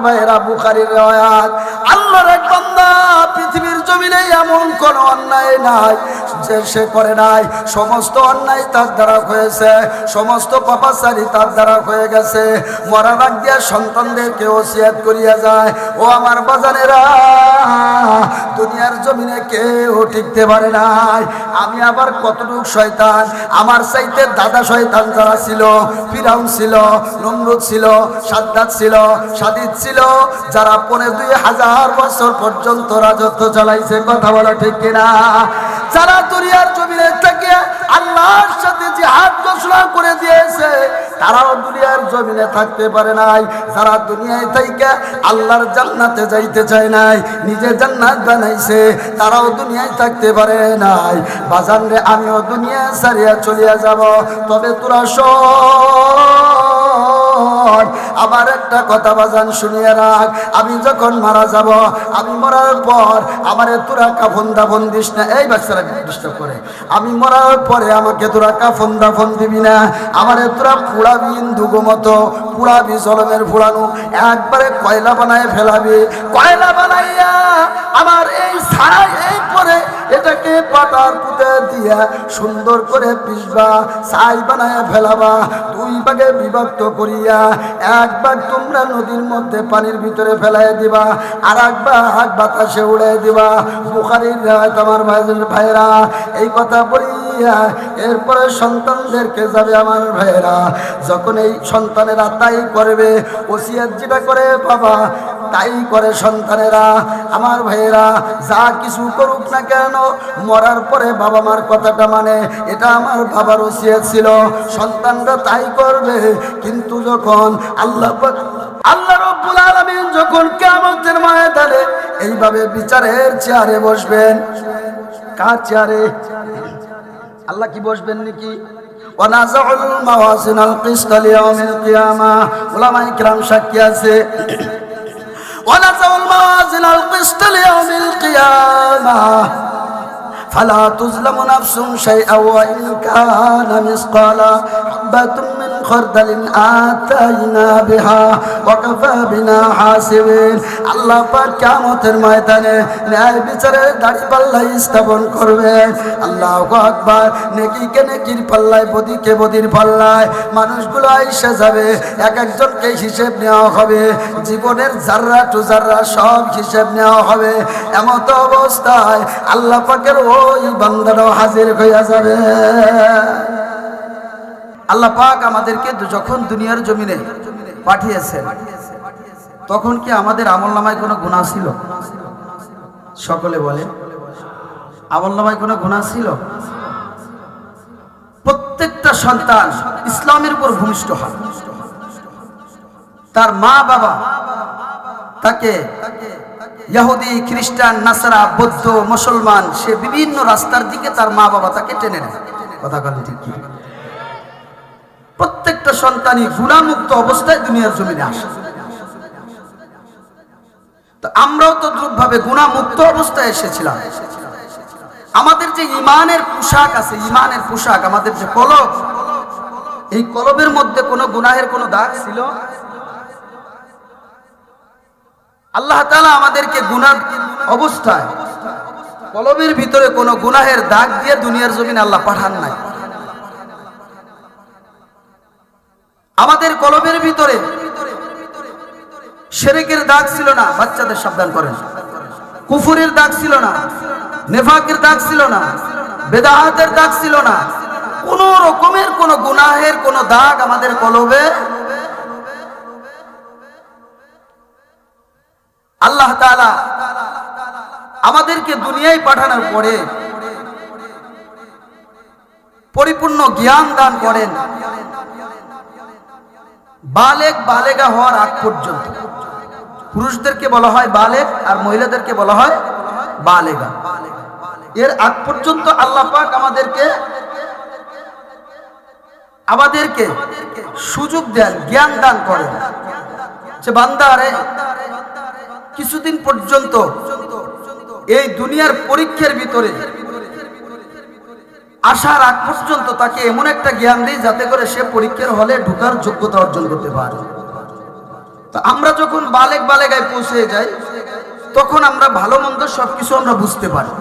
ভাইরা, বুখারীর riwayat, আল্লাহর এক বান্দা পৃথিবীর জমিনে এমন কোন অন্যায় নাই যে সে করে নাই। সমস্ত অন্যায় তার দ্বারা হয়েছে, সমস্ত পাপাচারী তার দ্বারা হয়ে গেছে। মরার আগ দিয়ে সন্তানদেরকে ওসিয়ত করিয়া যায়, ও আমার বাজানেরা, দুনিয়ার জমিনে কেউ টিকতে পারে নাই। আমি আবার কতটুক শয়তান, আমার চাইতে দাদা শয়তান যারা ছিল, ফিরাউন ছিল, নমরুদ ছিল, সাদ্দাত ছিল, সাদিদ ছিল, যারা 25,000 বছর পর্যন্ত রাজত্ব চালাইছে, কথা বলা ঠিক কিনা? যারা দুনিয়ার জমিনে থেকে আল্লাহর সাথে জিহাদ ঘোষণা করে দিয়েছে, তারাও দুনিয়ার জমিনে থাকতে পারে নাই। যারা দুনিয়ায় থেকে আল্লাহর জান্নাতে যাইতে চায় নাই, নিজে জান্নাত বানাইছে, তারাও দুনিয়ায় থাকতে পারে নাই। বাজান রে, আমিও দুনিয়া ছাড়িয়া চলিয়া যাব, তবে তোরা শোন, আবার একটা কথা বাজান শুনিয়ে রাখ। আমি যখন মারা যাব, আমি মরার পর আমারে তোরা কাফন দাফন দিস না। এই বাচ্চারা ডিস্টার্ব করে। আমি মরার পরে আমাকে তোরা কাফন দাফন দিবি না, আমারে তোরা পুড়াবি, ইন্দুগো মতো পুড়াবি, জলমের পুড়ানো, একবারে কয়লা বানায় ফেলাবি। কয়লা বানাইয়া আমার এই ছাই, এই পরে এটাকে পাটার পুঁতে দিয়া সুন্দর করে পিসবা, ছাই বানায় ফেলাবা, 2 ভাগে বিভক্ত করিয়া এক ভাগ তোমরা নদীর মধ্যে পানির ভিতরে ফেলাই দিবা, আর এক ভাগ বাতাসে উড়াই দিবা। বুখারীর riwayat আমার ভাইরা। এই কথা বলিয়া এরপরে সন্তানদেরকে যাবে আমার ভাইরা। যখন এই সন্তানেরা তাই করবে, ওসিয়ত যেটা করে বাবা তাই করে সন্তানেরা। আমার ভাইয়েরা, যা কিছু করুক না কেন, মরার পরে বাবা মার কথাটা মানে, এটা আমার বাবার ওসিয়ত ছিল, সন্তানরা তাই করবে। কিন্তু যখন আল্লাহ রাব্বুল আলামিন যখন কিয়ামতের ময়দানে এইভাবে বিচারের চেয়ারে বসবেন, কার চেয়ারে? আল্লাহ কি বসবেন নাকি? ওয়ানাযাউল মাওয়াজিনাল কিসত লিয়াউমিল কিয়ামাহ, উলামায়ে কিরাম সাক্ষী আছে। ونزع الموازين القسط ليوم القيامة فلا تظلم نفس شيئا وإن كان مثقال حبة من خردل آتينا بها وكفى بنا حاسبين। আল্লাহ পাক কিয়ামতের ময়দানে ন্যায় বিচারের দাড়ি পাল্লায় স্থাপন করবেন। আল্লাহু আকবার। নেকিকে নেকির পাল্লায়, বদিকে বদির পাল্লায় মানুষগুলো আইসা যাবে, এক একজনকে হিসেব নেওয়া হবে, জীবনের জাররা টু জাররা সব হিসেব নেওয়া হবে। এমত অবস্থায় আল্লাহ পাকের ওই বান্দারাও হাজির হইয়া যাবে। আল্লাহ পাক আমাদেরকে যখন দুনিয়ার জমিনে পাঠিয়েছেন, তখন কি আমাদের আমলনামায় কোনো গুনাহ ছিল? সকলে বলে, আমলনামায় কোনো গুনাহ ছিল? প্রত্যেকটা সন্তান ইসলামের উপর ভূমিষ্ঠ হয়। তার মা বাবা তাকে ইহুদি, খ্রিস্টান, নাসারা, বৌদ্ধ, মুসলমান, সে বিভিন্ন রাস্তার দিকে তার মা বাবা তাকে টেনে নেয়। কথা বলেন ঠিক কি? প্রত্যেকটা সন্তানই গুনাহমুক্ত অবস্থায় দুনিয়ার জমিনে আসে। তো আমরাও তো দ্রুতভাবে গুনাহমুক্ত অবস্থায় এসেছিলাম। আমাদের যে ঈমানের পোশাক আছে, ঈমানের পোশাক, আমাদের যে কলব, এই কলবের মধ্যে কোনো গুনাহের কোনো দাগ ছিল? আল্লাহ তাআলা আমাদেরকে গুনাহ অবস্থায় কলবের ভিতরে কোনো গুনাহের দাগ দিয়ে দুনিয়ার জমিনে আল্লাহ পাঠান নাই। আমাদের কলবের ভিতরে শিরকের দাগ ছিল না, বাচ্চাদের সাবধান করেন। কুফরের দাগ ছিল না, নেফাকের দাগ ছিল না, বেদাতের দাগ ছিল না, কোন রকমের কোন গুনাহের কোন দাগ আমাদের কলবে। আল্লাহ তাআলা আমাদেরকে দুনিয়ায় পাঠানোর পরে পরিপূর্ণ জ্ঞান দান করেন বালেগ, বালেগা হওয়ার আগ পর্যন্ত। পুরুষদেরকে বলা হয় বালেগ আর মহিলাদেরকে বলা হয় বালেগা। এর আগ পর্যন্ত আল্লাহ পাক আমাদেরকে সুযোগ দেন, জ্ঞান দান করেন যে বান্দারে কিছুদিন পর্যন্ত এই দুনিয়ার পরীক্ষার ভিতরে আসার আগ পর্যন্ত তাকে এমন একটা জ্ঞান দেয় যাতে করে সে পরীক্ষার হলে ঢোকার যোগ্যতা অর্জন করতে পারে। তো তো আমরা যখন বালেগায় পৌঁছে যাই তখন আমরা ভালো মন্দ সবকিছু আমরা বুঝতে পারি,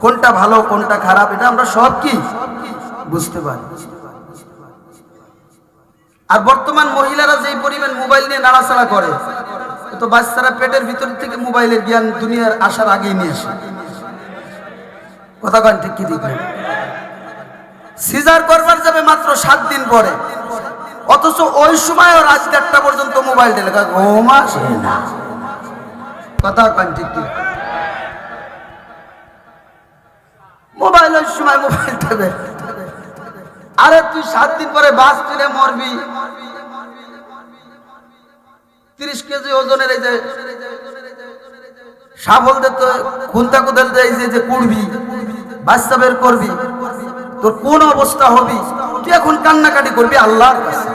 কোনটা ভালো কোনটা খারাপ এটা আমরা সব কি বুঝতে পারি। আর বর্তমান মহিলারা যেই পরিমাণ মোবাইল নিয়ে নাড়াচাড়া করে, তো বাচ্চারা পেটের ভিতর থেকে মোবাইলের জ্ঞান দুনিয়ার আসার আগেই নিয়ে আসে। কথা কন ঠিক কি ঠিক না? সিজার করবার যাবে মাত্র 7 দিন পরে, অথচ ওই সময়ও রাত 4টা পর্যন্ত মোবাইল টেলে ঘুম আসে না। কথা কন ঠিক ঠিক? মোবাইল ওই সময় মোবাইল দেবে, আরে তুই 7 দিন পরে বাস তুলে মরবি। 30 কেজি ওজনের এই যে সাবল দে তো খুন্তা কোদাল দেয় যে কুড়বি, বাচ্চা বের করবি, তোর কোন অবস্থা হবি? তুই এখন কান্নাকাটি করবি আল্লাহর কাছে,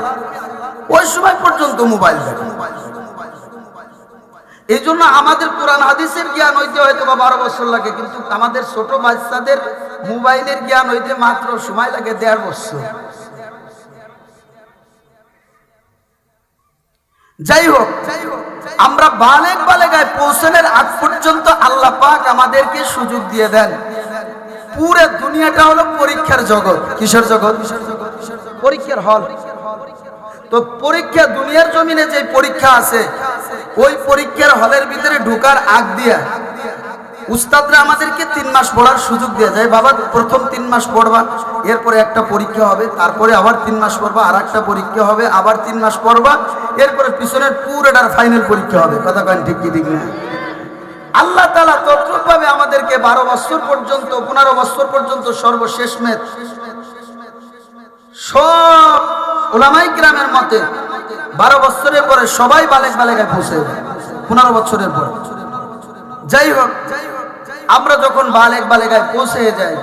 ওই সময় পর্যন্ত মোবাইল দেখে। এই জন্য আমাদের কোরআন হাদিসের জ্ঞান হইতে হয়তো 12 বছর লাগে, কিন্তু আমাদের ছোট বাচ্চাদের মোবাইলের জ্ঞান হইতে মাত্র সময় লাগে 1.5 বছর। যাই হোক, আমরা বালেগায় পৌঁছানোর আগ পর্যন্ত আল্লাহ পাক আমাদেরকে সুযোগ দিয়ে দেন। পুরো দুনিয়াটা হলো পরীক্ষার জগৎ। কিসের জগৎ? পরীক্ষার হল। তো পরীক্ষা, দুনিয়ার জমিনে যে পরীক্ষা আছে, ওই পরীক্ষার হলের ভিতরে ঢোকার আগ দিয়া উস্তাদরা আমাদেরকে 3 মাস পড়ার সুযোগ দেয়া যায়। বাবা, প্রথম 3 মাস পড়বা, এরপরে একটা পরীক্ষা হবে, তারপরে আবার 3 মাস পড়বা, আর একটা পরীক্ষা হবে, আবার 3 মাস পড়বা, এরপরে পিছনের পুরোটার ফাইনাল পরীক্ষা হবে। কথা কন ঠিক কি ঠিক না? আল্লাহ তাআলা তদ্রূপভাবে আমাদেরকে 12 বছর পর্যন্ত, 15 বছর পর্যন্ত সর্বশেষ মেয়াদ সব উলামায়ে কিরামের মতে 12 বছরের পরে সবাই বালেগায় পৌঁছে যায় 15 বছরের পরে। যাই হোক, আমরা যখন বালেগায় পৌঁছে যাই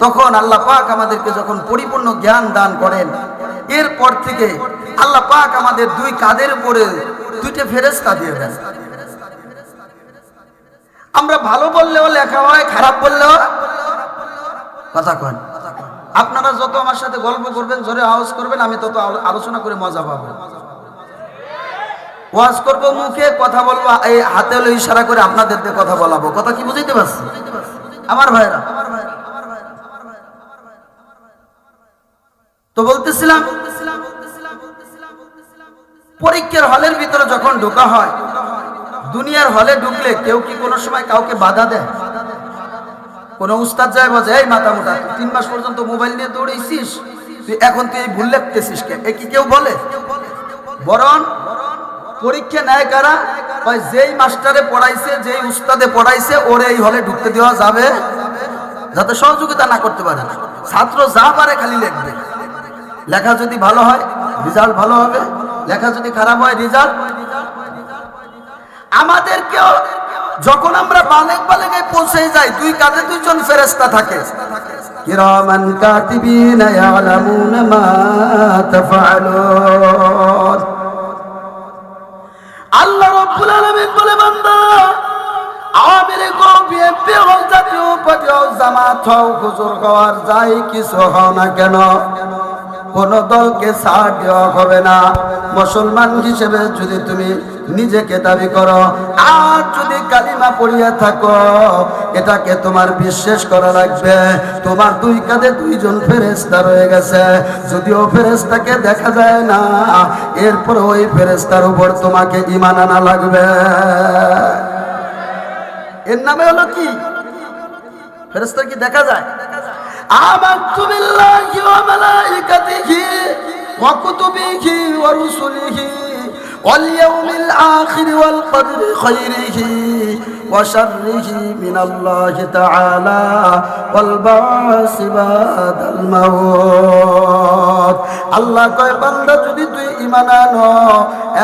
তখন আল্লাহ পাক আমাদেরকে যখন পরিপূর্ণ জ্ঞান দান করেন, এরপর থেকে আল্লাহ পাক আমাদের 2 কাঁধের উপরে 2টে ফেরেশতা দিয়ে দেন। আমরা ভালো বললেও লেখা হয়, খারাপ বললেও। কথা কন, আপনারা যত আমার সাথে গল্প করবেন, জোরে আওয়াজ করবেন, আমি তত আলোচনা করে মজা পাবো। ওয়াজ করবো মুখে, কথা বলবো এই হাতে হলো ইশারা করে, আপনাদের দিয়ে কথা বলাবো। কথা কি বুঝাইতে পারছি আমার ভাইরা? তো বলতেছিলাম, পরীক্ষার হলের ভিতরে যখন ঢোকা হয়, দুনিয়ার হলে ঢুকলে কেউ কি কোনো সময় কাউকে বাধা দেয়? কোন উস্তাদ যায় বলে, এই মাথা মোটা, 3 মাস পর্যন্ত মোবাইল নিয়ে দৌড়েছিস, তুই এখন তুই এই ভুল লিখতেছিস কে? এ কি কেউ বলে? বরং পরীক্ষা নেয় কারা? যেই মাস্টারে পড়াইছে, যেই উস্তাদে পড়াইছে, ওরে এই হলে ঢুকতে দেওয়া যাবে, যাতে সহযোগিতা না করতে পারে। ছাত্র যা পারে খালি লিখবে। লেখা যদি ভালো হয় রেজাল্ট ভালো হবে, লেখা যদি খারাপ হয় রেজাল্ট। আমাদেরকেও যখন আমরা বালেগায় পৌঁছে যাই, 2 কাঁধে 2 জন ফেরেশতা থাকে। কিরামান কাতিবিনা ইয়ালামুনা মা তাফআলুন। আল্লাহ রাব্বুল আলামিন বলে, বান্দা, আমিরে গো, বিএনপি হও, জাতীয় পার্টি হও, জামাত হও, হুজুর হওয়ার যাই কিছু হও না কেন, কোন দলকে ছাড় দেওয়া হবে না। মুসলমান হিসেবে যদি তুমি নিজেকে দাবি করো, আর যদি কালিমা পড়িয়া থাকো, এটাকে তোমার বিশ্বাস করা লাগবে। তোমার 2 কাঁধে 2 জন ফেরেশতা রয়ে গেছে, যদিও ফেরেশতাকে দেখা যায় না, এরপর ওই ফেরেশতার উপর তোমাকে ঈমান আনা লাগবে। এর নামে হলো কি? ফেরেশতা কি দেখা যায়? আমানতু বিল্লাহি ওয়া মালাইকাতিহি ওয়া কুতুবিহি ওয়া রুসুলিহি ওয়াল ইয়াউমিল আখির ওয়াল কদরি খাইরিহি ওয়া শাররিহি মিনাল্লাহি তাআলা ওয়াল বা'সি বাদাল মাউত। আল্লাহ কয়, বান্দা, যদি তুই ঈমান আনো,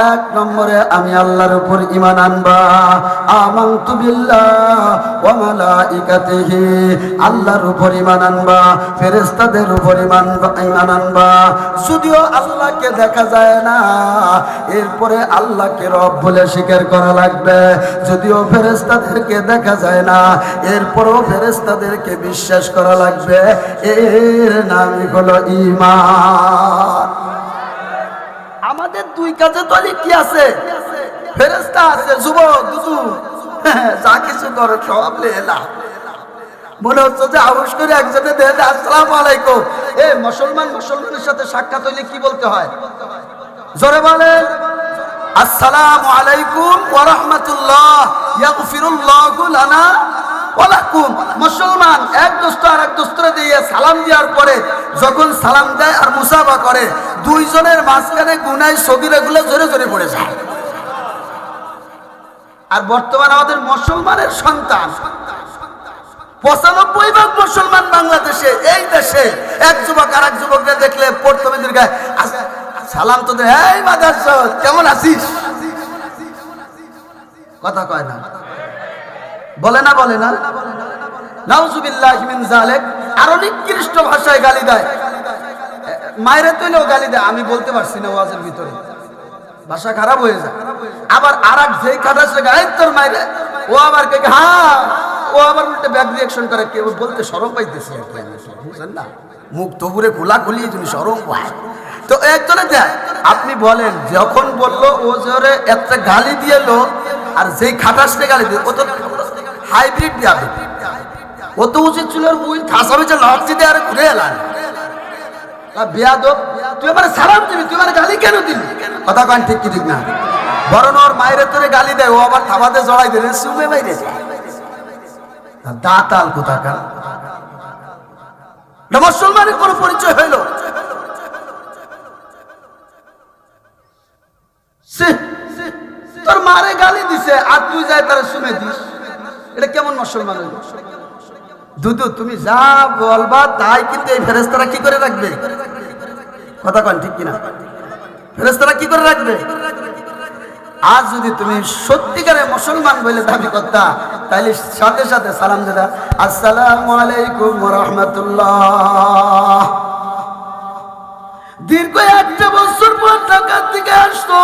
1 নম্বরে আমি আল্লাহর উপর ঈমান আনবা। আমানতু বিল্লাহ ওয়া মালাইকাতিহি, আল্লাহর উপর ঈমান আনবা, ফেরেশতাদের উপর ঈমান আনবা। যদিও আল্লাহকে দেখা যায় না, এরপরে আল্লাহকে রব বলে স্বীকার করা লাগবে। যদিও ফেরেশতাদেরকে দেখা যায় না, এরপরও ফেরেশতাদেরকে বিশ্বাস করা লাগবে। এর নামই হলো ঈমান। আমাদের 2 কাজে তলে কি আছে? ফেরেশতা আছে, যুবক দুদু যা কিছু করো সব লেলা। মনে হচ্ছে যে আউশ করে একজনে দেখে আসসালামু আলাইকুম। এ মুসলমানের সাথে সাক্ষাৎ হইলে কি বলতে হয়? জোরে বলেন, আসসালামু আলাইকুম ওয়া রাহমাতুল্লাহ ইয়াগফিরুল্লাহু লানা ওয়া লাকুম। মুসলমান এক দোস্ত আর এক দোস্তরে দিয়ে সালাম দেওয়ার পরে যখন সালাম দেয় আর মুসাফা করে, দুইজনের মাঝখানে গুনাহ সগীরাগুলো জোরে জোরে পড়ে যায়। আর বর্তমান আমাদের মুসলমানের সন্তান 95% মুসলমান বাংলাদেশে, এই দেশে এক যুবক আর এক যুবককে দেখলে প্রথমে দীর্ঘায় সালাম তো দে, এই মাদারচোদ কেমন আছিস, কথা কয় না, বলে না নাউজুবিল্লাহি মিন যালিক। আরো নিকৃষ্ট ভাষায় গালি দেয়, মায়েরে তুইলেও গালি দেয়। আমি বলতে পারছি না ওয়াজের ভিতরে, ভাষা খারাপ হয়ে যায়। আবার আরেক যেই খাটাস গায়ে তোর মায়েরে, ও আবার কে হ্যাঁ, ও আবার উল্টে ব্যাক রিঅ্যাকশন করে, কেউ বলতে শরম পাইতেছে আর কি, বুঝছেন না, মুখ তবুরে খোলা খুলি তুমি শরম পায়। তো একজনে দেয়, আপনি বলেন যখন বললো ও জোরে একটা গালি দিয়েলো, আর যেই খাটাসে গালি দিয়ে, ও তো হাইব্রিড যাবে, ও তো উচিত ছিল ওই খাসা বেচে লড়ছি দিয়ে আর ঘুরে এলাম। বেয়াদব, তুই আমার সালাম দিবি, তুই আমার গালি কেন দিবি, কথা কন ঠিক কি ঠিক না? বরং ওর মায়ের তোরে গালি দেয়, ও আবার থাবাতে জড়াই দিলে সুমে বাইরে দাঁতাল কোথাকার। মুসলমানের কোন পরিচয় হইল? তোর মারে গালি দিছে আর তুই যায় তারা শুনে দিস, এটা কেমন মুসলমান হইল? দুদু তুমি যা বলবা তাই কিন্তু এই ফেরেশতারা কি করে রাখবে, কথা কন ঠিক কিনা? ফেরেশতারা কি করে রাখবে? আজ যদি তুমি সত্যিকারে মুসলমান বলে দাবি করতা, তাহলে সাথে সাথে সালাম দিতা, আসসালামু আলাইকুম ওয়া রাহমাতুল্লাহ। দীর্ঘ 1 বছর পর ঢাকা থেকে আসতো,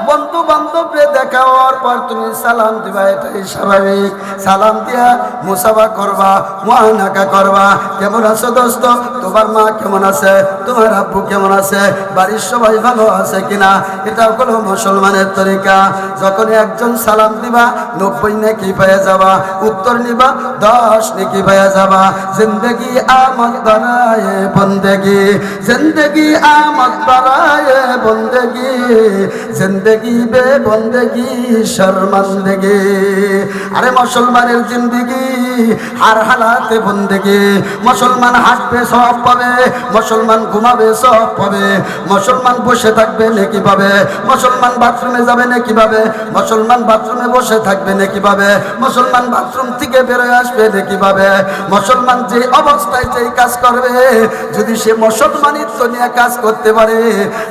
বন্ধু বান্ধবরে দেখা হওয়ার পর তুমি সালাম দিবা, এটাই স্বাভাবিক। সালাম দিয়া মুসাফা করবা, মুআনাকা করবা, কেমন আছো দোস্ত, তোমার মা কেমন আছে, তোমার আব্বু কেমন আছে, বাড়ির সবাই ভালো আছে কিনা, এটা হলো মুসলমানের তরিকা। যখন একজন সালাম দিবা 90 নেকি পেয়ে যাবা, উত্তর নিবা 10 নেকি পেয়ে যাবা। জিন্দেগি আমদ বানায়ে বন্দেগি, জিন্দেগি আমদ বানায়ে বন্দেগি, জিন্দেগি বে বন্দেগি শর্মন্দগি। আরে মুসলমানের জিন্দেগি হার হালাতে বন্দেগি। মুসলমান হাঁটবে সব পাবে, মুসলমান ঘুমাবে সব পাবে, মুসলমান বসে থাকবে নেকি পাবে, মুসলমান বাথরুমে যাবে নেকি পাবে, মুসলমান বাথরুমে বসে থাকবে নেকি পাবে, মুসলমান বাথরুম থেকে বেরোয় আসবে নেকি পাবে। মুসলমান যে অবস্থায় যেই কাজ করবে, যদি সে মুসলমানিত্ব নিয়ে কাজ করতে পারে,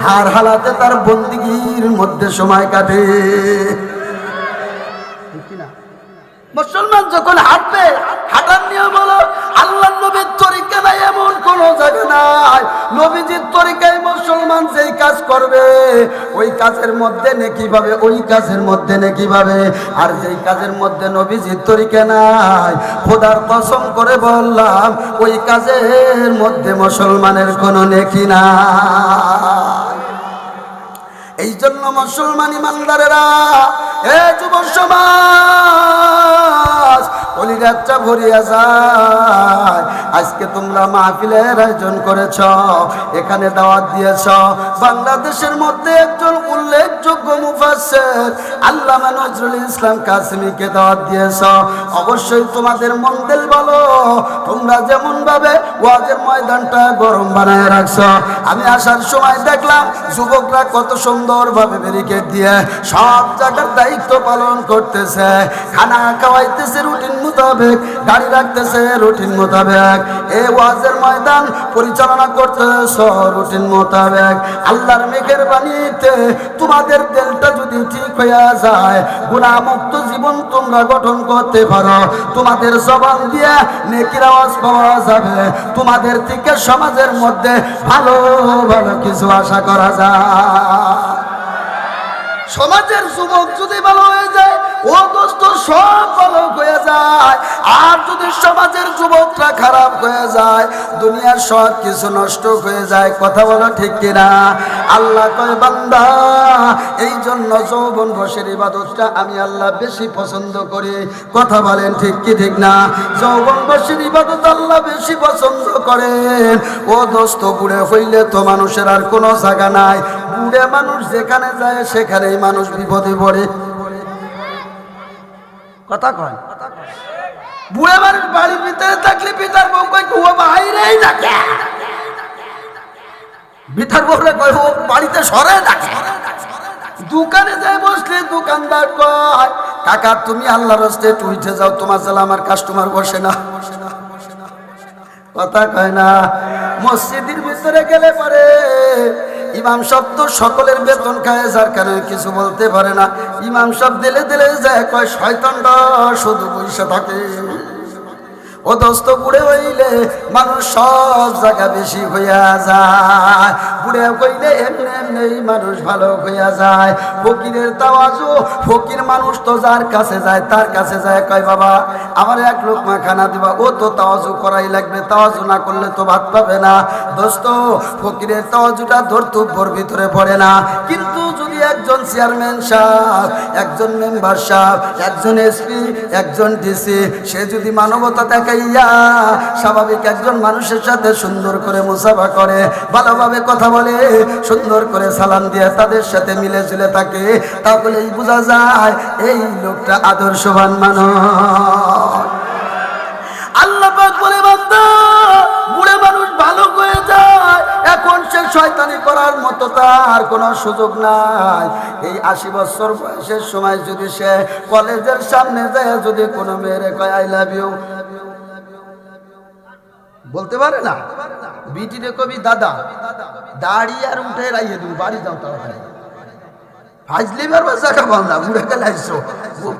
হার হালাতে তার বন্দিগির মধ্যে সময় কাটে। মুসলমান যখন হাঁটবে, হাঁটার নিয়ম হলো আল্লাহ নবীর তরিকা নাই এমন কোন জায়গা নাই। নবীজির তরিকায় মুসলমান যেই কাজ করবে, ওই কাজের মধ্যে নেকি পাবে, ওই কাজের মধ্যে নেকি পাবে। আর যেই কাজের মধ্যে নবীজির তরিকা নাই, খোদার কসম করে বললাম, ওই কাজের মধ্যে মুসলমানের কোনো নেকি নাই। এই জন্য মুসলমান ইমানদারেরা, এ যুব সমাজ, কলিজাটা ভরিয়া যায়। আজকে তোমরা মাহফিলের আয়োজন করেছ, এখানে দাওয়াত দিয়েছ। বাংলাদেশের মধ্যে একজন উল্লেখযোগ্য মুফাসসির আল্লামা নজরুল ইসলাম কাসেমীকে দাওয়াত দিয়েছ। অবশ্যই তোমাদের মন দিল ভালো, তোমরা যেমন ভাবে ওয়াজের ময়দানটা গরম বানায় রাখছ। আমি আসার সময় দেখলাম যুবকরা কত সুন্দরভাবে ব্যারিকেড দিয়ে সব জায়গার দায়িত্ব পালন করতেছে, খানা খাওয়াইতেছে রুটিন মোতাবেক, গাড়ি রাখতেছে রুটিন মোতাবেক, এই ওয়াজের ময়দান পরিচালনা করতেছ রুটিন মোতাবেক। আল্লাহর মেহেরবানিতে তোমাদের দিলটা যদি ঠিক হয়ে যায়, গুনাহমুক্ত জীবন তোমরা গঠন করতে পারো, তোমাদের জবান দিয়ে নেকির আওয়াজ পাওয়া যাবে, তোমাদের থেকে সমাজের মধ্যে ভালো ভালো কিছু আশা করা যায়। সমাজের যুবক যদি ভালো হয়ে যায়, ও দোস্ত সব ভালো হয়ে যায়। আর যদি যদি সমাজের যুবকরা খারাপ হয়ে যায়, দুনিয়ার সব কিছু নষ্ট হয়ে যায়। কথা বলো ঠিক কিনা? আল্লাহ কয় বান্দা, এই জন্য যৌবন বয়সের ইবাদতটা আমি আল্লাহ বেশি পছন্দ করি। কথা বলেন ঠিক কি ঠিক না? যৌবন বয়সের ইবাদত আল্লাহ বেশি পছন্দ করেন। ও দোস্ত, বুড়ে হইলে তো মানুষের আর কোনো জায়গা নাই। বুড়ে মানুষ যেখানে যায় সেখানেই মানুষ বিপদে পড়ে। কথা কয়, বুড়ে মানুষ বাড়ির ভিতরে থাকলে পিতার বউ কয় ও বাইরেই থাকে, পিতার বউরে কয় ও বাড়িতে সরে থাকে। দোকানে যায় বসলে দোকানদার কয় কাকা তুমি আল্লাহর রাস্তায় একটু উঠে যাও, তোমার জেলা আমার কাস্টমার বসে না। কথা কয় না? মসজিদের ভিতরে গেলে পরে ইমাম সাহেব তো সকলের বেতন খায়, যার কারণে কিছু বলতে পারে না। ইমাম সাহেব দিলে দিলে যায় কয় শয়তানটা শুধু বসে থাকে। ও দোস্ত, বুড়ে হইলে মানুষ সব জায়গা বেশি হইয়া যায়। বুড়ে হইলে এমনি এমনি মানুষ ভালো হইয়া যায়। ফকিরের তাওয়াজু, ফকির মানুষ তো যার কাছে যায় তার কাছে যায় কয় বাবা আমার এক লোকমা খানা দিবা। ও তো তাওয়াজু করাই লাগবে, তাওয়াজু না করলে তো ভাত পাবে না। দোস্ত, ফকিরের তাওয়াজুটা ধর্তুব্যর ভিতরে পড়ে না। কিন্তু যদি একজন চেয়ারম্যান সাহেব, একজন মেম্বার সাহেব, একজন এসপি, একজন ডিসি, সে যদি মানবতা দেখাইয়া স্বাভাবিক একজন মানুষের সাথে সুন্দর করে মুসাফা করে, ভালোভাবে কথা বলে, সুন্দর করে সালাম দিয়ে তাদের সাথে মিলে ঝুলে থাকে, তাহলেই বোঝা যায় এই লোকটা আদর্শবান মানুষ। আল্লাহ পাক বলে বান্দা, বুড়ে মানুষ ভালো হয়ে যায়, এখন সে শয়তানি করার মতো তার কোনো সুযোগ নাই। এই 80 বছর বয়সের সময় যদি সে কলেজের সামনে যায়, যদি কোনো মেয়েরে কয় আই লাভ ইউ, বলতে পারে না। বিটিরে কবি দাদা দাড়ি আর উঠে রাইয়ে দেবো, বাড়ি যাও তাড়াতাড়ি। ফাইজলি বেরবার জায়গা পাও না, বুড়ে গেলে আসছো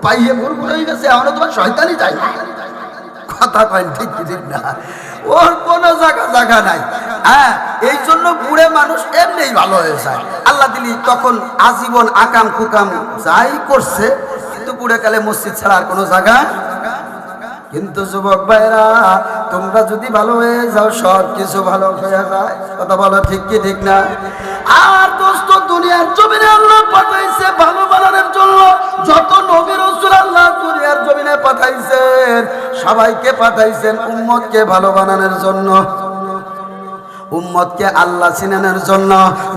পাইয়ে বুড়বুড় হয়ে গেছে, আমরা তোমার শয়তানি চাই। কথা কয় ঠিক কি ঠিক না? ওর কোনো জায়গা নাই। হ্যাঁ, এই জন্য বুড়ে মানুষ এমনিই ভালো হয়ে যায়। আল্লাহ দিলি তখন আজীবন আকাম কুকাম যাই করছে, কিন্তু বুড়ে কালে মসজিদ ছাড়া আর কোনো জায়গা। কিন্তু যুবক ভাইরা, তোমরা যদি ভালো হয়ে যাও সব কিছু ভালো হয়ে যায়। কথা বলো ঠিক কি ঠিক না? আর দোস্ত, দুনিয়ার জমিনে আল্লাহ পাঠাইছে ভালো বানানোর জন্য। যত নবী রাসূল আল্লাহ দুনিয়ার জমিনে পাঠাইছেন, সবাইকে পাঠাইছেন উম্মতকে ভালো বানানোর জন্য, উম্মতকে আল্লাহ চিনানোর জন্য,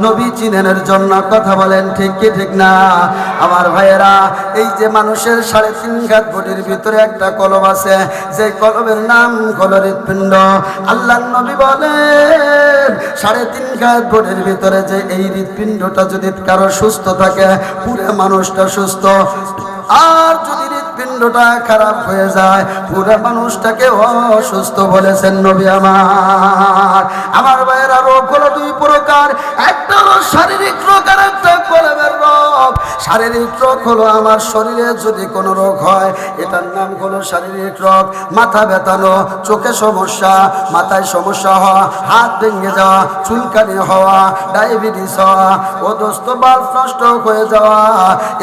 নবী চিনানোর জন্য। কথা বলেন ঠিক কি ঠিক না? আমার ভাইয়েরা, এই যে মানুষের 3.5 ঘাত বডির ভিতরে একটা কলব আছে, যে কলবের নাম হলো হৃৎপিণ্ড। আল্লাহর নবী বলেন 3.5 ঘাত বডির ভিতরে যে এই হৃৎপিণ্ডটা যদি কারো সুস্থ থাকে, পুরো মানুষটা সুস্থ। আর যদি হৃৎপিণ্ডটা খারাপ হয়ে যায়, পুরো মানুষটাকে অসুস্থ বলেছেন নবী আমার। আমার ভাইয়েরা, রোগ হলো 2 প্রকার, একটা হলো শারীরিক রোগ আর একটা কলবের রোগ। শারীরিক রোগ হলো আমার শরীরে যদি কোনো রোগ হয়, এটার নাম হলো শারীরিক রোগ। মাথা ব্যথানো, চোখে সমস্যা, মাথায় সমস্যা হওয়া, হাত ভেঙে যাওয়া, চুলকানি হওয়া, ডায়াবেটিস হওয়া, ও দোস্ত বাল্ব নষ্ট হয়ে যাওয়া,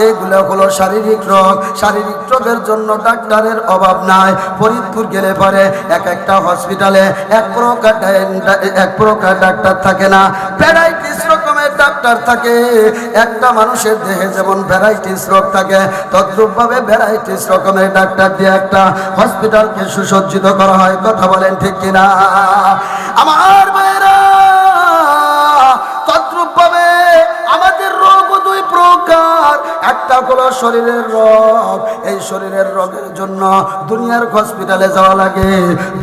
এগুলো হলো শারীরিক রোগ। শারীরিক রোগের জন্য ডাক্তারের অভাব নাই। ফরিদপুর গেলে পরে একটা হসপিটালে এক প্রকার ডাক্তার থাকে না, ভ্যারাইটিস রকমের ডাক্তার থাকে। একটা মানুষের দেহে যেমন ভ্যারাইটিস রোগ থাকে, তদ্রূপভাবে ভ্যারাইটিস রকমের ডাক্তার দিয়ে একটা হসপিটালকে সুসজ্জিত করা হয়। কথা বলেন ঠিক কিনা? আমার ভাইয়েরা, তদ্রূপভাবে আমাদের রোগ 2 প্রকার। একটা হলো শরীরের রোগ। এই শরীরের রোগের জন্য দুনিয়ার হসপিটালে যাওয়া লাগে,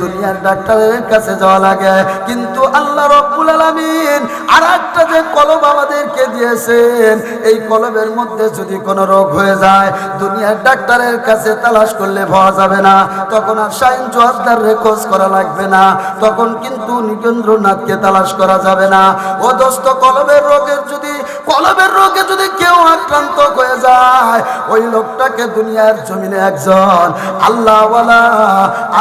দুনিয়ার ডাক্তারের কাছে যাওয়া লাগে। কিন্তু আল্লাহ রাব্বুল আলামিন আরেকটা যে কলব আমাদেরকে দিয়েছেন, এই কলবের মধ্যে যদি কোনো রোগ হয়ে যায়, দুনিয়ার ডাক্তারের কাছে তালাশ করলে পাওয়া যাবে না। তখন আর শাহিন জোয়ারদারের খোঁজ করা লাগবে না, তখন কিন্তু নিকেন্দ্রনাথকে তালাশ করা যাবে না। ও দোস্ত, কলবের রোগে যদি কেউ আক্রান্ত হয়ে যায়, ওই লোকটাকে দুনিয়ার জমিনে একজন আল্লাহওয়ালা,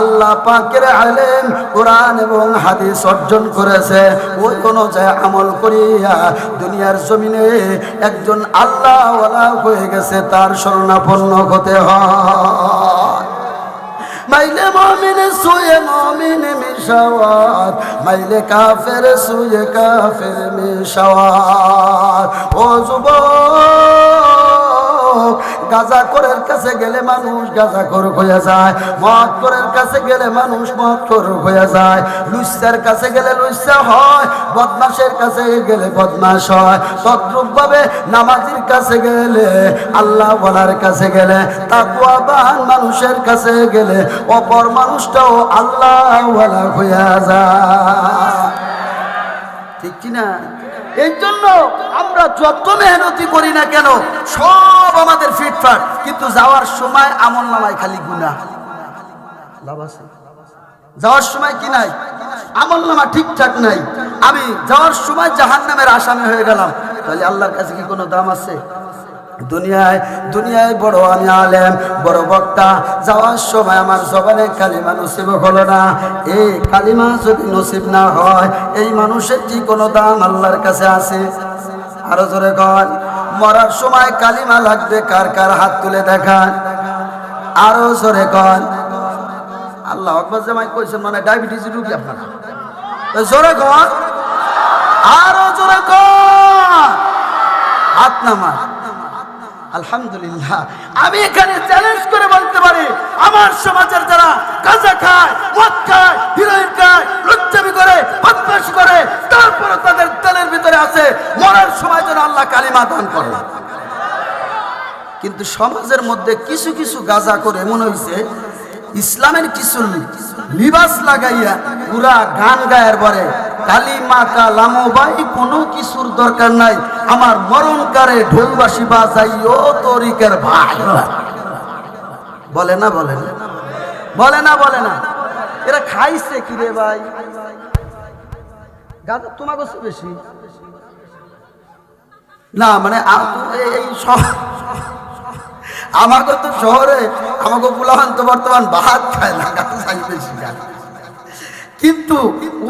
আল্লাহ পাকের আলেম, কোরআন এবং হাদিস অর্জন করেছে, ওই অনুযায়ী আমল করিয়া দুনিয়ার জমিনে একজন আল্লাহওয়ালা হয়ে গেছে, তার শরণাপন্ন হতে হয়। মাইলে মুমিন সুয়ে মুমিন মিশাওয়াত, মাইলে কাফের সুয়ে কাফের মিশাওয়াত। ও যুবক, গাঁজাখোরের কাছে গেলে মানুষ গাঁজাখোর হয়ে যায়, মদখোরের কাছে গেলে মানুষ মদখোর হয়ে যায়, লুচ্চার কাছে গেলে লুচ্চা হয়, বদমাশের কাছে গেলে বদমাশ হয়। তদ্রূপভাবে নামাজির কাছে গেলে, আল্লাহ ওয়ালার কাছে গেলে, তাকওয়াবান মানুষের কাছে গেলে অপর মানুষটাও আল্লাহ ওয়ালা হয়ে যায়। ঠিক কিনা? এই জন্য আমরা যত মেহনতি করি না কেন সব আমাদের ফিটফাট, কিন্তু যাওয়ার সময় আমল নামায় খালি গুনাহ। লাভ আছে? যাওয়ার সময় কি নাই? আমল নামা ঠিকঠাক নাই। আমি যাওয়ার সময় জাহান্নামের আসামি হয়ে গেলাম, তাহলে আল্লাহর কাছে কি কোনো দাম আছে? দুনিয়ায় বড় আমি আলেম, বড় বক্তা, যাওয়ার সময় আমার জবানে কালিমা নসিব হলো না। এই কালিমা যদি নসিব না হয়, এই মানুষের কি কোনো দাম আল্লাহর কাছে আছে? আরো জোরে কন। মরার সময় কালিমা লাগবে কার কার হাত তুলে দেখান। আরো জোরে কন। আল্লাহ আকবার। জামাই কইছেন মানে ডায়াবেটিস রোগী আপনারা, জোরে কন, আরো জোরে কন, হাত নামান। আলহামদুলিল্লাহ, আমি এখানে চ্যালেঞ্জ করে বলতে পারি, আমার সমাজের যারা গাঁজা খায়, মদ খায়, হিরোইন খায়, লুচ্চামি করে, বদমাশি করে, তারপরে তাদের দিলের ভিতরে আছে মরার সময় যেন আল্লাহ কালিমা দান করে। কিন্তু সমাজের মধ্যে কিছু কিছু গাঁজা করে মনে হইছে ইসলামের কিছু লিবাস লাগাইয়া পুরা গান গায়ের পরে কালিমা কালামো ভাই কোনো কিছুর দরকার নাই, আমার মরণকারে ঢোলবাসি বাজাইও তরিকের ভাই। বলে না বলে না বলে না বলে না। এরা খাইছে কি রে ভাই? গাঁজা তোমাকে বেশি না, মানে এই আমাকে তো শহরে আমাকে পুলাহান তো বর্তমান ভাত খায় না, গাঁজা বেশি খায়। কিন্তু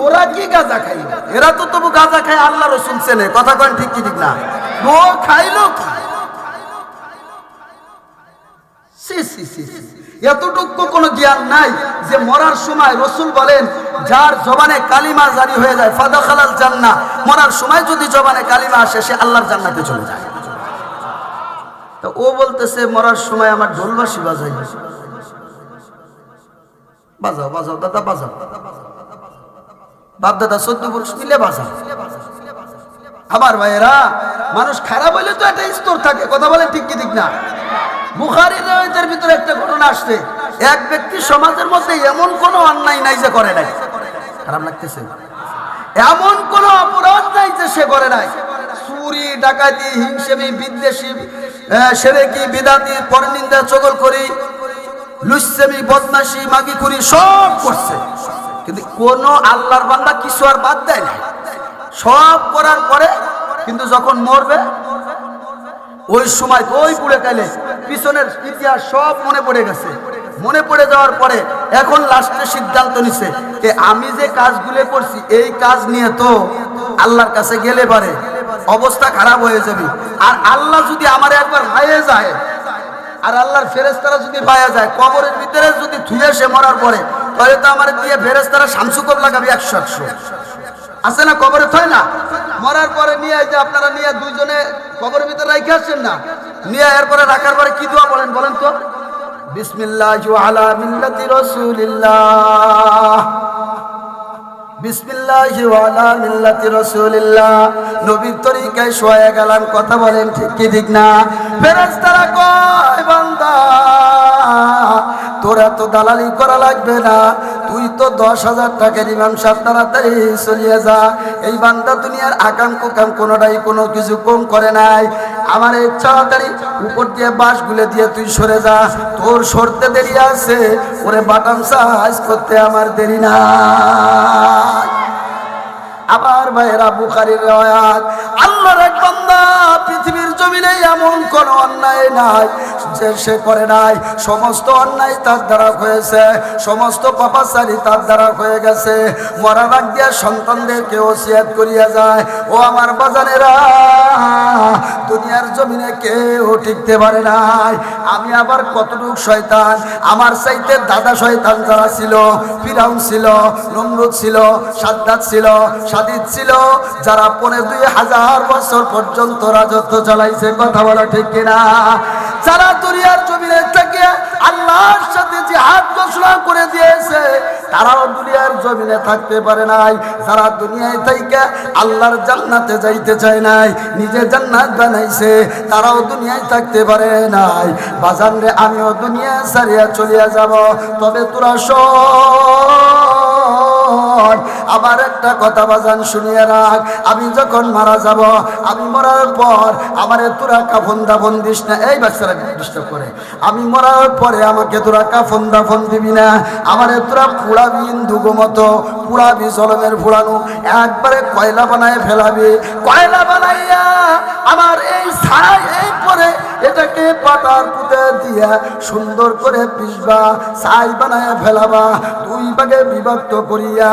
ওরা কি গাঁজা খাই? এরা তো তবু গাঁজা খায়, আল্লাহ রসুল চেনে। কথা কন ঠিক কি ঠিক না? ও খাইলো এতটুকু কোনো জ্ঞান নাই যে মরার সময় রসুল বলেন যার জবানে কালিমা জারি হয়ে যায় ফাদাখালাল জান্নাহ, মরার সময় যদি জবানে কালিমা আসে সে আল্লাহর জান্নাতে চলে যায়। তো ও বলতেছে মরার সময় আমার ঢোলবাসি বাজাই। বাজাও বাজাও দাদা বাজাও, বাপ দাদা 14 পুরুষ মিলে বাজাও। আমার ভাইয়েরা, মানুষ খারাপ হইলে তো একটা স্তর থাকে। কথা বলে ঠিক কি ঠিক না? বুখারীর riwayতের ভিতরে একটা ঘটনা আসছে, এক ব্যক্তি সমাজের মধ্যে এমন কোনো অন্যায় নাই যে করে নাই। খারাপ লাগতেছে? এমন কোনো অপরাধ নাই যে সে করে নাই। চুরি, ডাকাতি, হিংসেমি, বিদ্বেষী, শিরকি, বিদাতি, পরনিন্দা, চগলখড়ি, লুচ্চামি, বদমাশি, মাগিখুরি সব করছে, কিন্তু কোন আল্লাহর বান্দা কিছু আর বাদ দেয় না। সব করার পরে কিন্তু যখন মরবে ওই সময় ওই পুড়ে গেলে পিছনের ইতিহাস সব মনে পড়ে গেছে। মনে পড়ে যাওয়ার পরে এখন লাস্টে সিদ্ধান্ত নিছে যে আমি যে কাজগুলো করছি এই কাজ নিয়ে তো আল্লাহর কাছে গেলে পারে অবস্থা খারাপ হয়ে যাবে। আর আল্লাহ যদি আমার একবার ভাইয়ে যায়, আর আল্লাহর ফেরেশতারা যদি পাওয়া যায়, কবরের ভিতরে যদি ধুয়ে সে মরার পরে, তাহলে তো আমার দিয়ে ফেরেশতারা শামসুকব লাগাবে 100 আছে না? কবরে থয় না? মরার পরে নিয়ে যে আপনারা নিয়ে দুইজনে কবরের ভিতরে রেখে আসছেন না, নিয়ে এরপরে রাখার পরে কি দোয়া বলেন বলেন তো? বিসমিল্লাহি আলা মিল্লাতি রাসূলিল্লাহ, বিসমিল্লাহি আলা মিল্লাতি রাসূলিল্লাহ। নবীর তরিকায় শোয়া গেলাম। কথা বলেন ঠিক কি ঠিক না? ফেরেশতারা কয় বান্দা তোরা তো দালালি করা লাগবে না, তুই তো 10,000 টাকার ইমাম সাহেব, তাড়াতাড়ি চলিয়ে যা। এই বান্দা দুনিয়ার আকাম কুকাম কোনোটাই কোনো কিছু কম করে নাই। আমার এই তাড়াতাড়ি উপর দিয়ে বাঁশ গুলে দিয়ে তুই সরে যা, তোর সরতে দেরি আছে, ওরে বাটাম সাইজ করতে আমার দেরি না। আমার ভাইয়েরা, বুখারীর riwayat, আল্লাহর এক বান্দা পৃথিবীর জমিনে এমন কোন অন্যায় নাই যে সে করে নাই। সমস্ত অন্যায় তার দ্বারা হয়েছে, সমস্ত পাপাচারী তার দ্বারা হয়ে গেছে। মরার আগ দিয়া সন্তানদেরকে ওসিয়াত করিয়া যায়, ও আমার বাজানেরা, দুনিয়ার জমিনে কেউ টিকতে পারে নাই। আমি আবার কতটুক শয়তান, আমার চাইতে দাদা শয়তান যারা ছিল, ফিরাউন ছিল, নমরুদ ছিল, সাদ্দাত ছিল, সাদিদ ছিল, যারা 25,000 বছর পর্যন্ত রাজত্ব চালাইছে, কথা বলা ঠিক কিনা? যারা দুনিয়ার জমিনে থেকে আল্লাহর সাথে জিহাদ ঘোষণা করে দিয়েছে, তারাও দুনিয়ার জমিনে থাকতে পারে নাই। যারা দুনিয়ায় থেকে আল্লাহর জান্নাতে যাইতে চায় নাই, নিজে জান্নাত বানাইছে, তারাও দুনিয়ায় থাকতে পারে নাই। বাজান রে, আমিও দুনিয়া ছাড়িয়া চলিয়া যাব, তবে তোরা শোন, আমার একটা কথা বাজান শুনিয়ে রাখ। আমি যখন মারা যাব, আমি মরার পর আমারে তোরা কাফন দাফন দিস না। এই বাচ্চারা ডিস্টার্ব করে। আমি মরার পরে আমাকে তোরা কাফন দাফন দিবি না, আমারে তোরা পুড়াবি, ইন্দুগো মতো পুড়াবি, জলমের পুড়ানো, একবারে কয়লা বানায় ফেলাবি। কয়লা বানাইয়া আমার এই ছাই, এই পরে এটাকে পাটার পুঁতে দিয়া সুন্দর করে পিসবা, ছাই বানায় ফেলাবা। 2 ভাগে বিভক্ত করিয়া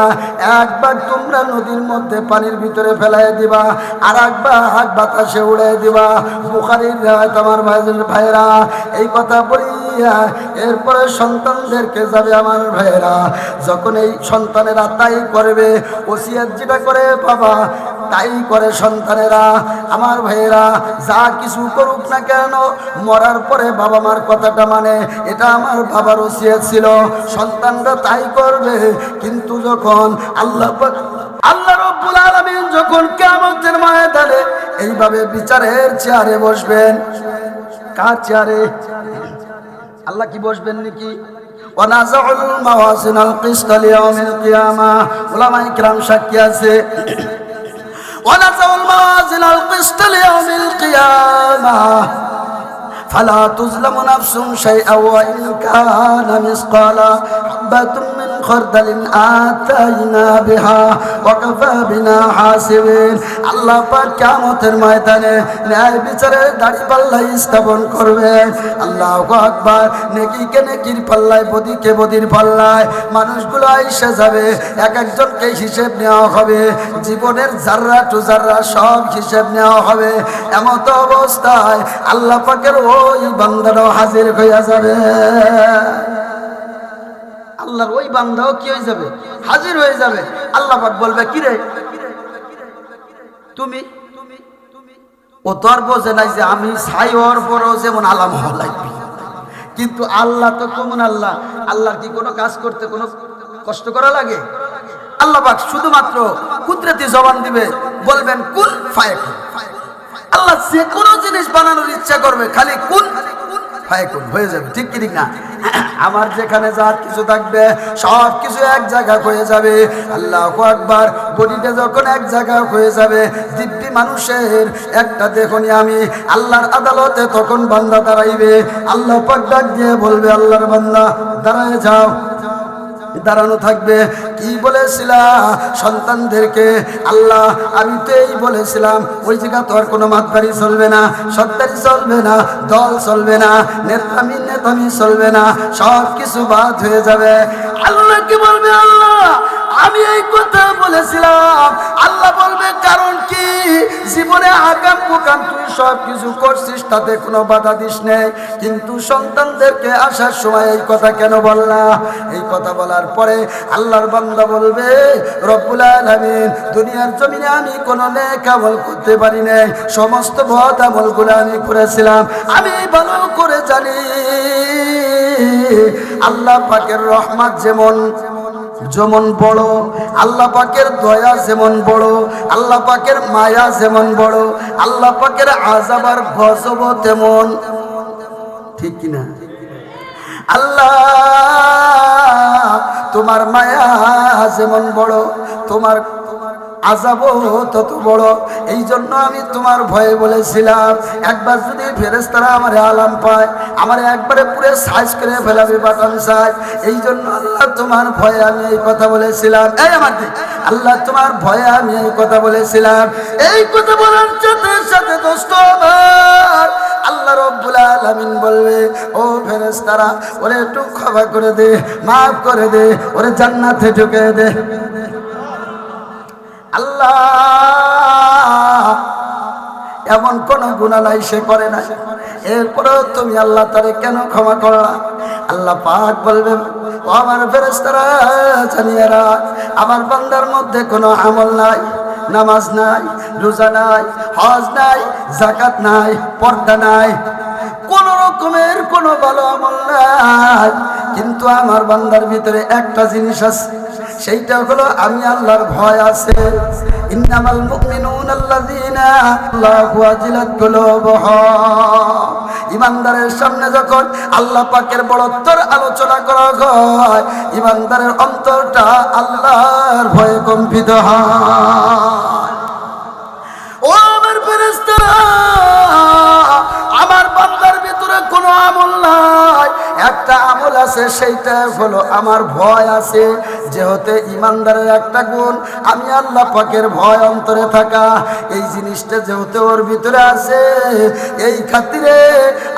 এক ভাগ তোমরা নদীর মধ্যে পানির ভিতরে ফেলাই দিবা, আর এক ভাগ বাতাসে উড়াই দিবা। বুখারীর রাত আমার ভাইরা এই কথা বলিয়া এরপরে সন্তানদেরকে যাবে আমার ভাইরা। যখন এই সন্তানেরা তাই করবে, ওসিয়ত যেটা করে বাবা তাই করে সন্তানেরা। আমার ভাইয়েরা যা কিছু করুক না কেন, মরার পরে বাবা মার কথাটা মানে, এটা আমার বাবার ওসিয়ত ছিল, সন্তানরা তাই করবে। কিন্তু যখন আল্লাহ রাব্বুল আলামিন যখন কিয়ামতের ময়দানে এইভাবে বিচারের চেয়ারে বসবেন, কার চেয়ারে? আল্লাহ কি বসবেন নাকি? ওয়ানাযাউল মাওয়াজিনাল কিসতা লিয়াউমিল কিয়ামাহ, উলামায়ে কিরাম সাক্ষী আছে। ونزع الموازين القسط ليوم القيامة فلا تظلم نفس شيئا وإن كان مثقال حبة من خردل آتينا بها وكفى بنا حاسبين। আল্লাহ পাক কিয়ামতের ময়দানে ন্যায় বিচারের দাড়ি পাল্লা স্থাপন করবেন। আল্লাহু আকবার। নেকিকে নেকির পাল্লায়, বদিকে বদির পাল্লায় মানুষগুলো আইসা যাবে, এক একজনকে হিসেব নেওয়া হবে, জীবনের জাররা টু জাররা সব হিসেব নেওয়া হবে। এমত অবস্থায় আল্লাহ পাকের ওই বান্দারাও হাজির হইয়া যাবে। আল্লাহর ওই বান্দাও কি হয়ে যাবে? হাজির হয়ে যাবে। আল্লাহ পাক বলবে, কি রে তুমি? ও তো আর বোঝে নাই যে আমি ছাই হওয়ার পরও যেমন আলাম হওয়া লাগবে। কিন্তু আল্লাহ তো কেমন আল্লাহ, আল্লাহর কি কোনো কাজ করতে কোনো কষ্ট করা লাগে? আল্লাহ পাক শুধুমাত্র কুদরতি জবান দিবে, বলবেন কুন ফায়াকুন। আল্লাহ যে কোনো জিনিস বানানোর ইচ্ছা করবে, খালি কুন ফায়াকুন হয়ে যাবে। ঠিক কি ঠিক না? আমার যেখানে যা কিছু থাকবে সব কিছু এক জায়গা হয়ে যাবে। আল্লাহু আকবার। বডিটা যখন এক জায়গা হয়ে যাবে, দিব্যি মানুষের একটা দেখুনি আমি আল্লাহর আদালতে তখন বান্দা দাঁড়াইবে। আল্লাহ পাক ডাক দিয়ে বলবে, আল্লাহর বান্দা দাঁড়ায় যাও। দাঁড়ানো থাকবে। কি বলেছিলাম সন্তানদেরকে? আল্লাহ আমি তো এই বলেছিলাম, ওই জায়গা তো আর কোনো মাতবাড়ি চলবে না, সত্তারি চলবে না, দল চলবে না, নেতামি চলবে না, সব কিছু বাদ হয়ে যাবে। আল্লাহ কি বলবে? আল্লাহ আমি এই কথা বলেছিলাম। আল্লাহ বলবে, কারণ কি? জীবনে আগাম পোকাম তুই সব কিছু করছিস, তাতে কোনো বাধা দিস নেই, কিন্তু সন্তানদেরকে আসার সময় এই কথা কেন বললা? এই কথা বলার পরে আল্লাহর বান্দা বলবে, রব্বুল আলামিন দুনিয়ার জমিনে আমি কোনো নেক আমল করতে পারি নাই, সমস্ত বদ আমলগুলো আমি করেছিলাম। আমি ভালো করে জানি আল্লাহ পাকের রহমত যেমন বড়, আল্লাহ পাকের দয়া যেমন বড়, আল্লাহ পাকের মায়া যেমন বড়, আল্লাহ পাকের আযাব আর গজব তেমন। ঠিক কিনা? আল্লাহ তোমার মায়া যেমন বড়, আযাবও তত বড়। এই জন্য আমি তোমার ভয়ে বলেছিলাম একবার যদি ফেরেশতারা আমার আলাম পায় আমার একবারে পুরো সাইজ করে ফেলাবে বাটন সাইজ। এই জন্য আল্লাহ তোমার ভয়ে আমি এই কথা বলেছিলাম। এই আমার দিক আল্লাহ তোমার ভয়ে আমি এই কথা বলেছিলাম। এই কথা বলার সাথে সাথে দোস্ত আমার আল্লাহ রাব্বুল আলামিন বলবে ও ফেরেশতারা ওরে একটু ক্ষমা করে দে, মাফ করে দে, ওরে জান্নাতে ঢুকে দে। আল্লাহ এমন কোন গুনাহ নাই সে করে না, এরপরেও তুমি আল্লাহ তারে কেন ক্ষমা করলা? আল্লাহ পাক বলবেন ও আমার ফেরেশতারা জানিয়ে রাখ আমার বান্দার মধ্যে কোনো আমল নাই, নামাজ নাই, রোজা নাই, হজ নাই, যাকাত নাই, পর্দা নাই, কোন রকমের কোনো ভালো আমল নাই, কিন্তু আমার বান্দার ভিতরে একটা জিনিস আছে, সেইটা হলো আমি আল্লাহর ভয় আছে। ইন্নামাল মুমিনুনা আল্লাযীনা আল্লাহু ওয়াজিলাত কুলুবুহুম। ইমানদারের সামনে যখন আল্লাহ পাকের বড়ত্বের আলোচনা করা হয় ইমানদারের অন্তরটা আল্লাহর ভয়ে কম্পিত হয়। ও আমার ফেরেশতারা আমার বান্দার ভিতরে কোনো আমল নাই, একটা আমল আছে, সেইটা হলো আমার ভয় আছে। যেহেতু ইমানদারের একটা গুণ আমি আল্লাহ পাকের ভয় অন্তরে থাকা, এই জিনিসটা যেহেতু ওর ভিতরে আছে এই খাতিরে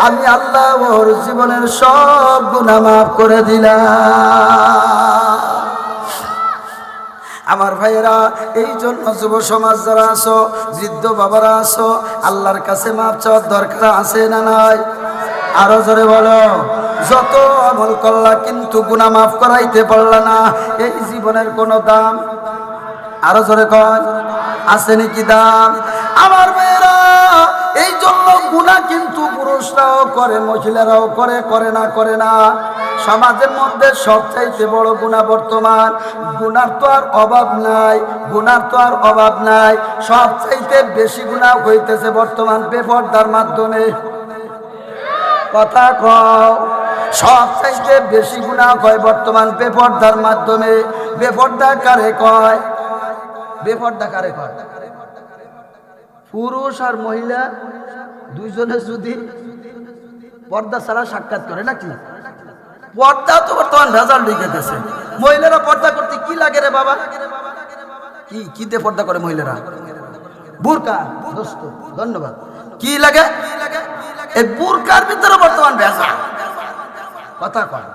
আমি আল্লাহ ওর জীবনের সব গুনাহ মাফ করে দিলাম। আমার ভাইয়েরা এই জন্য যুব সমাজ যারা আছো, বৃদ্ধ বাবারা আছো, আল্লাহর কাছে মাপ চাওয়ার দরকার আছে না নাই? আরো জোরে বলো। যত আমল করলা কিন্তু গুনাহ মাফ করাইতে পারলা না, এই জীবনের কোনো দাম? আরো জোরে কয় আছে নাকি দাম? আমার ভাইয়েরা এই জন্য গুনাহ কিন্তু পুরুষরাও করে মহিলারাও করে, করে না। সমাজের মধ্যে সবচাইতে বড় গুনাহ বর্তমান, গুনার তো আর অভাব নাই, গুনার তো আর অভাব নাই, সবচাইতে বেশি গুনাহ হইতেছে বর্তমান বেপরদার মাধ্যমে। কথা কও, সবচাইতে বেশি গুনাহ হয় বর্তমান বেপরদার মাধ্যমে। বেপরদা কারে কয়? বেপরদা কারে কয়? পুরুষ আর মহিলা দুইজনে যদি পর্দা ছাড়া সাক্ষাৎ করে নাকি? পর্দা তো বর্তমান ভেজাল ঢুকে গেছে। মহিলারা পর্দা করতে কি লাগে রে বাবা? কি দিয়ে পর্দা করে মহিলারা? বুরকা। দোস্ত ধন্যবাদ। কি লাগে? এই বুরকার ভিতরে বর্তমান ভেজাল। কথা কয়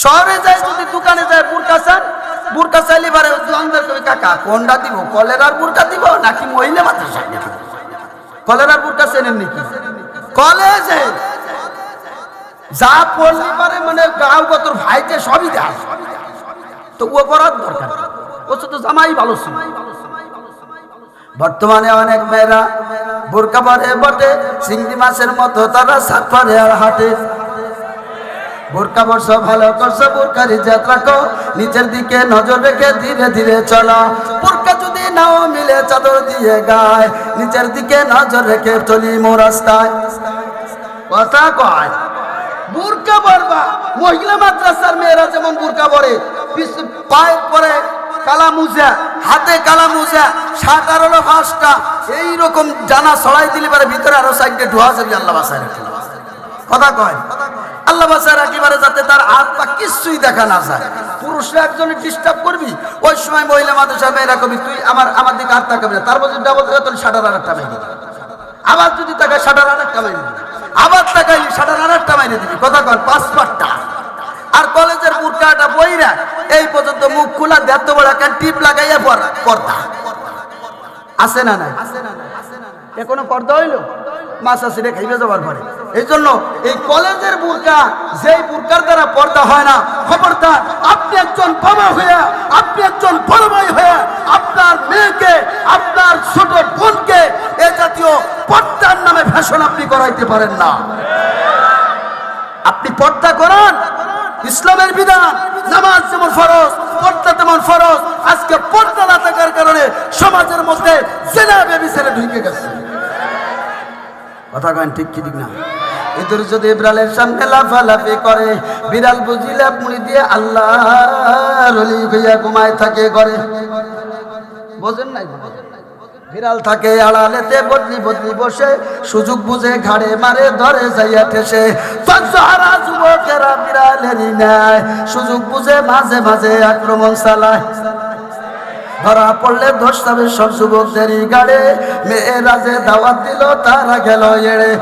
শহরে যায় যদি দোকানে যায় বুরকা চাইলে পারে দোকানদার কবি কাকা কোনটা দিব, কলেরার বুরকা দিব নাকি মহিলা মাদ্রাসা? কলেরার বুরকা চেনেন নাকি? কলেজে যা পড়লি পারে মানে গাঁও কত ভাইতে সবই দেয়, তো ও পড়ার দরকার, ও তো জামাই ভালো ছিল। বর্তমানে অনেক মেয়েরা বোরকা পরে বটে চিংড়ি মাছের মতো, তারা সাত পারে আর হাটে। বোরকা বর্ষ ভালো করছো, বোরকার ইজ্জত রাখো, নিচের দিকে নজর রেখে ধীরে ধীরে চলো। বোরকা যদি নাও মিলে চাদর দিয়ে গায়, নিচের দিকে নজর রেখে চলি মো রাস্তায়। কথা কয় বুরকা পরবা। মহিলা মাদ্রাসার মেয়েরা যেমন বুরকা পরে, পায়ে পরে কালা মুজা, হাতে কালা মুজা, শার্ট আর হলো ফাঁসটা, এইরকম জানা ছড়াই দিলে পারে ভিতরে আরো সাইডে ঢোয়া যাবে। আল্লাহ বাসায় রাখি। কথা কয় আল্লাহ বাসায় রাখিবারে যাতে তার হাত পা কিছুই দেখা না যায়। পুরুষরা একজনে ডিস্টার্ব করবি, ওই সময় মহিলা মাদ্রাসার মেয়েরা কবি তুই আমার দিকে হাত তাকাবি না, তার বলছে ডাবল তোর শাটার আর একটা মাইনে দিবি। আবার যদি তাকে শাটার আর একটা মাইনে দিবি, আবার তাকাইলি শাটার আর একটা মাইনে দিবি। কথা কয় পাঁচটা। আর কলেজের বুরকাটা বইরা এই পর্যন্ত মুখ খোলা দেড় বড় একটা টিপ লাগাইয়া পর্দা আছে না নাই? এখনো পর্দা হইলো মাছ আসিরে খাইবে যাবার পরে। এই জন্য এই কলেজের বুরকা, যেই বুরকার দ্বারা পর্দা হয় না, খবরদার আপনি একজন বাবা হইয়া, আপনি একজন বড় ভাই হইয়া আপনার মেয়েকে, আপনার ছোট বোনকে এ জাতীয় পর্দার নামে ফ্যাশন আপনি করাইতে পারেন না। আপনি পর্দা করান, ইসলামের বিধান, নামাজ যেমন ফরজ, পর্দা তেমন ফরজ। আজকে পর্দা না থাকার কারণে সমাজের মধ্যে জেনা ব্যভিচারে ঢুকে গেছে। কথা কন ঠিক কি ঠিক না? এদের যদি বিড়ালের সামনে লাফালাফি করে, বিড়াল বুঝিলে মুড়ি দিয়ে আল্লাহর ওলি হইয়া ঘুমায় থাকে করে। বোঝেন নাই? বিড়াল থাকে আড়ালেতে বদলি বদলি বসে, সুযোগ বুঝে ঘাড়ে মারে ধরে যাইয়া ঠেসে। সহ্যহারা যুবকেরা বিড়ালেরই ন্যায়, সুযোগ বুঝে মাঝে মাঝে আক্রমণ চালায়। ধরা পড়লে দোষ হবে সব যুবকদেরই গাড়ে, মেয়েরা যে দাওয়াত দিল তারা গেল এড়ে।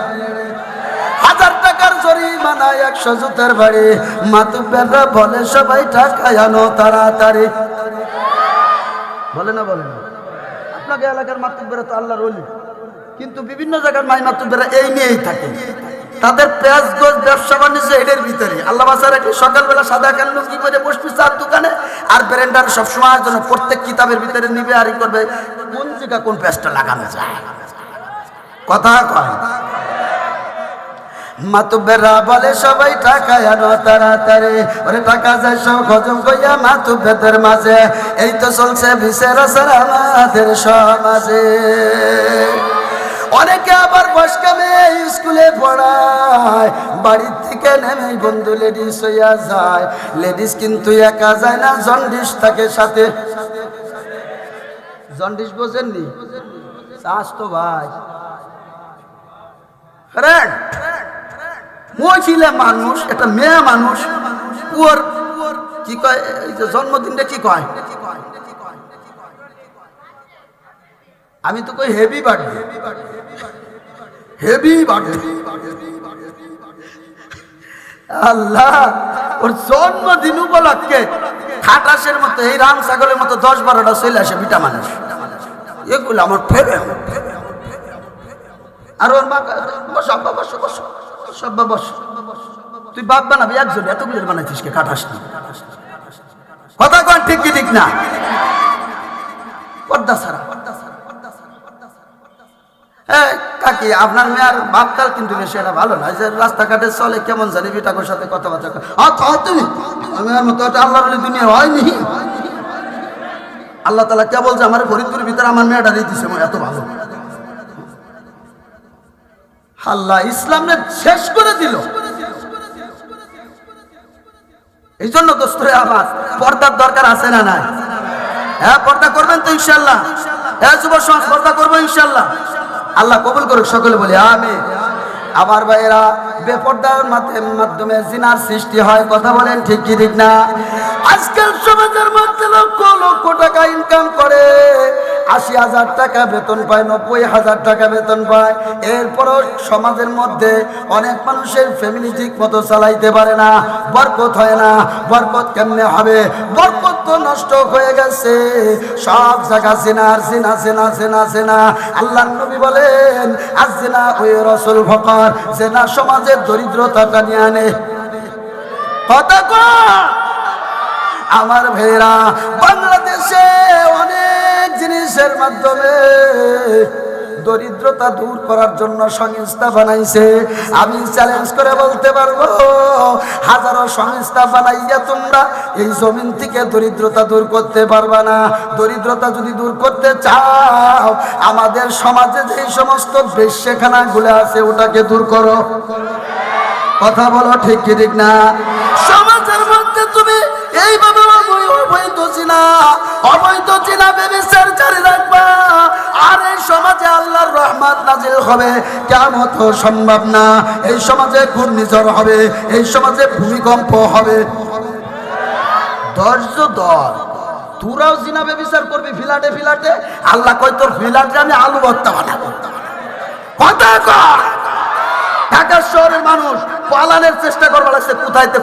1000 টাকার জরিমানা 100 জুতের বাড়ি, মাতুব্বেররা বলে সবাই টাকা আনো তাড়াতাড়ি। বলে না বলে না? আপনাকে এলাকার মাতুব্বেরা তো আল্লাহর ওলি, কিন্তু বিভিন্ন জায়গার মাই মাতুব্বেরা এই নিয়েই থাকে। তাদের পেঁয়াজ গোছ ব্যবসা বাণিজ্য এদের ভিতরে। আল্লাহ বাসার একটি সকালবেলা সাদা কান লুঙ্গি করে বসবে চার দোকানে, আর ব্রেন্ডার সবসময় জন্য প্রত্যেক কিতাবের ভিতরে নিবে আর ই করবে কোন জায়গা কোন পেঁয়াজটা লাগানো যায়। কথা কয় মাতুব্বেরা বলে সবাই টাকা আনো তাড়াতাড়ি, ওরে টাকা যায় সব হজম কইয়া মাতুব্বেদের মাঝে। এই তো চলছে বিচার আচার আমাদের সমাজে। অনেকে আবার বসকামে স্কুলে পড়ায়, বাড়ির থেকে নেমে বন্ধু লেডিস হইয়া যায়। লেডিস কিন্তু একা যায় না, জন্ডিস থাকে সাথে। জন্ডিস বোঝেননি? চাষ তো ভাই মহিলা মানুষ, একটা মেয়ে মানুষ, ওর কি কয়, এই যে জন্মদিনটা কি কয়, আমি তো কই হেভি বার্থডে, হেভি বার্থডে। আল্লাহ, ওর জন্মদিন উপলক্ষে খাটাসের মতো এই রাম ছাগলের মতো 10-12টা চলে আসে বিটা মানুষ। এগুলো আমার ফেরে। আর ওর মা বস আব্বা বস বস সব্বা বস, তুই বাপ বানাবি একজন, এতগুলো বানাইছিস কে? খাটাস না। কথা কন ঠিক কি ঠিক না? পর্দা ছাড়া। কাকি আপনার মেয়ের বাপকাল কিন্তু বেশি এটা ভালো না, যে রাস্তাঘাটে চলে কেমন জানি বিটাকোর সাথে কথাবার্তা তুমি আমার মতো আল্লাহ বলে দুনিয়া হয়নি। আল্লাহ তাআলা কে বলছে আমার ফরিদপুরের ভিতরে আমার মেয়েটা দিতেছে এত ভালো। আল্লাহ ইসলামে শেষ করে দিল। এই জন্য দোস্তরে আমার পর্দার দরকার আছে না নাই? হ্যাঁ, পর্দা করবেন তো ইনশাআল্লাহ? হ্যাঁ, যুব সমাজ পর্দা করবো ইনশাআল্লাহ। আল্লাহ কবুল করুক, সকলে বলি আমিন। আমার ভাইয়েরা, বেপর্দার মাধ্যমে জিনার সৃষ্টি হয়। কথা বলেন ঠিক কি ঠিক না? আজকাল সমাজের মধ্যে লক্ষ লক্ষ টাকা ইনকাম করে, 80,000 টাকা বেতন পায়, 90,000 টাকা বেতন পায়। এরপরও সমাজের মধ্যে অনেক মানুষের ফ্যামিলি ঠিক মতো চালাইতে পারে না, বরকত হয় না। বরকত কেমনে হবে? বরকত তো নষ্ট হয়ে গেছে। সব জায়গা জিনার জিনা জিনা জিনা জিনা। আল্লাহর নবী বলেন আজ-জিনা ওয়া রাসূল ফকর, জিনা সমাজের দরিদ্রতাটা নিয়ে আনে। কথা কয় আমার ভাইরা, বাংলাদেশে অনেক জিনিসের মাধ্যমে দরিদ্রতা দূর করার জন্য সংস্থা বানাইছে। আমি চ্যালেঞ্জ করে বলতে পারবো, হাজারো সংস্থা বানাইয়া তোমরা এই জমিন থেকে দরিদ্রতা দূর করতে পারবা না। দরিদ্রতা যদি দূর করতে চাও, আমাদের সমাজে যে সমস্ত বেশ্যাখানাগুলো আছে ওটাকে দূর করো। কথা বলো ঠিক কি ঠিক না? সমাজের মধ্যে তুমি এইভাবে অবৈধ জিনা, অবৈধ জিনা ব্যভিচার জারি রাখবা, আর এই সমাজে আল্লাহর রহমত নাজিল হবে কিয়ামত সম্ভব না। এই সমাজে ঘূর্ণিঝড় হবে, এই সমাজে ভূমিকম্প হবে। ধৈর্য ধর, তোরাও জিনা ব্যভিচার করবি ফিলাটে ফিলাটে, আল্লাহ কয় তোর ফিলাটে আমি আলু ভর্তা বানাবো। কথা কর। ঢাকা শহরের মানুষ পালানোর চেষ্টা করবার লাগছে,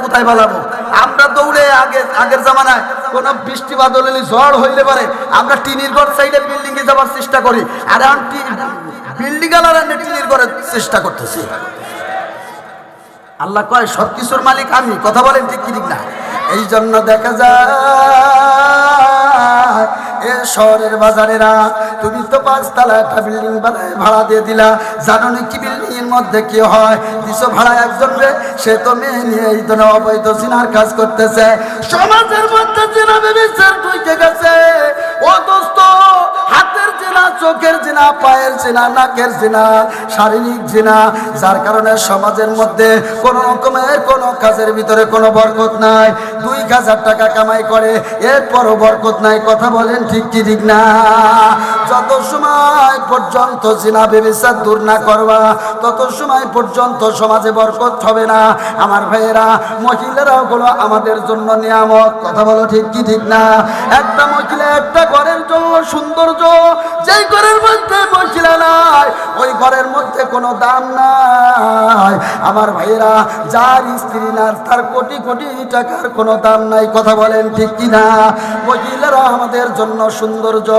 কোথায় পালাবো। আমরা দৌড়ে আগের জামানায় কোন বৃষ্টি বাদল হলে ঝড় হইলে পারে আমরা টিনির ঘর সাইডে বিল্ডিং এ যাবার চেষ্টা করি, আর এখন বিল্ডিং আলার টিনির ঘরের চেষ্টা করতেছি। আল্লাহ কয় সবকিছুর মালিক আমি। কথা বলেন ঠিক কি ঠিক না? এই জন্য দেখা যায় এ শহরের বাজারেরা, তুমি তো 5 তলা একটা বিল্ডিং বানায় ভাড়া দিয়ে দিলা, জানো না কি বিল্ডিং এর মধ্যে কি হয়? দিছো ভাড়া একজন রে, সে তো মেয়ে নিয়ে এই ধরনের অবৈধ জিনার কাজ করতেছে। সমাজের মধ্যে জিনা ব্যভিচার ঢুকে গেছে। ও দোস্ত, হাতের জিনা জিনা, চোখের জিনা, পায়ের জিনা, নাকের জিনা, শারীরিক জিনা, যার কারণে সমাজের মধ্যে কোনো রকমের কোনো কাজের ভিতরে কোনো বরকত নাই। 2000 টাকা কামাই করে, এরপরও বরকত নাই। কথা বলেন ঠিক কি ঠিক না? যত সময় পর্যন্ত জিনা ব্যভিচার দূর না করবা, তত সময় পর্যন্ত সমাজে বরকত হবে না। আমার ভাইয়েরা, মহিলারা হলো আমাদের জন্য নিয়ামত। কথা বলো ঠিক কি ঠিক না? একটা মহিলা একটা ঘরের জন্য সৌন্দর্য। যেই ঘরের মধ্যে মহিলা নাই, ওই ঘরের মধ্যে কোনো দাম নাই। আমার ভাইয়েরা, যার স্ত্রী না, তার কোটি কোটি টাকার কোনো দাম নাই। কথা বলেন ঠিক কি না? মহিলারা আমাদের জন্য সৌন্দর্য,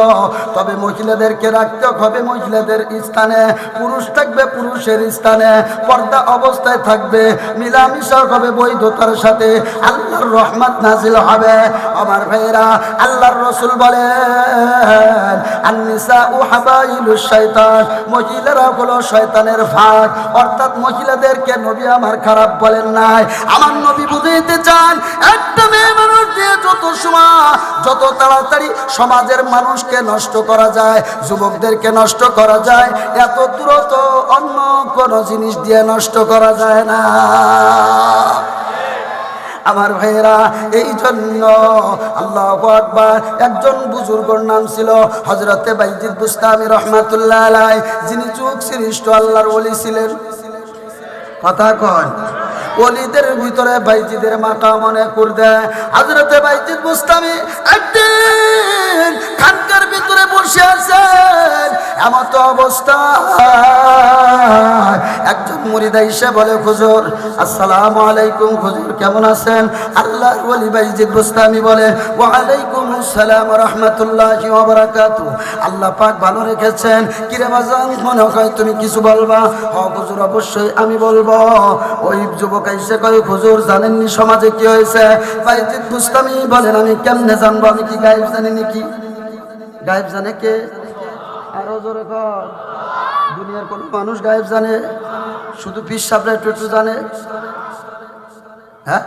তবে মহিলাদেরকে রাখতে হবে মহিলাদের স্থানে, পুরুষ থাকবে পুরুষের স্থানে, পর্দা অবস্থায় থাকবে, মিলামিশা হবে বৈধতার সাথে, আল্লাহর রহমত নাজিল হবে। আমার ভাইয়েরা, আল্লাহর রাসূল বলেন, আন-নিসাউ হাবাইলুশ শাইতান, মহিলারা হলো শয়তানের ফাঁক। অর্থাৎ মহিলাদেরকে নবী আমার খারাপ বলেন নাই, আমার নবী বুঝাইতে চান, একটা মেয়ে মানুষ দিয়ে যত তাড়াতাড়ি সমাজের মানুষকে নষ্ট করা যায়, যুবকদেরকে নষ্ট করা যায়, এত দ্রুত অন্য কোন জিনিস দিয়ে নষ্ট করা যায় না। আমার ভাইয়েরা, এই জন্য আল্লাহু আকবার, একজন বুজুর্গর নাম ছিল হযরতে বাইজিদ বুস্তামি রহমাতুল্লাহ আলাইহি, যিনি যুগ শ্রেষ্ঠ আল্লাহর ওলি ছিলেন। কথা কন, ওলিদের ভিতরে বাইজিদের মাথা মনে করবে। হযরতে বাইজিদ বুস্তামি একদিন খানকার ভিতরে বসে আছেন, এমন অবস্থা একজন মুরিদ এসে বলে, হুজুর আসসালামু আলাইকুম। হুজুর কেমন আছেন? আল্লাহর ওলি বাইজিদ বুস্তামি বলে, ওয়া আলাইকুম আসসালাম ওয়া রাহমাতুল্লাহি ওয়া বারাকাতুহু। আল্লাহ পাক ভালো রেখেছেন। কিরে বাজান, মনে হয় তুমি কিছু বলবা? হ্যাঁ হুজুর, অবশ্যই আমি বলবো। ওই যুবক এসে কয়, হুজুর জানেননি সমাজে কি হয়েছে? বাইজিদ বুস্তামি বলেন, আমি কেমনে জানবো? আমি কি গায়েব জানি নাকি? গায়েব জানে কে? আরো জোরে কর। দুনিয়ার কোন মানুষ গায়েব জানে? শুধু পীর সাহেবরা একটু জানে। হ্যাঁ,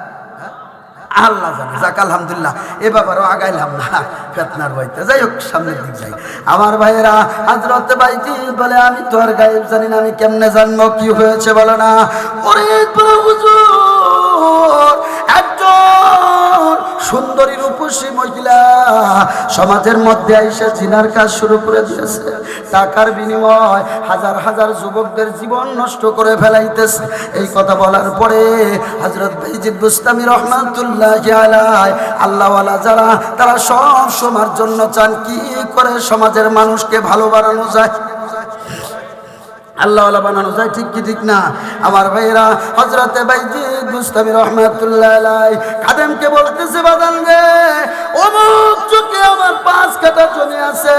আল্লাহ জানে। যাক আলহামদুলিল্লাহ, এ ব্যাপারও আগাইলাম না ফেতনার বইতে। যাই হোক, সামনের দিক যাই। আমার ভাইয়েরা, হযরত বাইজিদ বলে, আমি তো আর গায়েব জানি না, আমি কেমনে জানবো কি হয়েছে বলো না? ওরে হুজুর, একজন সুন্দরী রূপসী মহিলা সমাজের মধ্যে এসে জিনার কাজ শুরু করে দিয়েছে। টাকার বিনিময় হাজার হাজার যুবকদের জীবন নষ্ট করে ফেলাইতেছে। এই কথা বলার পরে হযরত বাইজিদ বুস্তামি রাহমাতুল্লাহি আলাইহি, আল্লাহওয়ালা যারা, তারা সব সময়ের জন্য চান কি করে সমাজের মানুষকে ভালো বানানো যায়, আল্লাহওয়ালা বানানো যায়। ঠিক কি ঠিক না? আমার ভাইয়েরা, হযরতে বাইজিদ বুস্তামি রাহমাতুল্লাহি আলাইহি খাদেমকে বলতেছে, বাদান রে, অমুক চোখে আমার 5 কাঠা জমি আছে,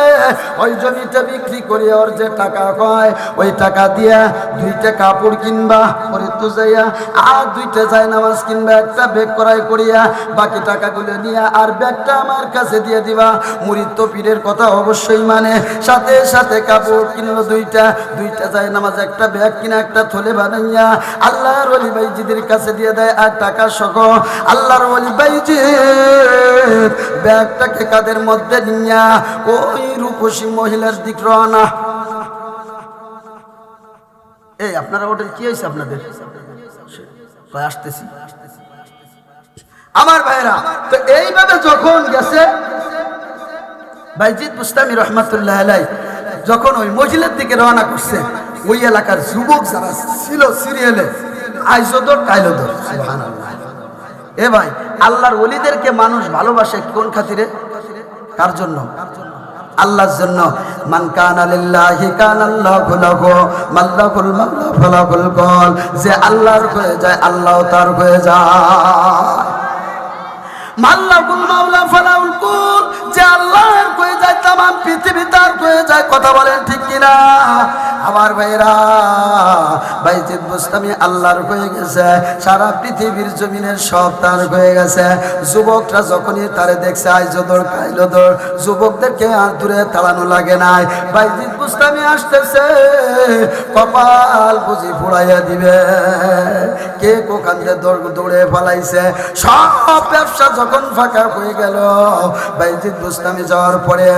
ওই জমিটা বিক্রি করে ওর যে টাকা হয়, ওই টাকা দিয়ে 2টা কাপড় কিনবা, পরে তো যাইয়া আর 2টা যায় নামাজ কিনবা, একটা ব্যাগ ক্রয় করিয়া বাকি টাকাগুলো নিয়ে আর ব্যাগটা আমার কাছে দিয়ে দিবা। মুরিদ তো পীরের কথা অবশ্যই মানে, সাথে সাথে কাপড় কিনলো 2টা যায় নামাজ, একটা ব্যাগ কিনা একটা থলে বানাইয়া আল্লাহর ওলি বাইজিদের কাছে দিয়ে দেয়, আর টাকা সহ আল্লাহর ওলি বাইজিদ ব্যাগটাকে কাদের মধ্যে নিয়া ওই রূপসী মহিলার দিক রওনা। এই আপনারা হোটেল কি হয়েছে আপনাদের? আসতেছি আমার ভাইরা। তো এইভাবে যখন গেছে বাইজিদ বুস্তামি রহমাতুল্লাহ আলাইহি, যখন ওই মহিলার দিকে রওনা করছে, ওই এলাকার যুবক যারা ছিল সিরিয়ালে, আইজোদর কাইলোদর, সুবহানাল্লাহ। এ ভাই, আল্লাহর ওলিদেরকে মানুষ ভালোবাসে কোন খাতিরে? কার জন্য? আল্লাহর জন্য। মান কানা লিল্লাহি কানাল্লাহু লাহু, মাল্লাহুল মাওলা ফালাহুল কল। যে আল্লাহর হয়ে যায়, আল্লাহ তার হয়ে যায়। মাল্লাহুল মাওলা ফালাহুল কল, যে আল্লাহর হয়ে যায়, तमाम পৃথিবী তার হয়ে যায়। কথা বলেন ঠিক কিনা? আমার ভাইরা, বাইজিদ বুস্তামি আল্লাহর হয়ে গেছে, সারা পৃথিবীর জমিনের সব তার হয়ে গেছে। যুবকরা যখনই তারে দেখছে, আইজোদর কাইলোদর, যুবকদেরকে আর দূরে তাড়ানো লাগে নাই। বাইজিদ বুস্তামি আসতেছে, কপাল বুঝি ফুরাইয়া দিবে। কে কোখান থেকে দৌড়ে পালাইছে। সব ব্যবসা যখন ফাঁকা হয়ে গেল, বাইজিদ বুস্তামি যাওয়ার পরে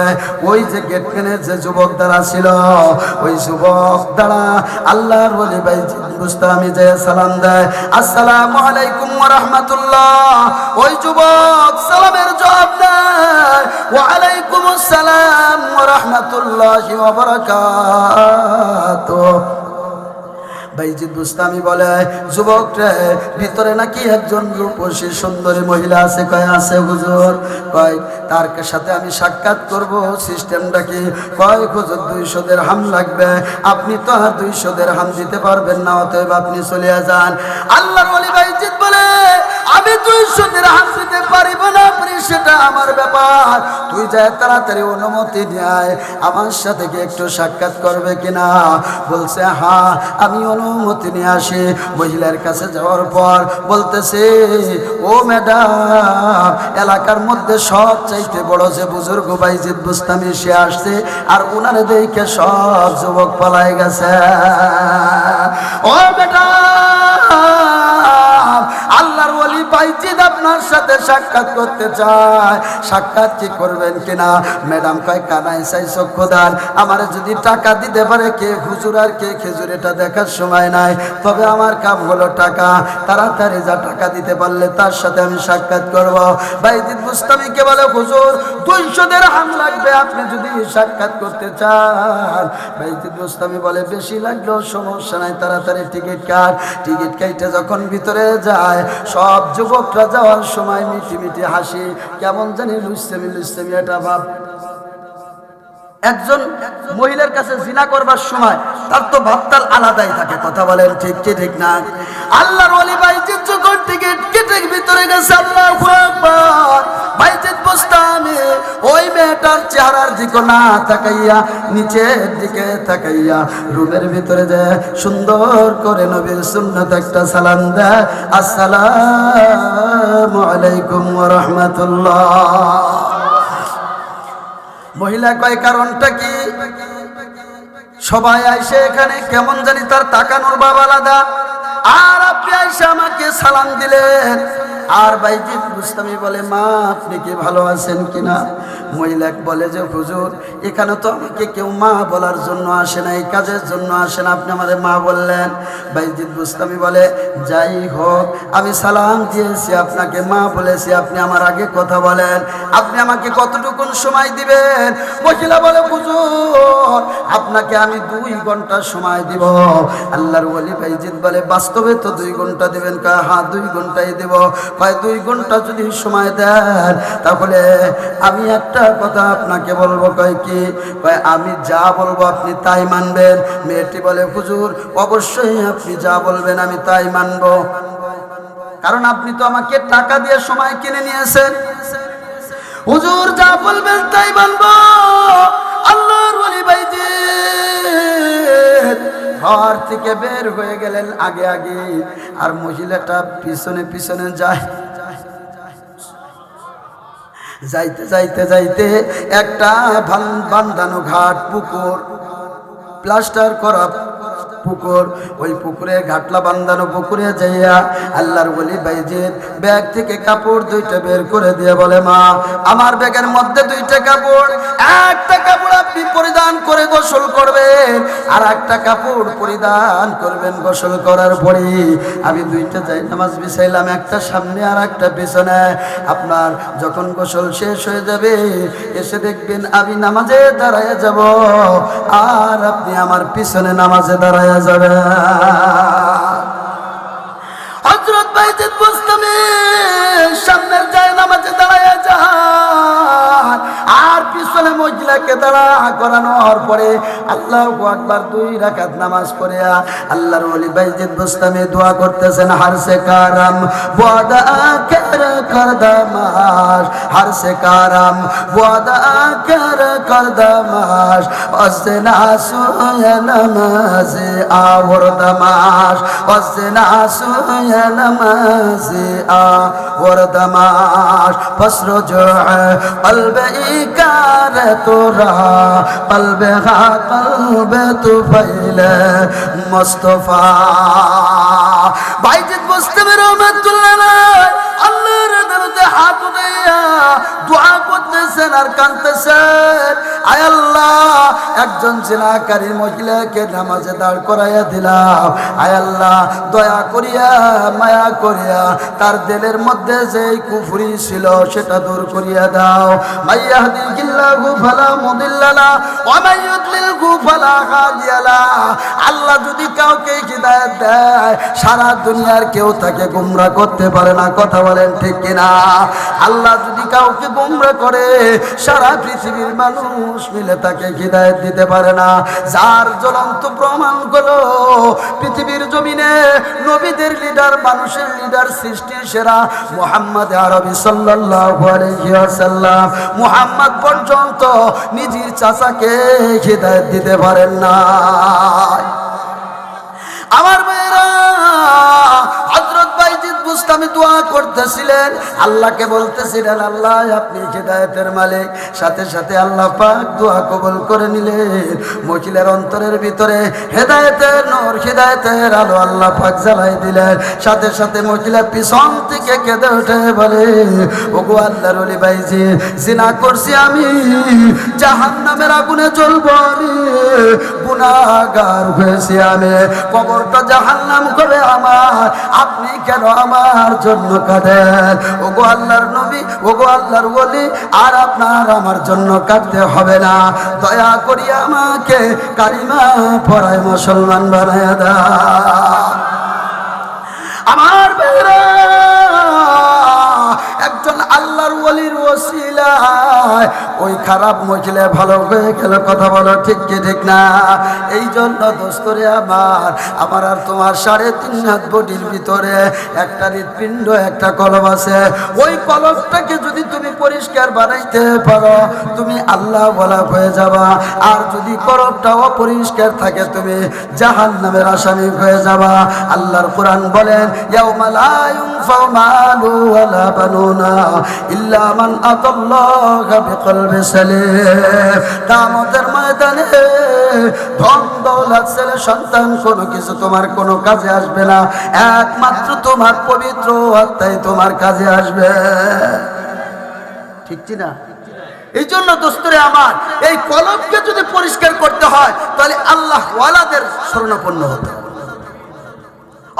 ওই যে গেটম্যানের যে যুবক দ্বারা ছিল, ওই যুবক দ্বারা আল্লাহর ওলি বাইজিদ বুস্তামি যে সালাম দেয়, আসসালামু আলাইকুম ওয়া রাহমাতুল্লাহ। ওই যুবক সালামের জবাব দেয়, ওয়া আলাইকুমুস সালাম ওয়া রাহমাতুল্লাহি ওয়া বারাকাতুহু। বাইজিদ বুস্তামি বলে, যুবক রে, ভিতরে নাকি একজন রূপসী সুন্দরী মহিলা আছে? কয় আছে হুজুর। কয় তার সাথে আমি সাক্ষাৎ করব, সিস্টেমটা কি? কয় হুজুর 200 দিরহাম লাগবে। আপনি তো আর 200 দিরহাম দিতে পারবেন না, অতএব আপনি চলে যান। আল্লাহর ওলি বাইজিদ বলে, আমি 200 দিরহাম দিতে পারিব না, সেটা আমার ব্যাপার। তুই যায় তাড়াতাড়ি অনুমতি নিয়ে আমার সাথে কি একটু সাক্ষাৎ করবে কিনা? বলছে হ্যাঁ, আমি অনুমতি নিয়ে আসি। মহিলার কাছে যাওয়ার পর বলতেছে, ও ম্যাডাম, এলাকার মধ্যে সব চাইতে বড় যে বুজুর্গ বাইজিদ বুস্তামি সে আসছে, আর উনারে দেখে সব যুবক পালাই গেছে। ও ম্যাডাম, আল্লাহর ওলি বাইজিদ আপনার সাথে সাক্ষাৎ করতে চায়, সাক্ষাৎ কি করবেন কিনা? ম্যাডাম কয়, কানাই চাই চক্ষুদার, আমার যদি টাকা দিতে পারে কে হুজুর আর কে খেজুর, এটা দেখার সময় নাই, তবে আমার কাম হলো টাকা। তাড়াতাড়ি যা টাকা দিতে পারলে তার সাথে আমি সাক্ষাৎ করব। বাইজিদ বুস্তামিকে বলে, হুজুর 200 দিরহাম লাগবে আপনি যদি সাক্ষাৎ করতে চান। বাইজিদ বুস্তামি বলে, বেশি লাগলেও সমস্যা নাই, তাড়াতাড়ি টিকিট কাট। টিকিট কাটতে যখন ভিতরে যায়, সব যুবকরা যাওয়ার সময় মিটি মিটি হাসি, কেমন জানি লুচ্ছেমি এটা ভাব। একজন মহিলার কাছে জিনা করবার সময় তার তো ভাবতাল আলাদাই থাকে। কথা বলেন ঠিক কি ঠিক না? আল্লাহর ওলি বাইজিদ যখন টিকিট কেটে ভিতরে গেছে, আল্লাহু আকবার, বাইজিদ বুস্তামি ওই মেয়েটার চেহারার দিকে না তাকাইয়া নিচের দিকে তাকাইয়া রুমের ভিতরে যায় সুন্দর করে নবীর সুন্নাত একটা সালাম দেয়, আসসালামু আলাইকুম ওয়া রাহমাতুল্লাহ। মহিলা কয়, কারণটা কি? সবাই আইসে এখানে কেমন জানি তার তাকানোর ভাব আলাদা, আর আপনি আইসে আমাকে সালাম দিলেন। আর বাইজিদ বুস্তামি বলে, মা আপনি কি ভালো আছেন কিনা? মহিলা বলে যে, হুজুর এখানে তো আমাকে কেউ মা বলার জন্য আসে না, এই কাজের জন্য আসে না, আপনি আমাদের মা বললেন। বাইজিদ বুস্তামি বলে, যাই হোক, আমি সালাম দিয়েছি, আপনাকে মা বলেছি, আপনি আমার আগে কথা বলেন, আপনি আমাকে কতটুকুন সময় দিবেন? মহিলা বলে, হুজুর আপনাকে আমি 2 ঘন্টা সময় দিব। আল্লাহর ওলি বাইজিদ বলে, বাস্তবে তো 2 ঘন্টা দিবেন? কয় হ্যাঁ 2 ঘন্টাই দেব। কয় 2 ঘন্টা যদি সময় দেন তাহলে আমি একটা কথা আপনাকে বলবো। কয় কি? কয় আমি যা বলবো আপনি তাই মানবেন। মেয়েটি বলে, হুজুর অবশ্যই আপনি যা বলবেন আমি তাই মানব, কারণ আপনি তো আমাকে টাকা দিয়ে সময় কিনে নিয়েছেন। হুজুর যা বলবেন তাই মানব। আল্লাহর ওলি বাইজিদ ঘর থেকে বের হয়ে গেলেন আগে আগে, আর মহিলাটা পিছনে পিছনে যায়। যাইতে যাইতে যাইতে একটা বান্ধানো ঘাট, পুকুর, প্লাস্টার করা পুকুর, ওই পুকুরে ঘাটলা বান্ধানো পুকুরে যাইয়া আল্লাহর ওলি বাইজিদ ব্যাগ থেকে কাপড় 2টা বের করে দিয়ে বলে, মা আমার ব্যাগের মধ্যে 2টা কাপড়, একটা কাপড় আপনি পরিধান করে গোসল করবেন, আর একটা কাপড় পরিধান করবেন গোসল করার পরে। আমি 2টা জায়নামাজ বিছাইলাম, একটা সামনে আর একটা পিছনে। আপনার যখন গোসল শেষ হয়ে যাবে এসে দেখবেন আমি নামাজে দাঁড়ায় যাব, আর আপনি আমার পিছনে নামাজে দাঁড়ায় যাবে। হযরত বাইজিদ বুস্তামি সামনের জায়নামাজে দাঁড়ায় যায়, আর পিছনে মহিলাকে দাঁড়া করানোর পরে আল্লাহু আকবার 2 রাকাত নামাজ পড়ে আল্লাহর ওলি বাইজিদ বুস্তামি দোয়া করতেছেন, হারসে কারাম ওয়াদা কর দামাস, হারসে কারাম ওয়াদা কর দামাস, ওয়াসনা সুয়া নামাজে আওর দামাস, ওয়াসনা সুয়া নামাজে আওর দামাস, ফসরো জো কলবে ইকার তোরা কলবে হা কলবে তুফাইলে মুস্তাফা। বাইজিদ বুস্তামি রহমাতুল্লাহ আলাইহি আল্লাহর দরবারে হাত উঠাইয়া দোয়া করতেছেন আর কাঁদতেছেন, আয় আল্লাহ একজন জিনাকারী মহিলাকে নামাজে দাঁড় করাইয়া দিলাম, আয় আল্লাহ দয়া করিয়া মায়া করিয়া তার দিলের মধ্যে যে কুফরি ছিল সেটা দূর করিয়া দাও। মাইয়াহদিহিল্লাহু ফালা মুদিল্লা লাহু ওয়া মান ইউদ্লিলহু ফালা হাদিয়া লাহু। আল্লাহ যদি কাউকে হিদায়াত দেয় সারা দুনিয়ার কেউ তাকে গোমরা করতে পারে না। কথা বলেন ঠিক কিনা? আল্লাহ যদি কাউকে গোমরা করে সারা পৃথিবীর মানুষ মিলে তাকে হিদায়াত দিতে পারে না। যার জ্বলন্ত প্রমাণ গুলো পৃথিবীর জমিনে নবীদের লিডার, মানুষের লিডার, সৃষ্টির সেরা মুহাম্মদ আরবি সাল্লাল্লাহু আলাইহি ওয়াসাল্লাম মুহাম্মদ পর্যন্ত নিজের চাচাকে হিদায়াত দিতে পারেন না। আমার মেয়েরা হযরত বাইজিদ বুস্তামি দোয়া করতেছিলেন, আল্লাহকে বলতেছিলেন আল্লাহ আপনি হিদায়াতের মালিক। সাথে সাথে আল্লাহ পাক দোয়া কবুল করে নিলেন। মহিলার অন্তরের ভিতরে হেদায়েতের নূর, হিদায়াতের আলো আল্লাহ পাক জ্বালাই দিলেন। সাথে সাথে মহিলা পিছন থেকে কেঁদে উঠে বলে, ওগো আল্লাহর ওলি বাইজিদ, জিনা করছি আমি, জাহান্নামের আগুনে জ্বলবো আমি, গুনাহগার হয়েছি আমি, কবরটা জাহান্নাম করে আমার, আপনি কেন আমার জন্য কাঁদেন? ওগো আল্লাহর নবী, ওগো আল্লাহর ওলি, আর আপনার আমার জন্য কাঁদতে হবে না, দয়া করি আমাকে কালিমা পড়ায় মুসলমান বানায়া দাও। আমার বেরা একজন আল্লাহর ওলির ওসিলায় ওই খারাপ মহিলা ভালো হয়ে গেল। কথা বলো ঠিক কি ঠিক না? এই জন্য দোস্তরে আমার আর তোমার 3.5 হাত বডির ভিতরে একটা হৃৎপিণ্ড, একটা কলব আছে। ওই কলবটাকে যদি তুমি পরিষ্কার বানাইতে পারো তুমি আল্লাহ বলা হয়ে যাবা, আর যদি কলবটা অপরিষ্কার থাকে তুমি জাহান্নামের আসামি হয়ে যাবা। আল্লাহর কোরআন বলেন, ইয়াউমা লা ইউনফাউ মালু ওয়ালা বানুনা ইল্লা মান আতাল্লাহা বিকলবিন সালিম। কিয়ামতের ময়দানে ধন দৌলত, ছেলে সন্তান কোনো কিছু তোমার কোনো কাজে আসবে না, একমাত্র তোমার পবিত্র আত্মাই তোমার কাজে আসবে। ঠিক কি না? এই জন্য দোস্তরে আমার এই কলবকে যদি পরিষ্কার করতে হয় তাহলে আল্লাহ ওয়ালাদের শরণাপন্ন হতে হবে।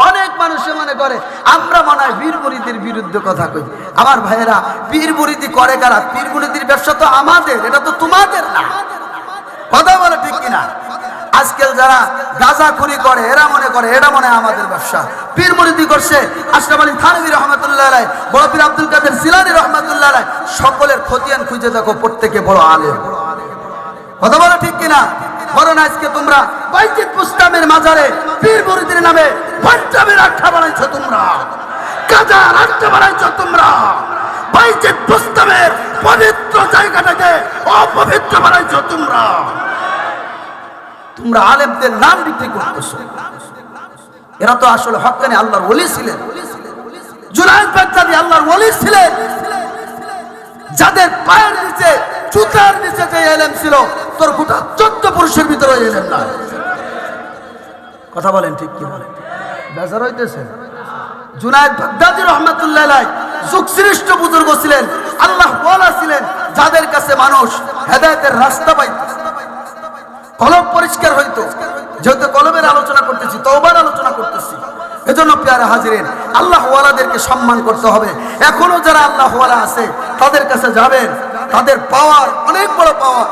অনেক মানুষে মনে করে আমরা মনে হয় পীর মুরিদের বিরুদ্ধে কথা কই। আমার ভাইয়েরা, পীর মুরিদি করে কারা? পীর মুরিদির ব্যবসা তো আমাদের, এটা তো তোমাদের না। কথা বলে ঠিক কিনা? আজকাল যারা গাঁজাখুরি করে এরা মনে করে এটা মনে হয় আমাদের ব্যবসা। পীর মুরিদি করছে আশরাফ আলী থানভী রহমাতুল্লাহ আলাইহি, বড় পীর আব্দুল কাদের জিলানী রহমাতুল্লাহ আলাইহি, সকলের খতিয়ান খুঁজে দেখো, প্রত্যেকে বড় আলেম। কথা বলে ঠিক কিনা? বরং আজকে তোমরা বাইজিদ বুস্তামির মাজারে পীর মুরিদের নামে পাঞ্জাবের আড্ডা বানাইছো, তোমরা গাজার আড্ডা বানাইছো, তোমরা বাইজিদ বুস্তামির পবিত্র জায়গাটাকে অপবিত্র বানাইছো, তোমরা আলেমদের নাম বিক্রি করতেছো। এরা তো আসলে হক্কানি আল্লাহর ওলি ছিলেন। জুনায়েদ বাগদাদী আল্লাহর ওলি ছিলেন, যাদের পায়ের নিচে, জুতার নিচে যে ইলম ছিল তোর গোটা 14 পুরুষের ভিতরে ইলম না। কথা বলেন ঠিক কি বলেন? বেজার হইতেছে। জুনায়েদ বাগদাদী রাহমাতুল্লাহ আলাইহি যুগশ্রেষ্ঠ বুজুর্গ ছিলেন, আল্লাহ ওয়ালা ছিলেন, যাদের কাছে মানুষ হেদায়েতের রাস্তা পাইত, কলব পরিষ্কার হইতো। যেহেতু কলবের আলোচনা করতেছি, তওবার আলোচনা করতেছি, এজন্য প্রিয় হাজিরিন আল্লাহ ওয়ালাদেরকে সম্মান করতে হবে। এখনো যারা আল্লাহ ওয়ালা আছে তাদের কাছে যাবেন, তাদের পাওয়ার অনেক বড় পাওয়ার।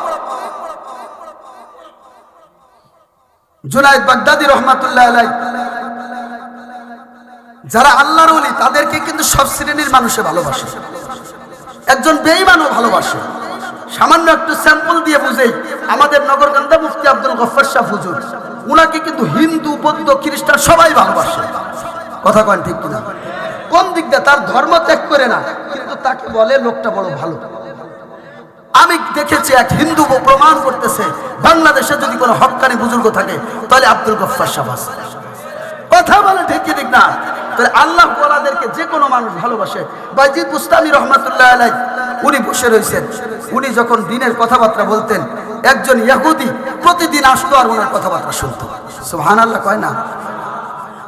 জুনায়েদ বাগদাদী রাহমাতুল্লাহ আলাইহি যারা আল্লাহর ওলি তাদেরকে কিন্তু সব শ্রেণীর মানুষে ভালোবাসে, একজন বেঈমানও ভালোবাসে। সামান্য একটু স্যাম্পল দিয়ে বুঝেই, আমাদের নগরকান্দা মুফতি আব্দুল গফফার শাহ হুজুর, উনাকে কিন্তু হিন্দু, বৌদ্ধ, খ্রিস্টান সবাই ভালোবাসে। কথা কন ঠিক কিনা? কোন দিকটা? তার ধর্ম ত্যাগ করে না, কিন্তু তাকে বলে লোকটা বড় ভালো। আমি দেখেছি এক হিন্দু প্রমাণ করতেছে বাংলাদেশে যদি কোনো হক্কানি বুজুর্গ থাকে তাহলে আব্দুল গফফার শাহ আছে। কথা বলে ঠিক কি ঠিক না? তাহলে আল্লাহ ওয়ালাদেরকে যে কোনো মানুষ ভালোবাসে। বাইজিদ বুস্তামি রহমাতুল্লাহ আলাইহি উনি বসে রয়েছেন, উনি যখন দিনের কথাবার্তা বলতেন একজন ইহুদি প্রতিদিন আসতো আর ওনার কথাবার্তা শুনতো। সুবহানাল্লাহ কয় না?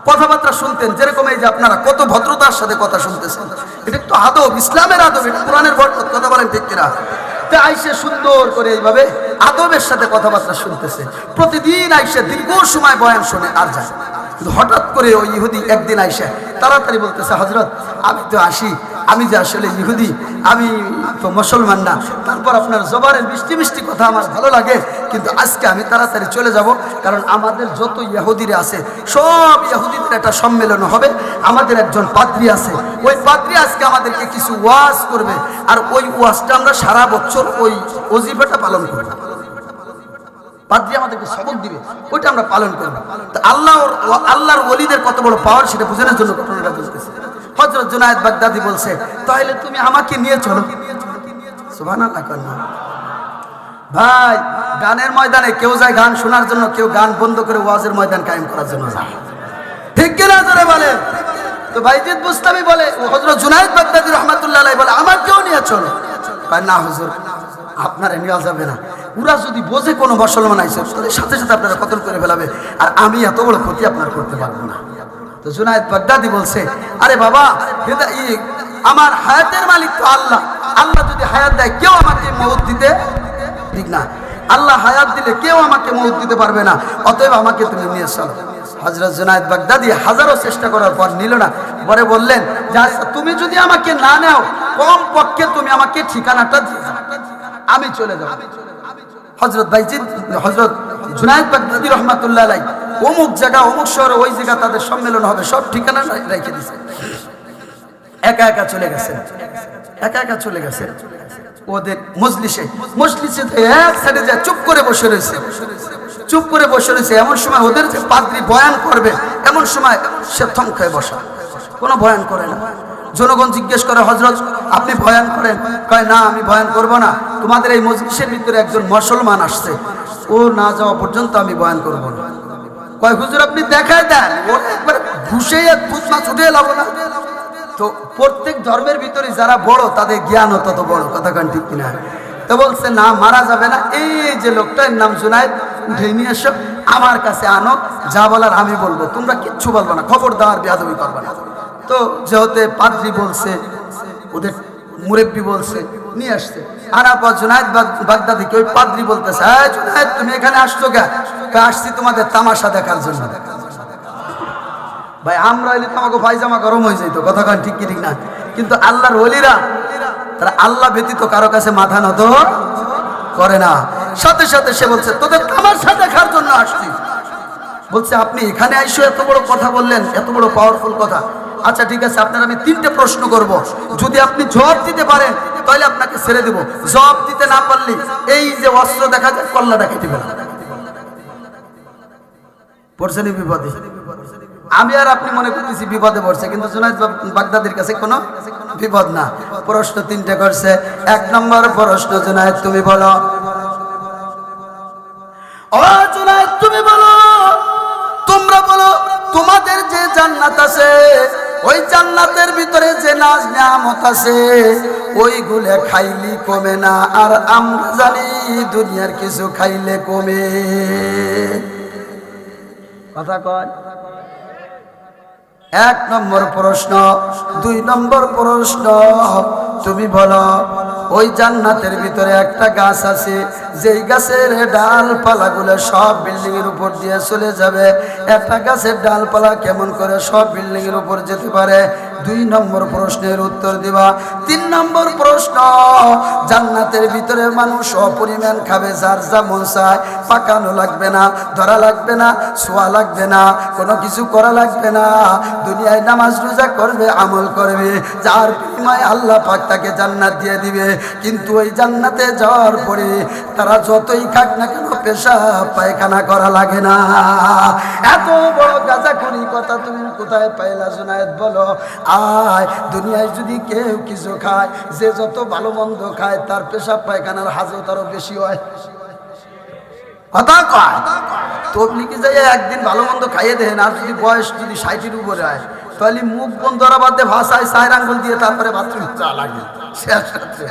কথাবার্তা শুনতেন, যেরকম এই যে আপনারা কত ভদ্রতার সাথে কথা শুনতেছেন, এটা একটু আদব, ইসলামের আদব, এটা কোরআনের বরকত। কথা বলেন ঠিক কিনা? তা আইসে সুন্দর করে এইভাবে আদবের সাথে কথাবার্তা শুনতেছে। প্রতিদিন আইসে দীর্ঘ সময় বয়ান শুনে আর যায়। কিন্তু হঠাৎ করে ওই ইহুদি একদিন আইসে তাড়াতাড়ি বলতেছে, হযরত আমি তো আসি, আমি যে আসলে ইহুদি, আমি তো মুসলমান না, তারপর আপনার জবানের মিষ্টি মিষ্টি কথা আমার ভালো লাগে, কিন্তু আজকে আমি তাড়াতাড়ি চলে যাব, কারণ আমাদের যত ইহুদিরা আছে সব ইহুদিদের একটা সম্মেলন হবে। আমাদের একজন পাদ্রী আছে, ওই পাদ্রী আজকে আমাদেরকে কিছু ওয়াজ করবে, আর ওই ওয়াজটা আমরা সারা বছর ওই ওজিফাটা পালন করব। পাদ্রী আমাদেরকে সবক দিবে, ওইটা আমরা পালন করব। তো আল্লাহর ওলিদের কত বড় পাওয়ার সেটা বোঝানোর জন্য ঘটনাটা বলতেছে। হযরত জুনায়েদ বাগদাদি বলছে, তাহলে তুমি আমাকে নিয়ে চলো। সুবহানাল্লাহ কন্যা ভাই, গানের ময়দানে কেউ যায় গান শোনার জন্য, কেউ গান বন্ধ করে ওয়াজের ময়দান কায়েম করার জন্য যায়। ঠিক কিনা জোরে বলে? তো বাইজিদ বুস্তামি বলে, হযরত জুনায়েদ বাগদাদি রাহমাতুল্লাহ আলাইহি বলে, আমাকেও নিয়ে চলো। কয় না হুজুর, আপনারা নেওয়া যাবে না। ওরা যদি বোঝে কোনো মুসলমান আইছে, তাহলে সাথে সাথে আপনারা কতল করে ফেলাবে, আর আমি এত বড় ক্ষতি আপনার করতে পারবো না। তো জুনায়েদ বাগদাদি বলছে, আরে বাবা, আমার হায়াতের মালিক তো আল্লাহ। আল্লাহ যদি হায়াত দেয়, কেউ আমাকে মওত দিতে ঠিক না। আল্লাহ হায়াত দিলে কেউ আমাকে মওত দিতে পারবে না, অতএব আমাকে তুমি নিয়ে চলো। হযরত জুনায়েদ বাগদাদি হাজারো চেষ্টা করার পর নিল না। পরে বললেন যে আচ্ছা, তুমি যদি আমাকে না নাও, কম পক্ষে তুমি আমাকে ঠিকানাটা দিয়ে দাও, আমি চলে যাব। হযরত জুনায়েদ বাগদাদি রাহমাতুল্লাহ আলাইহি অমুক জায়গা, অমুক শহরে, ওই জায়গা তাদের সম্মেলন হবে, সব ঠিকানা রেখে দিয়েছে। একা একা চলে গেছেন, একা একা চলে গেছেন ওদের মজলিসে। এক সাইডে যায় চুপ করে বসে রয়েছে, চুপ করে বসে রয়েছে। এমন সময় ওদের যে পাদ্রী বয়ান করবে, এমন সময় সে থমকে বসা, কোনো বয়ান করে না। জনগণ জিজ্ঞেস করে, হযরত আপনি বয়ান করেন? কয় না, আমি বয়ান করব না, তোমাদের এই মজলিসের ভিতরে একজন মুসলমান আসছে, ও না যাওয়া পর্যন্ত আমি বয়ান করব না। কয় হুজুর আপনি দেখায় দেন, ওর একবার ঘুষে দুধ না ছুটে লাভ না। তো প্রত্যেক ধর্মের ভিতরে যারা বড়, তাদের জ্ঞান তত বড়। কথা কান ঠিক কিনা? তো বলছে না, মারা যাবে না, এই যে লোকটার নাম জুনায়েদ, উঠে নিয়ে এসো, আমার কাছে আনো, যা বলার আমি বলবো, তোমরা কিচ্ছু বলবো না, খবরদার বেয়াদবি করবে না। তো যেহেতু পাদ্রী বলছে, ওদের মুরব্বী বলছে, নিয়ে আসছে। আনার পর জুনায়েদ বাগদাদিকে ওই পাদ্রী বলতেছে, হ্যাঁ জুনায়েদ, তুমি এখানে আসছো কে? আসছি তোমাদের তামাশা দেখার জন্য। ভাই, আমরা এলে তো আমাকে পায়জামা গরম হয়ে যেত। কথা কান ঠিক কি ঠিক না? কিন্তু আল্লাহর ওলিরা, তারা আল্লাহ ব্যতীত কারো কাছে মাথা নত করে না। সাথে সাথে সে বলছে, তোদের তামাশা দেখার জন্য আসছি। বলছে, আপনি এখানে আইসো এত বড় কথা বললেন, এত বড় পাওয়ারফুল কথা। আচ্ছা ঠিক আছে, আপনার আমি 3টে প্রশ্ন করব, যদি আপনি জবাব দিতে পারেন তাহলে আপনাকে ছেড়ে দেব, জবাব দিতে না পারলে এই যে অস্ত্র দেখা যায়, কল্লা দেখাই দিবেন। পড়ছেন বিপদে? আমি আর আপনি মনে করতেছি বিপদে পড়ছে, কিন্তু জুনায়েদ বাগদাদির কাছে কোনো বিপদ না। প্রশ্ন 3টে করছে। 1 নম্বর প্রশ্ন, জুনায়েদ তুমি বলো, ও জুনায়েদ তুমি বলো, তোমরা বলো, তোমাদের যে জান্নাত আছে, ওই জান্নাতের ভিতরে যে নাজ নিয়ামত আছে, ওইগুলো খাইলে কমে না, আর আমরা জানি দুনিয়ার কিছু খাইলে কমে। কথা কয়? 1 নম্বর প্রশ্ন। 2 নম্বর প্রশ্ন, তুমি বলো, ওই জান্নাতের ভিতরে একটা গাছ আছে, যেই গাছের ডালপালাগুলো সব বিল্ডিং এর উপর দিয়ে চলে যাবে। একটা গাছের ডালপালা কেমন করে সব বিল্ডিং এর উপর যেতে পারে? 2 নম্বর প্রশ্নের উত্তর দিবা। 3 নম্বর প্রশ্ন, জান্নাতের ভিতরে মানুষ অপরিমাণ খাবে, যার যা মন চায়, পাকানো লাগবে না, ধরা লাগবে না, ছোঁয়া লাগবে না, কোনো কিছু করা লাগবে না। দুনিয়ায় নামাজ রোজা করবে, আমল করবে, যার বিনিময়ে আল্লাহ পাক তাকে জান্নাত দিয়ে দিবে। কিন্তু ওই জান্নাতে যাওয়ার পরে তারা যতই খাক না কেন, পেশাব পায়খানা করা লাগে না। এত বড় গাঁজাখুরি কথা তুমি কোথায় পাইলা জুনায়েদ বলো? আয়, দুনিয়ায় যদি কেউ কিছু খায়, যে যত ভালো মন্দ খায়, তার পেশাব পায়খানার হাজত আরো বেশি হয়। কথা কয়? তবলিগে যাই একদিন ভালো মন্দ খাইয়ে দেন, আর যদি বয়স যদি 60-এর উপরে হয়, তাহলে মুখ বন্ধ বাদে ভাষায় 4 আঙ্গুল দিয়ে তারপরে বাথরুমে যা লাগে, শেষ রাত্রে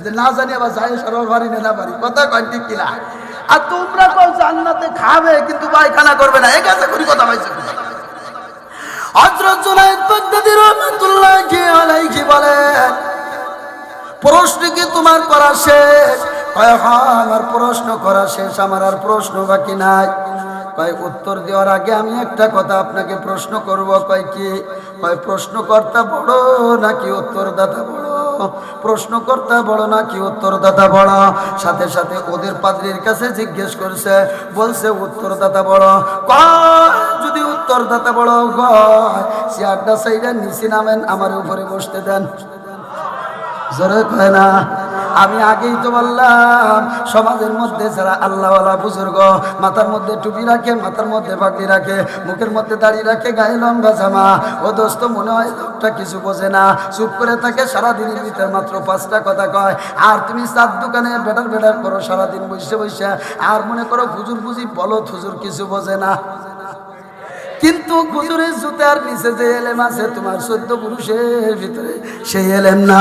যে না জানি আবার যাই সরবার বাড়ি না বাড়ি। কথা কয় ঠিক কিনা? আর তোমরা কও জান্নাতে খাবে কিন্তু পায়খানা করবে না, এই কাছে করি কথা পাইছে। হযরত জুনায়েদ বাগদাদী রাহমাতুল্লাহি আলাইহি বলেন, প্রশ্ন কি তোমার করা শেষ? কয় হ্যাঁ আমার প্রশ্ন করা শেষ, আমার আর প্রশ্ন বাকি নাই। কয় উত্তর দেওয়ার আগে আমি একটা কথা আপনাকে প্রশ্ন করব। কয় কি? কয় প্রশ্নকর্তা বড় নাকি উত্তরদাতা বড়? প্রশ্নকর্তা বড় নাকি উত্তরদাতা বড়? সাথে সাথে ওদের পাদ্রীর কাছে জিজ্ঞেস করছে, বলছে উত্তরদাতা বড়। কয় যদি উত্তরদাতা বড় হয় চেয়ারটা সাইডে নিচে নামেন, আমার উপরে বসতে দেন। জোরে কয় না। আমি আগেই তো বললাম সমাজের মধ্যে যারা আল্লাহওয়ালা বুজুর্গ মাথার মধ্যে টুপি রাখে, মাথার মধ্যে পাগড়ি রাখে, মুখের মধ্যে দাড়ি রাখে, গায়ে লম্বা জামা, ও দোস্ত মনে হয় লোকটা কিছু বোঝে না, চুপ করে থাকে, সারাদিনের ভিতরে মাত্র 5টা কথা কয়। আর তুমি চার দোকানে বেটার বেটার করো সারাদিন বসে বসে, আর মনে করো হুজুর বুঝি বলো, হুজুর কিছু বোঝে না। কিন্তু হুজুরের জুতার নিচে যে এলেম আছে তোমার 14 পুরুষের ভিতরে সেই এলেম না।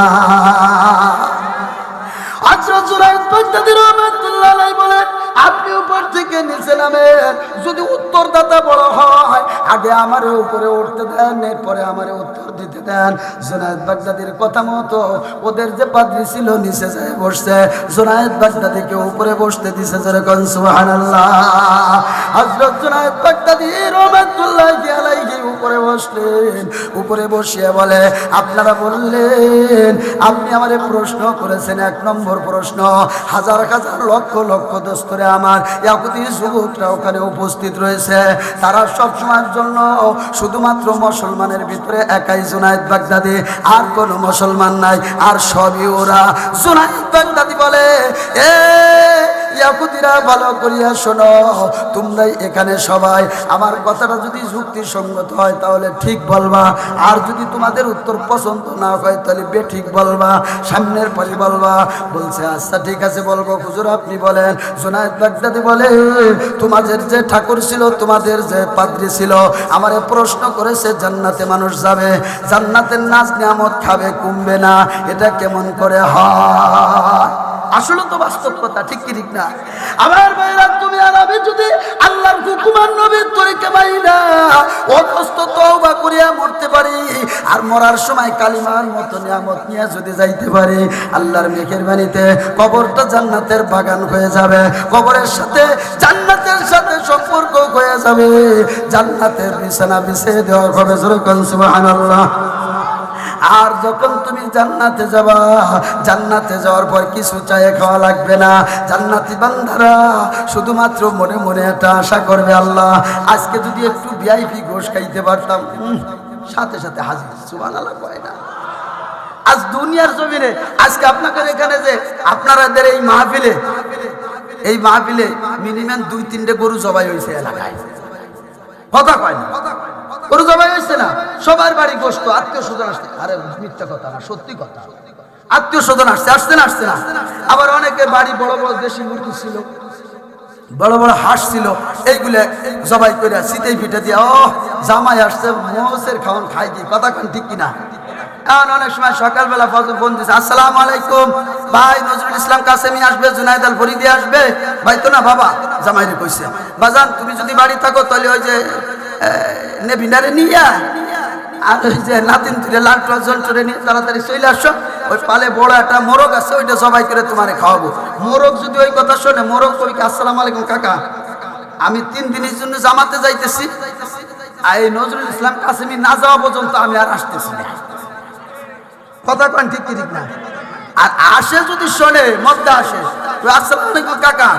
হযরত জুনায়েদ বাগদাদী রাহমাতুল্লাহি আলাইহি বলেন, আপনি উপর থেকে নিচে নামেন, যদি উত্তরদাতা বড় হয় আগে আমারে উপরে উঠতে দেন, এরপরে আমারে উত্তর দিতে দেন। জুনায়েদ বাগদাদীর কথা মতো ওদের যে পাদ্রী ছিল নিচে যায় বসছে, জুনায়েদ বাগদাদীকে উপরে বসতে দিছে। যেরকম সুবহানাল্লাহ। হযরত জুনায়েদ বাগদাদী রাহমাতুল্লাহি আলাইহি উপরে বসলেন, উপরে বসিয়ে বলে, আপনারা বললেন আপনি আমারে প্রশ্ন করেছেন, 1 নম্বর প্রশ্ন, হাজার হাজার লক্ষ লক্ষ দোস্তরে আমার ইয়াহুদি যুবকরা ওখানে উপস্থিত রয়েছে, তারা সব সময়ের জন্য শুধুমাত্র মুসলমানের ভিতরে একাই জুনায়েদ বাগদাদী, আর কোনো মুসলমান নাই, আর সবই ওরা। জুনায়েদ বাগদাদী বলে, এ ইয়াহুদিরা ভালো করিয়া শোনো, তোমরাই এখানে সবাই আমার কথাটা যদি যুক্তিসঙ্গত হয় তাহলে ঠিক বলবা, আর যদি তোমাদের উত্তর পছন্দ না হয় তাহলে বেঠিক বলবা, সামনের পরে বলবা। বলছে আচ্ছা ঠিক আছে বলবো হুজুর, আপনি বলেন। জুনায়েদ বাগদাদী বলে, তোমাদের যে ঠাকুর ছিল, তোমাদের যে পাদ্রী ছিল, আমারে প্রশ্ন করেছে জান্নাতে মানুষ যাবে, জান্নাতের নাজ নিয়ামত খাবে, কমবে না, এটা কেমন করে হয়? আসলে তো বাস্তব কথা, ঠিক কি ঠিক না? আমার ভাইরা, তুমি আর আমি যদি আল্লাহর হুকুমান নবীর তরিকা মাইনা অবস্থ তওবা করিয়া মরতে পারি, আর মরার সময় কালিমার মতো নিয়ামত নিয়ে যদি যাইতে পারি, আল্লাহর মেহেরবানিতে কবরটা জান্নাতের বাগান হয়ে যাবে, কবরের সাথে জান্নাতের সাথে সম্পর্ক হয়ে যাবে, জান্নাতের বিছানা বিছিয়ে দেওয়া হবে। যেরকম সুবহানাল্লাহ। আর যখন তুমি জান্নাতে যাবা, জান্নাতে যাওয়ার পর কিছু চায়ে খাওয়া লাগবে না। জান্নাতি বান্দারা শুধুমাত্র মনে মনে একটা আশা করবে, আল্লাহ আজকে যদি একটু ভিআইপি গোশ খাইতে পারতাম, সাথে সাথে হাজির। সুবহানাল্লাহ কয় না? আজ দুনিয়ার জমিনে আজকে আপনাদের এখানে যে আপনাদের এই মাহফিলে মিনিমাম 2-3টে গরু জবাই হয়েছে এলাকায়, কথা কয় না? গরু জবাই হয়েছে না? সবার বাড়ি গোশত, আত্মীয় স্বজন আসছে। আরে মিথ্যা কথা না, সত্যি কথা। আত্মীয় স্বজন আসছে না? আবার অনেকে বাড়ি বড় বড় দেশি মুরগি ছিল, বড় বড় হাঁস ছিল, এইগুলো জবাই করে শীতেই পিঠে দিয়ে, ও জামাই আসছে, মোষের খাওয়ান খাই কি, কথা কান ঠিক কিনা? এখন অনেক সময় সকালবেলা ফোন দিচ্ছে, আসসালামু আলাইকুম ভাই, নজরুল ইসলাম কাসেমি আসবে, জুনায়েদ আল ফরিদি আসবে। ভাই তো না বাবা, জামাইরে কইছে, বাজান তুমি যদি বাড়ি থাকো তাহলে ওই যে নেভিনারে নিয়া আর ওই যে নাতিন তুলে লালটা জলটরে নিয়ে তাড়াতাড়ি চলে আসো, ওই পালে বড় একটা মোরগ আছে, ওইটা সবাই করে তোমারে খাওয়াবো। মোরগ যদি ওই কথা শোনে, মোরগ কই, আসসালামু আলাইকুম কাকা, আমি 3 দিনের জন্য জামাতে যাইতেছি, এই নজরুল ইসলাম কাসেমি না যাওয়া পর্যন্ত আমি আর আসতেছি না। কথা কন ঠিক কি ঠিক না? আর আসে যদি শোনে, মধ্যে আসে, আসসালামু আলাইকুম কাকা,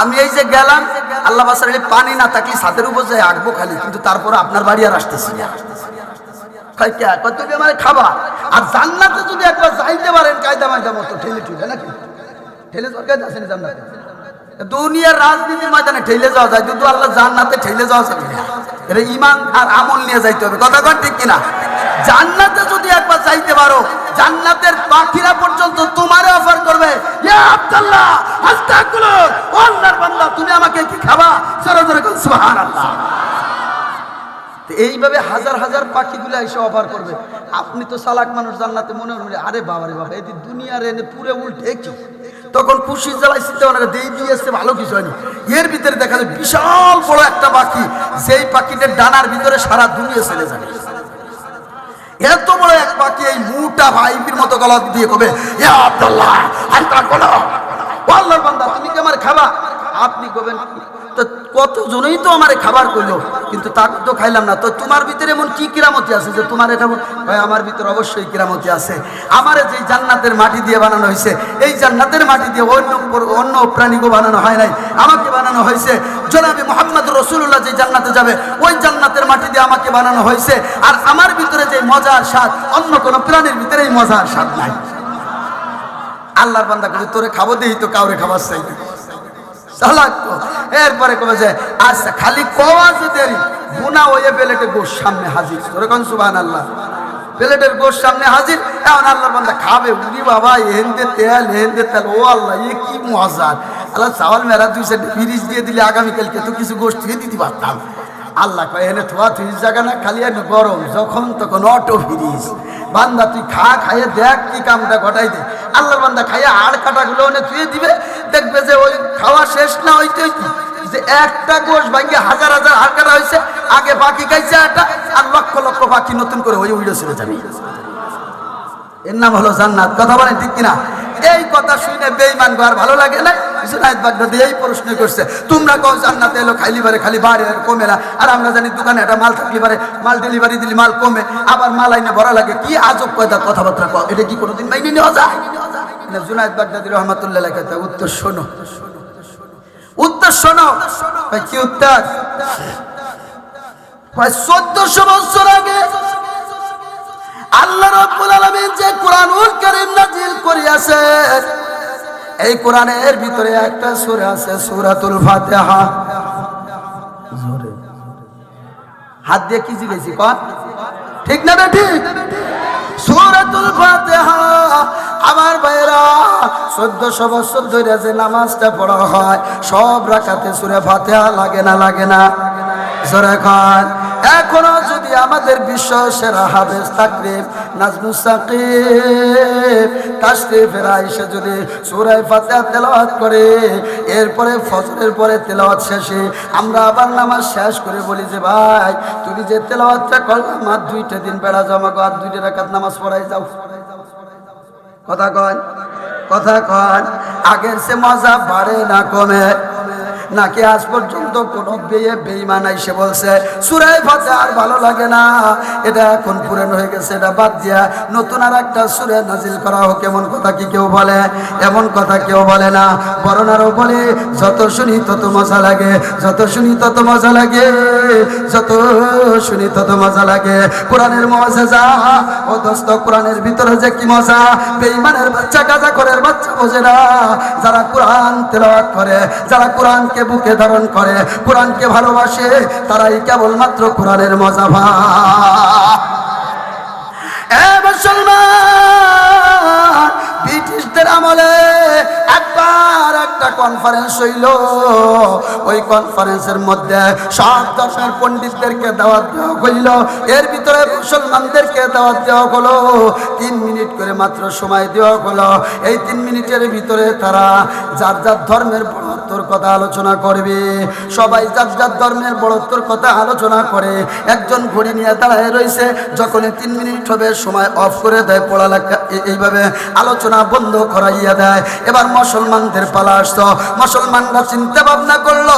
আমি এই যে গেলাম, আল্লাহ বাসারে পানি না থাকলে ছাদের উপর যাই আঁকবো খালি, কিন্তু তারপরে আপনার বাড়ি আর আসতেছি না। তুমি আমার খাবা। আর জান্নাতে যদি একবার যাইতে পারেন কায়দা মায়দা মতো ঠেলে নাকি ঠেলে কায়দা আসেনি জান্নাতে? দুনিয়ার রাজনীতির ময়দানে ঠেলে যাওয়া যায়, কিন্তু আল্লাহ জান্নাতে ঠেলে যাওয়া যাবে না। এটা ঈমান আর আমল নিয়ে যাইতে হবে, কথা কন ঠিক কিনা? জান্নাতে যদি একবার যাইতে পারো, জান্নাতের পাখিরা পর্যন্ত তোমারে অফার করবে, ইয়া আব্দুল্লাহ আস্তাগফিরুল্লাহ, ও আল্লাহর বান্দা তুমি আমাকে কি খাবা? জোরে জোরে বল সুবহানাল্লাহ। এইভাবে হাজার হাজার পাখিগুলো এসে অফার করবে। আপনি তো চালাক মানুষ, জান্নাতে মনে মনে আরে বাবারে বাবা এই দুনিয়ার এনে পুরে উল্টে কি, তখন খুশি জ্বালাই চিন্তা ভাবনা দিয়েছে ভালো কিছু হয়নি। এর ভিতরে দেখা যায় বিশাল বড় একটা পাখি, সেই পাখিটার ডানার ভিতরে সারা দুনিয়া চলে যাবে। এত বড় এক পাখি এই মুটা ভাইবির মতো গলা দিয়ে কবে, ইয়া আব্দুল্লাহ আনতা কোলো, আল্লাহর বান্দা তুমি কি আমার খাবা? আপনি কবেন তো কতজনই তো আমারে খাবার কইলো, কিন্তু তাকে তো খাইলাম না। তো তোমার ভিতরে এমন কি কিরামতি আছে যে তোমার এটা? ভাই আমার ভিতরে অবশ্যই কিরামতি আছে। আমারে যে জান্নাতের মাটি দিয়ে বানানো হয়েছে, এই জান্নাতের মাটি দিয়ে অন্য প্রাণীকে বানানো হয় নাই, আমাকে বানানো হয়েছে। জনাবে মুহাম্মদ রাসূলুল্লাহ যে জান্নাতে যাবে ওই জান্নাতের মাটি দিয়ে আমাকে বানানো হয়েছে। আর আমার ভিতরে যে মজার স্বাদ অন্য কোনো প্রাণীর ভিতরে এই মজার স্বাদ নাই। আল্লাহর বান্দা করে তোরে খাবো দেই তো কাউরে খাবার চাই না। এরপরে কবে যে আচ্ছা খালি কওয়া যে দেরি গুনাহ হয়ে প্লেটে গোশ সামনে হাজির, ওরকম সুবহানাল্লাহ, প্লেটের গোশ সামনে হাজির। এখন আল্লাহর বান্দা খাবে, উনি বাবা এহেন্দে তেল, ও আল্লাহ এ কি মজা। আল্লাহ চাওয়াল মেরা 2 সেট ফ্রিজ দিয়ে দিলে আগামীকালকে তো কিছু গোশ দিয়ে দিতে পারতাম। আল্লাহ কয় এনে থোয়া ফ্রিজ জায়গা না, খালি এনে গরম যখন তখন অটো ফ্রিজ। বান্দা তুই খাইয়ে দেখ কি কামটা ঘটাই দে। আল্লাহর বান্দা খাইয়ে আড় কাটাগুলো এনে ধুয়ে দিবে, দেখবে যে ওই খাওয়া শেষ না হইতে যে একটা গোশ ভাঙ্গে হাজার হাজার হাড় কাটা হয়েছে, আগে বাকি খাইছে একটা, আর লক্ষ লক্ষ বাকি নতুন করে ওই উইডো ছেড়ে যাবে। এর নাম হলো জান্নাত। কথা বলেন ঠিক কিনা? এই কথা শুনে বেঈমান আর ভালো লাগে না। জুনায়েদ বাগদাদি এই প্রশ্ন করছে, তোমরা কও জান্নাতে এলো খাইলি বারে খালি বাড়ে আর কমে না, আর আমরা জানি দোকানে একটা মাল থাকলে বারে মাল ডেলিভারি দিলে মাল কমে, আবার মাল আইনে ভরা লাগে। কি আজব কথাবার্তা কও, এটা কি কোনোদিন মাইনে নেওয়া যায়? জুনায়েদ বাগদাদি রহমাতুল্লাহ আলাইহি উত্তর শোনো, উত্তর শোনো। কি উত্তর? 1400 বছর আগে আল্লাহ রাব্বুল আলামিন যে কোরআনুল কারীম নাযিল করিয়াছেন, এই কোরআনের ভিতরে একটা সূরা আছে সূরাতুল ফাতিহা। জোরে হাত দিয়ে কি জিগেছি কোন, ঠিক না ঠিক? সূরাতুল ফাতিহা আমার ভাইরা 1400 বছর ধরে যে নামাজটা পড়া হয় সব রাকাতে সূরা ফাতিহা লাগে না লাগে না? জোরে খান। এখনো যদি আমাদের বিশ্ব সেরা হাফেজ তাকরিব নাজমুস সাকিব তাশরিফের আয়েশা যদি সূরা ফাতিহা তেলাওয়াত করে, এরপরে ফজরের পরে তেলাওয়াত শেষে আমরা আবার নামাজ শেষ করে বলি যে ভাই তুমি যে তেলাওয়াতটা করলাম আর 2টা দিন বেড়া জমা গো, আর 2টা রাকাত নামাজ পড়াই যাও। কথা কন আগের সে মজা বাড়ে না কমে? নাকি আজ পর্যন্ত কোন বেঈমান এসে বলছে সূরা ফাতিহা আর ভালো লাগে না, এটা এখন পুরানো হয়ে গেছে, এটা বাদ দিয়া নতুন আর একটা সূরা নাজিল করা হোক, এমন কথা কি কেউ বলে? এমন কথা কেউ বলে না। বরং আরো বলে যত শুনি তত মজা লাগে, যত শুনি তত মজা লাগে, যত শুনি তত মজা লাগে। কোরআনের মুআজিজা ও দোস্ত, কোরআনের ভিতরে যে কি মজা, বেঈমানের বাচ্চা গাঁজাখোরের বাচ্চা বোঝে না। যারা কোরআন তেলাওয়াত করে, যারা কোরআনকে বুকে ধারণ করে, কোরআনকে ভালোবাসে, তারাই কেবলমাত্র কোরআনের মজা পায়। এ মুসলমান, ব্রিটিশদের আমলে একবার একটা কনফারেন্স হইল। ওই কনফারেন্সের মধ্যে সব ধর্মের পণ্ডিতদেরকে দাওয়াত দেওয়া হইল, এর ভিতরে মুসলমানদেরকে দাওয়াত দেওয়া হলো। 3 মিনিট করে মাত্র সময় দেওয়া হলো। এই 3 মিনিটের ভিতরে তারা যার যার ধর্মের বড়ত্বর কথা আলোচনা করবে। সবাই যার যার ধর্মের বড়ত্বর কথা আলোচনা করে। একজন ঘড়ি নিয়ে দাঁড়ায় রয়েছে, যখন 3 মিনিট হবে সময় অফ করে দেয়, পড়ালেখা এইভাবে আলোচনা বন্ধ করাইয়া দেয়। এবার মুসলমানদের পালা আসতো। মুসলমানরা চিন্তা ভাবনা করলো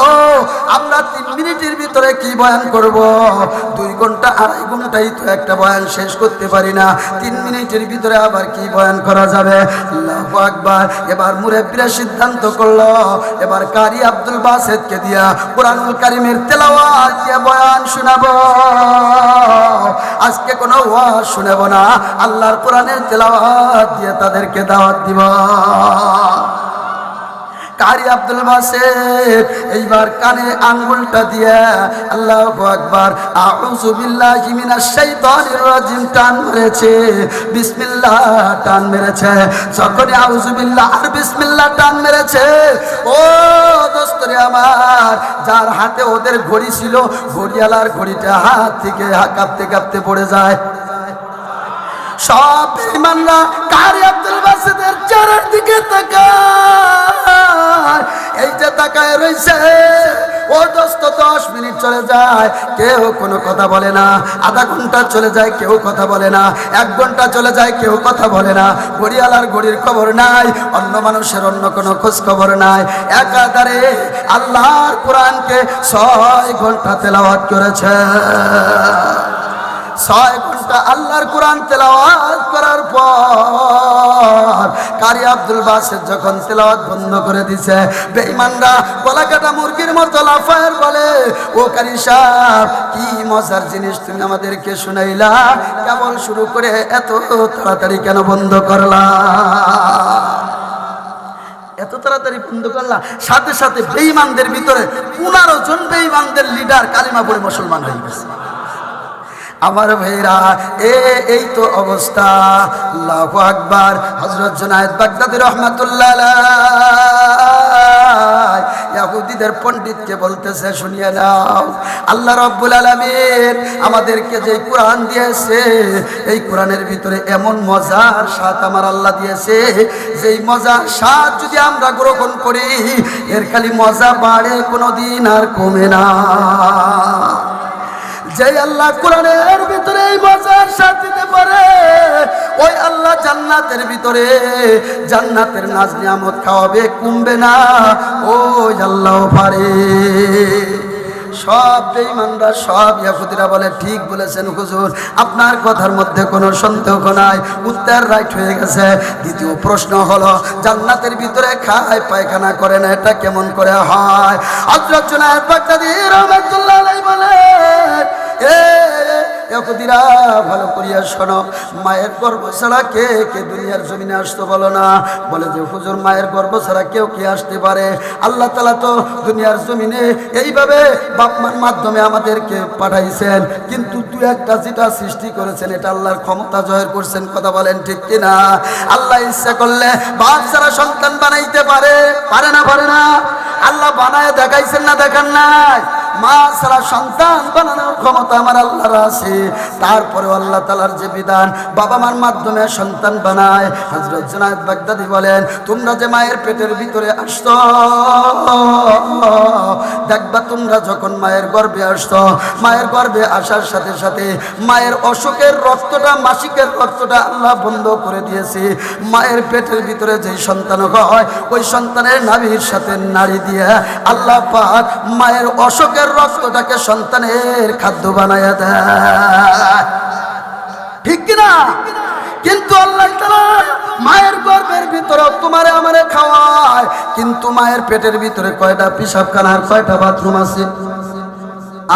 আমরা 3 মিনিটের ভিতরে কি বয়ান করব? 2 ঘন্টা 2.5 ঘন্টাই তো একটা বয়ান শেষ করতে পারি না, 3 মিনিটের ভিতরে আবার কি বয়ান করা যাবে? আল্লাহু আকবার। এবার মুরব্বিরা সিদ্ধান্ত করলো এবার কারি আব্দুল বাসেতকে দিয়া কোরআনুল কারীমের তেলাওয়াত দিয়ে বয়ান শোনাবো। আজকে কোনো ওয়াজ শোনাবো না, আল্লাহর কোরআনের তেলাওয়াত দিয়ে তাদেরকে দাওয়াত দিব। কারি আব্দুল বাসেত এইবার কানে আঙ্গুলটা দিয়ে আল্লাহু আকবার আউযু বিল্লাহি মিনাশ শাইতানির রাজিম টান মেরেছে, বিসমিল্লাহ টান মেরেছে। যখন আউযু বিল্লাহ আর বিসমিল্লাহ টান মেরেছে, ও দোস্তরে আমার, যার হাতে ওদের ঘড়ি ছিল, ঘড়িওয়ালার ঘড়িটা হাত থেকে কাঁপতে কাঁপতে পড়ে যায়। সব বেঈমানরা কারি আব্দুল বাসেতের চেহারার দিকে তাকায়। এই যে তাকায় রইছে, ও দোস্ত 10 মিনিট চলে যায়, কেউ কোনো কথা বলে না। আধা ঘন্টা চলে যায়, কেউ কথা বলে না। 1 ঘন্টা চলে যায়, কেউ কথা বলে না। ঘড়িওয়ালার ঘড়ির খবর নাই, অন্য মানুষের অন্য কোনো খোঁজ খবর নাই। একাধারে আল্লাহর কোরআনকে 6 ঘন্টা তেলাওয়াত করেছে। 6 ঘন্টা আল্লাহর কোরআন তেলাওয়াত করার পর কারি আব্দুল বাসেত যখন তেলাওয়াত বন্ধ করে দিছে, বেঈমানরা গলা কাটা মুরগির মতো লাফায় বলে, ও কারি সাহেব, কি মজার জিনিস তুমি আমাদেরকে শুনাইলা, কেবল শুরু করে এত তাড়াতাড়ি কেন বন্ধ করলা? এত তাড়াতাড়ি বন্ধ করলা? সাথে সাথে বেঈমানদের ভিতরে 15 জন বেঈমানদের লিডার কালিমা পড়ে মুসলমান হয়ে গেছে। আমার ভাইরা, এই তো অবস্থা। আল্লাহু আকবার। হযরত জুনায়েদ বাগদাদী রাহমাতুল্লাহ আলাইহি ইহুদিদের পণ্ডিতকে বলতেছে, শুনিয়ে নাও, আল্লাহ রাব্বুল আলামিন আমাদেরকে যে কোরআন দিয়েছে, এই কোরআনের ভিতরে এমন মজার স্বাদ আমার আল্লাহ দিয়েছে, যেই মজার স্বাদ যদি আমরা গ্রহণ করি, এর খালি মজা বাড়ে, কোনোদিন আর কমে না। যে আল্লাহ কোরআনের ভিতরে এই মজার স্বাদ দিতে পারে, ওই আল্লাহ জান্নাতের ভিতরে জান্নাতের নাজ নিয়ামত খাওয়াবে, কমবে না, ওই আল্লাহ পারে। সব বেঈমানরা, সব ইহুদিরা বলে, ঠিক বলেছেন হুজুর, আপনার কথার মধ্যে কোনো সন্দেহ নাই, উত্তর রাইট হয়ে গেছে। দ্বিতীয় প্রশ্ন হলো, জান্নাতের ভিতরে খায় পায়খানা করে না, এটা কেমন করে হয়? হযরত জুনায়েদ বাগদাদী রাহমাতুল্লাহ আলাইহি বলে, ইহুদিরা ভালো করিয়া শোনো, মায়ের গর্ভ ছাড়া কে কে দুনিয়ার জমিনে আসতো বলো না? বলে যে হুজুর, মায়ের গর্ভ ছাড়া কেউ কি আসতে পারে? আল্লাহ তাআলা তো দুনিয়ার জমিনে এইভাবে বাপ মার মাধ্যমে আমাদেরকে পাঠাইছেন, কিন্তু তুই একটা যেটা সৃষ্টি করেছেন, এটা আল্লাহর ক্ষমতা জয়ের করছেন। কথা বলেন ঠিক কিনা? আল্লাহ ইচ্ছা করলে বাপ ছাড়া সন্তান বানাইতে পারে, পারে না? পারে না? আল্লাহ বানায় দেখাইছেন না দেখান নাই? মা ছাড়া সন্তান বানানোর ক্ষমতা আমার আল্লাহর আছে। তারপরে আল্লাহ তাআলার যে বিধান, বাবা মার মাধ্যমে সন্তান বানায়। হযরত জুনায়েদ বাগদাদী বলেন, তোমরা যে মায়ের পেটের ভিতরে আসতো, দেখবা তোমরা যখন মায়ের গর্ভে আসতো, মায়ের গর্ভে আসার সাথে সাথে মায়ের অসুখের রক্তটা, মাসিকের রক্তটা আল্লাহ বন্ধ করে দিয়েছে। মায়ের পেটের ভিতরে যে সন্তান হয়, ওই সন্তানের নাভির সাথে নাড়ি দিয়ে আল্লাহ পাক মায়ের অসুখের রক্তটাকে সন্তানের খাদ্য বানায়া দেয়। ঠিক কিনা? কিন্তু আল্লাহ তাআলা মায়ের গর্ভের ভিতরে তোমারে আমারে খাওয়ায়, কিন্তু মায়ের পেটের ভিতরে কয়টা পেশাবখানার, কয়টা বাথরুম আছে?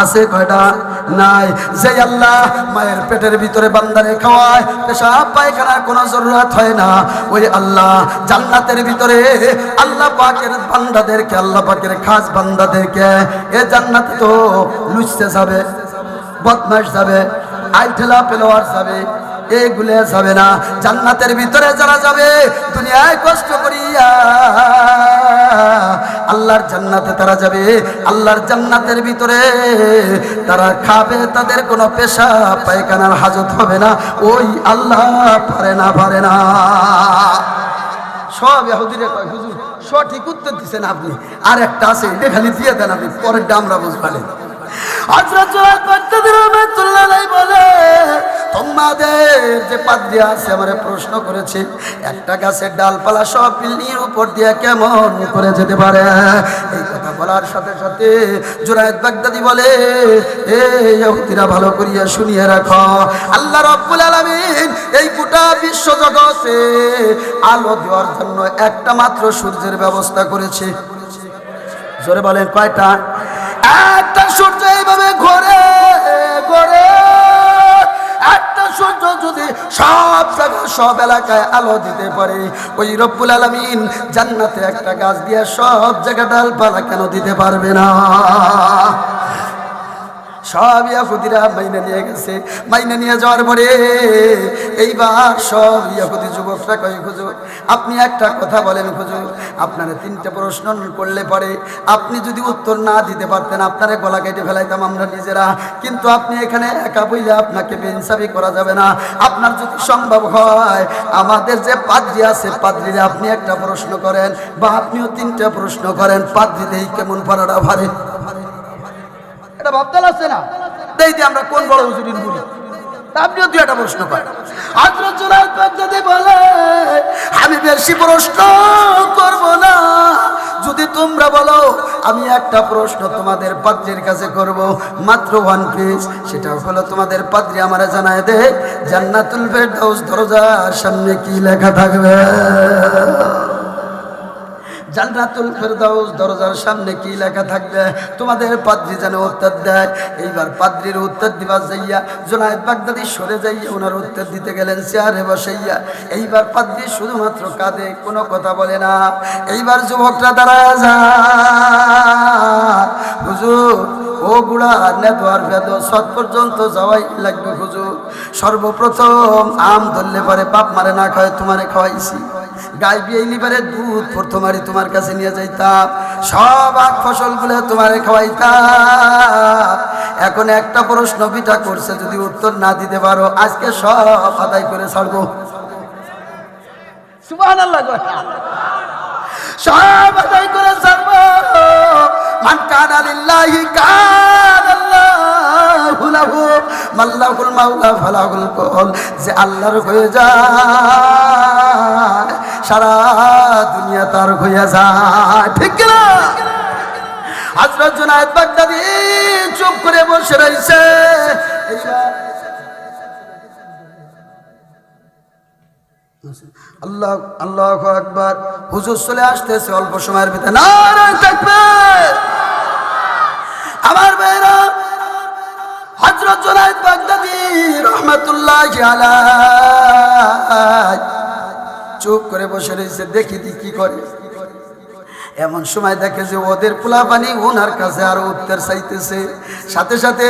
আছে কয়টা? নাই। যে আল্লাহ মায়ের পেটের ভিতরে বান্দারে খাওয়ায়, পেশাব পায়খানার কোনো জরুরত হয় না, ওই আল্লাহ জান্নাতের ভিতরে আল্লাহ পাকের বান্দাদেরকে, আল্লাহ পাকের খাস বান্দাদেরকে, এ জান্নাতে তো লুচতে যাবে, বদমাশ যাবে, আইঠেলা পেলোয়ার যাবে, এগুলো যাবে না। জান্নাতের ভিতরে যারা যাবে, দুনিয়ায় কষ্ট করিয়া আল্লাহর জান্নাতে তারা যাবে। আল্লাহর জান্নাতের ভিতরে তারা খাবে, তাদের কোনো পেশাব পায়খানার হাজত হবে না, ওই আল্লাহ পারে না, পারে না। সব ইহুদিরা কয়, হুজুর সঠিক উত্তর দিচ্ছেন আপনি, আর একটা আছে, এটা খালি দিয়ে দেন আপনি, পরেরটা আমরা বুঝবালেন। হযরত জুনায়েদ বাগদাদী রাহমাতুল্লাহ আলাইহি বলে, তোমাদের যে পাদ্রী আছে আমারে প্রশ্ন করেছে, একটা গাছের ডালপালা সব বিল্ডিংয়ের উপর দিয়ে কেমন করে যেতে পারে? এই কথা বলার সাথে সাথে জুনায়েদ বাগদাদী বলে, ইহুদিরা ভালো করিয়া শুনিয়ে রাখো, আল্লাহ রাব্বুল আলামিন এই গোটা বিশ্ব জগতে আলো দেওয়ার জন্য একটা মাত্র সূর্যের ব্যবস্থা করেছে। জোরে বলেন, কয়টা? একটা সূর্য এইভাবে ঘোরে ঘোরে, একটা সূর্য যদি সব জায়গায় সব এলাকায় আলো দিতে পারে, ওই রব্বুল আলামিন জান্নাতে একটা গাছ দিয়ে সব জায়গায় ডালপালা কেন দিতে পারবে না? সব ইয়াহুদিরা মাইনে নিয়ে গেছে। মাইনে নিয়ে যাওয়ার পরে এইবার সব ইয়াহুদি যুবকরা কয়, হুজুর আপনি একটা কথা বলেন, হুজুর আপনারা 3টে প্রশ্ন করলে পরে আপনি যদি উত্তর না দিতে পারতেন আপনারে গলা কেটে ফেলাইতাম আমরা নিজেরা, কিন্তু আপনি এখানে একা বইলে আপনাকে বেইনসাফি করা যাবে না। আপনার যদি সম্ভব হয় আমাদের যে পাদ্রী আছে পাদ্রীরা আপনি একটা প্রশ্ন করেন বা আপনিও 3টে প্রশ্ন করেন, পাদ্রী দেই কেমন পারাটা ভারে। এটা ভাবতে লাগছে না দেই দিয়ে আমরা কোন বড় হুজুরিন বলি। আপনিও 2টা প্রশ্ন করেন। হযরত জুনায়েদ বাগদাদী বলে আমি বেশি প্রশ্ন করব না, যদি তোমরা বলো আমি একটা প্রশ্ন তোমাদের পাদ্রীর কাছে করব, মাত্র 1 পিস। সেটা হলো তোমাদের পাদ্রী আমারে জানায় দে জান্নাতুল ফেরদাউস দরজার সামনে কি লেখা থাকবে। জান্নাতুল ফেরদাউস দরজার সামনে কি লেখা থাকবে তোমাদের পাদ্রী যেন উত্তর দেয়। এইবার পাদ্রীর উত্তর দিবা যাইয়া জুনায়েদ বাগদাদী সরে যাইয়া ওনার উত্তর দিতে গেলেন চেয়ারে বসাইয়া। এইবার পাদ্রী শুধুমাত্র কাঁদে, কোনো কথা বলে না। এইবার যুবকরা দাঁড়ায় যায়, হুজুর ও বুড়া নেদোয়ার বেদ সৎ পর্যন্ত যাওয়াই লাগবে হুজুর। সর্বপ্রথম আম ধরলে পরে বাপ মারে না খায় তোমারে খাওয়াইছি, গাই বিয়াইলি পারে দুধ প্রথমারি তোমার কাছে নিয়ে যাইতাম, সব আখ ফসলগুলো তোমারে খাওয়াইতাম। এখন একটা প্রশ্ন বিটা করছে, যদি উত্তর না দিতে পারো আজকে সব আদায় করে ছাড়বো। সুবহানাল্লাহ, সব আদায় করে ছাড়বো। মান কানা লিল্লাহি কানাল্লাহু লাহু মাল্লাহুল মাওলা ফালাহুল কল। যে আল্লাহর হয়ে যায় সারা দুনিয়া তার হয়ে যায়, ঠিক না? হযরত জুনায়েদ বাগদাদী চুপ করে বসে রইছে। আল্লাহ আল্লাহু আকবার। হুজুর চলে আসতেছে অল্প সময়ের ভিতরে। নারে তাকবীর। আমার ভাইরা, হযরত জুনায়েদ বাগদাদী রাহমাতুল্লাহি আলাইহি চুপ করে বসে রয়েছে, দেখি কি করে। এমন সময় দেখে যে ওদের পোলাপানি ওনার কাছে আরো উত্তর চাইতেছে। সাথে সাথে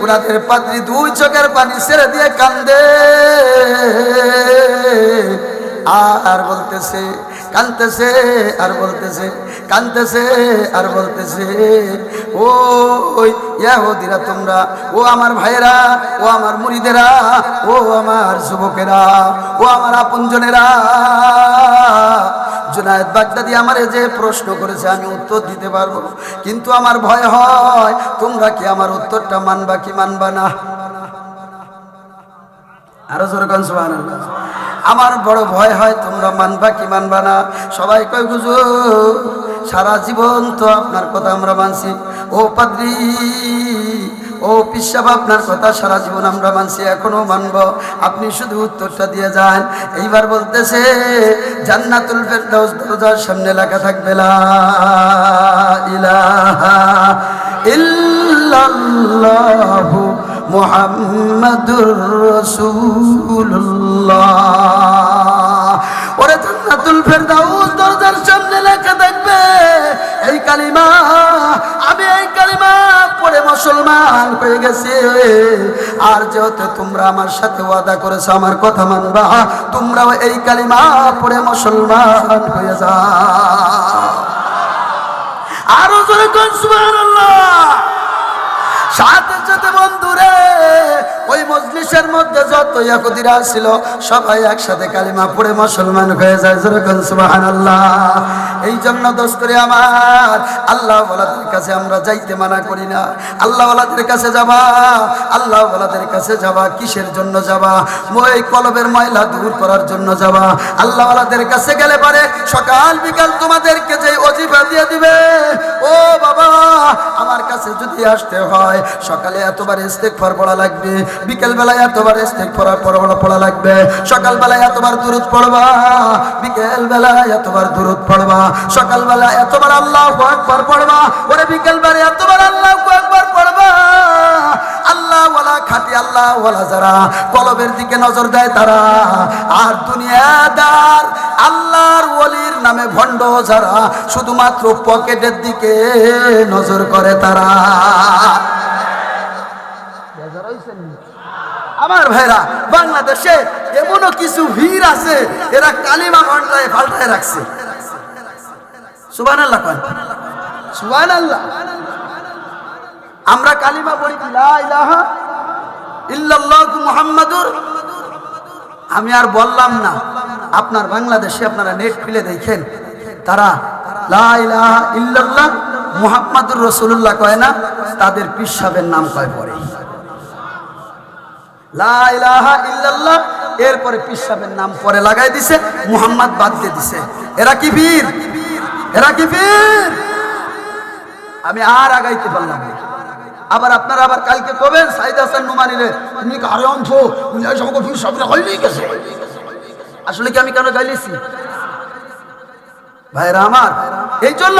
ওনাদের পাদ্রী 2 চোখের পানি ছেড়ে দিয়ে কান্দে আর বলতেছে, কানতেছে আর বলতেছে, কানতেছে আর বলতেছে, ও ইহুদিরা তোমরা, ও আমার ভাইয়েরা, ও আমার মুরিদেরা, ও আমার যুবকেরা, ও আমার আপনজনেরা, জুনায়েদ বাগদাদী আমারে যে প্রশ্ন করেছে আমি উত্তর দিতে পারবো, কিন্তু আমার ভয় হয় তোমরা কি আমার উত্তরটা মানবা কি মানবা না? আরো জোরে কোন সুবহানাল্লাহ। আমার বড় ভয় হয় তোমরা মানবা কি মানবা না। সবাই কয় হুজুর সারা জীবন তো আপনার কথা আমরা মানছি। ও পাদ্রী, ও পিসাব আপনার কথা সারা জীবন আমরা মানছি, এখনো মানব, আপনি শুধু উত্তরটা দিয়ে যান। এইবার বলতেছে জান্নাতুল ফেরদাউস দরজার সামনে লেখা থাকবে লা ইলাহা ইল্লাল্লাহু মুহাম্মাদুর রাসূলুল্লাহ। ওরে জান্নাতুল ফেরদাউস দরজার সামনে লেখা থাকবে এই কালিমা। আমি এই কালিমা পড়ে মুসলমান হয়ে গেছি। আর যেহেতু তোমরা আমার সাথে ওয়াদা করেছো আমার কথা মানবা, তোমরাও এই কালিমা পড়ে মুসলমান হয়ে যাও। আরো জোরে কোন সুবহানাল্লাহ। সাথে সাথে বন্ধুরে ওই মজলিসের মধ্যে যত ইহুদিরা ছিল সবাই একসাথে কালিমা পড়ে মুসলমান হয়ে যায়। জোরে কোন সুবহানাল্লাহ। এই জন্য দোস্ত করে আমার আল্লাহ ওয়ালাদের কাছে আমরা যাইতে মানা করি না। আল্লাহ ওয়ালাদের কাছে যাবা, আল্লাহ ওয়ালাদের কাছে যাবা কিসের জন্য যাবা? ওই কলবের ময়লা দূর করার জন্য যাবা। আল্লাহ ওয়ালাদের কাছে গেলে পারে সকাল বিকাল তোমাদেরকে যে ওজিফা দিয়ে দিবে, ও বাবা আমার কাছে যদি আসতে হয় সকালে এতবার ইস্তেগফার পড়া লাগবে, বিকেল বেলায় এতবার ইস্তেগফার পড়া লাগবে, সকাল বেলায় এতবার দুরূদ পড়বা, বিকেল বেলায় এতবার দুরূদ পড়বা, সকাল বেলায় এতবার আল্লাহু আকবার পড়বা, ওরে বিকেল বেলায় এতবার আল্লাহু আকবার পড়বা। আল্লাহ আল্লাহ ওয়ালা খাঁটি আল্লাহ ওয়ালা যারা কলবের দিকে নজর দেয় তারা, আর দুনিয়াদার আল্লাহর ওলির নামে ভণ্ড যারা শুধুমাত্র পকেটের দিকে নজর করে তারা। আমার ভাইরা, বাংলাদেশে এমনও কিছু ভিড় আছে এরা কালিমা ঘন্টায় পাল্টায় রাখছে। সুবহানাল্লাহ, সুবহানাল্লাহ। আমরা কালিমা পড়ি লা ইলাহা ইল্লাল্লাহু মুহাম্মাদুর, আমি আর বললাম না, আপনার বাংলাদেশে আপনারা নেট খুলে দেখেন, তারা লা ইলাহা ইল্লাল্লাহ মুহাম্মাদুর রাসূলুল্লাহ কয় না, তাদের পীর সাহেবের নাম কয় পড়ে লা ইলাহা ইল্লাল্লাহ, এরপরে পীর সাহেবের নাম পরে লাগাই দিছে, মুহাম্মদ বাদ দিয়ে দিছে। এরা কি পীর? এরা কি পীর? আমি আর আগাইতে পারলাম না। আবার আপনারা আবার কালকে কবেন সাইদ হাসান নোমানী রে তুমি কারে অংশ উনি সবকে পীর সাহেবরা হইলেই গেছে। আসলে কি আমি কেন গাইলেছি ভাইরা আমার? এই জন্য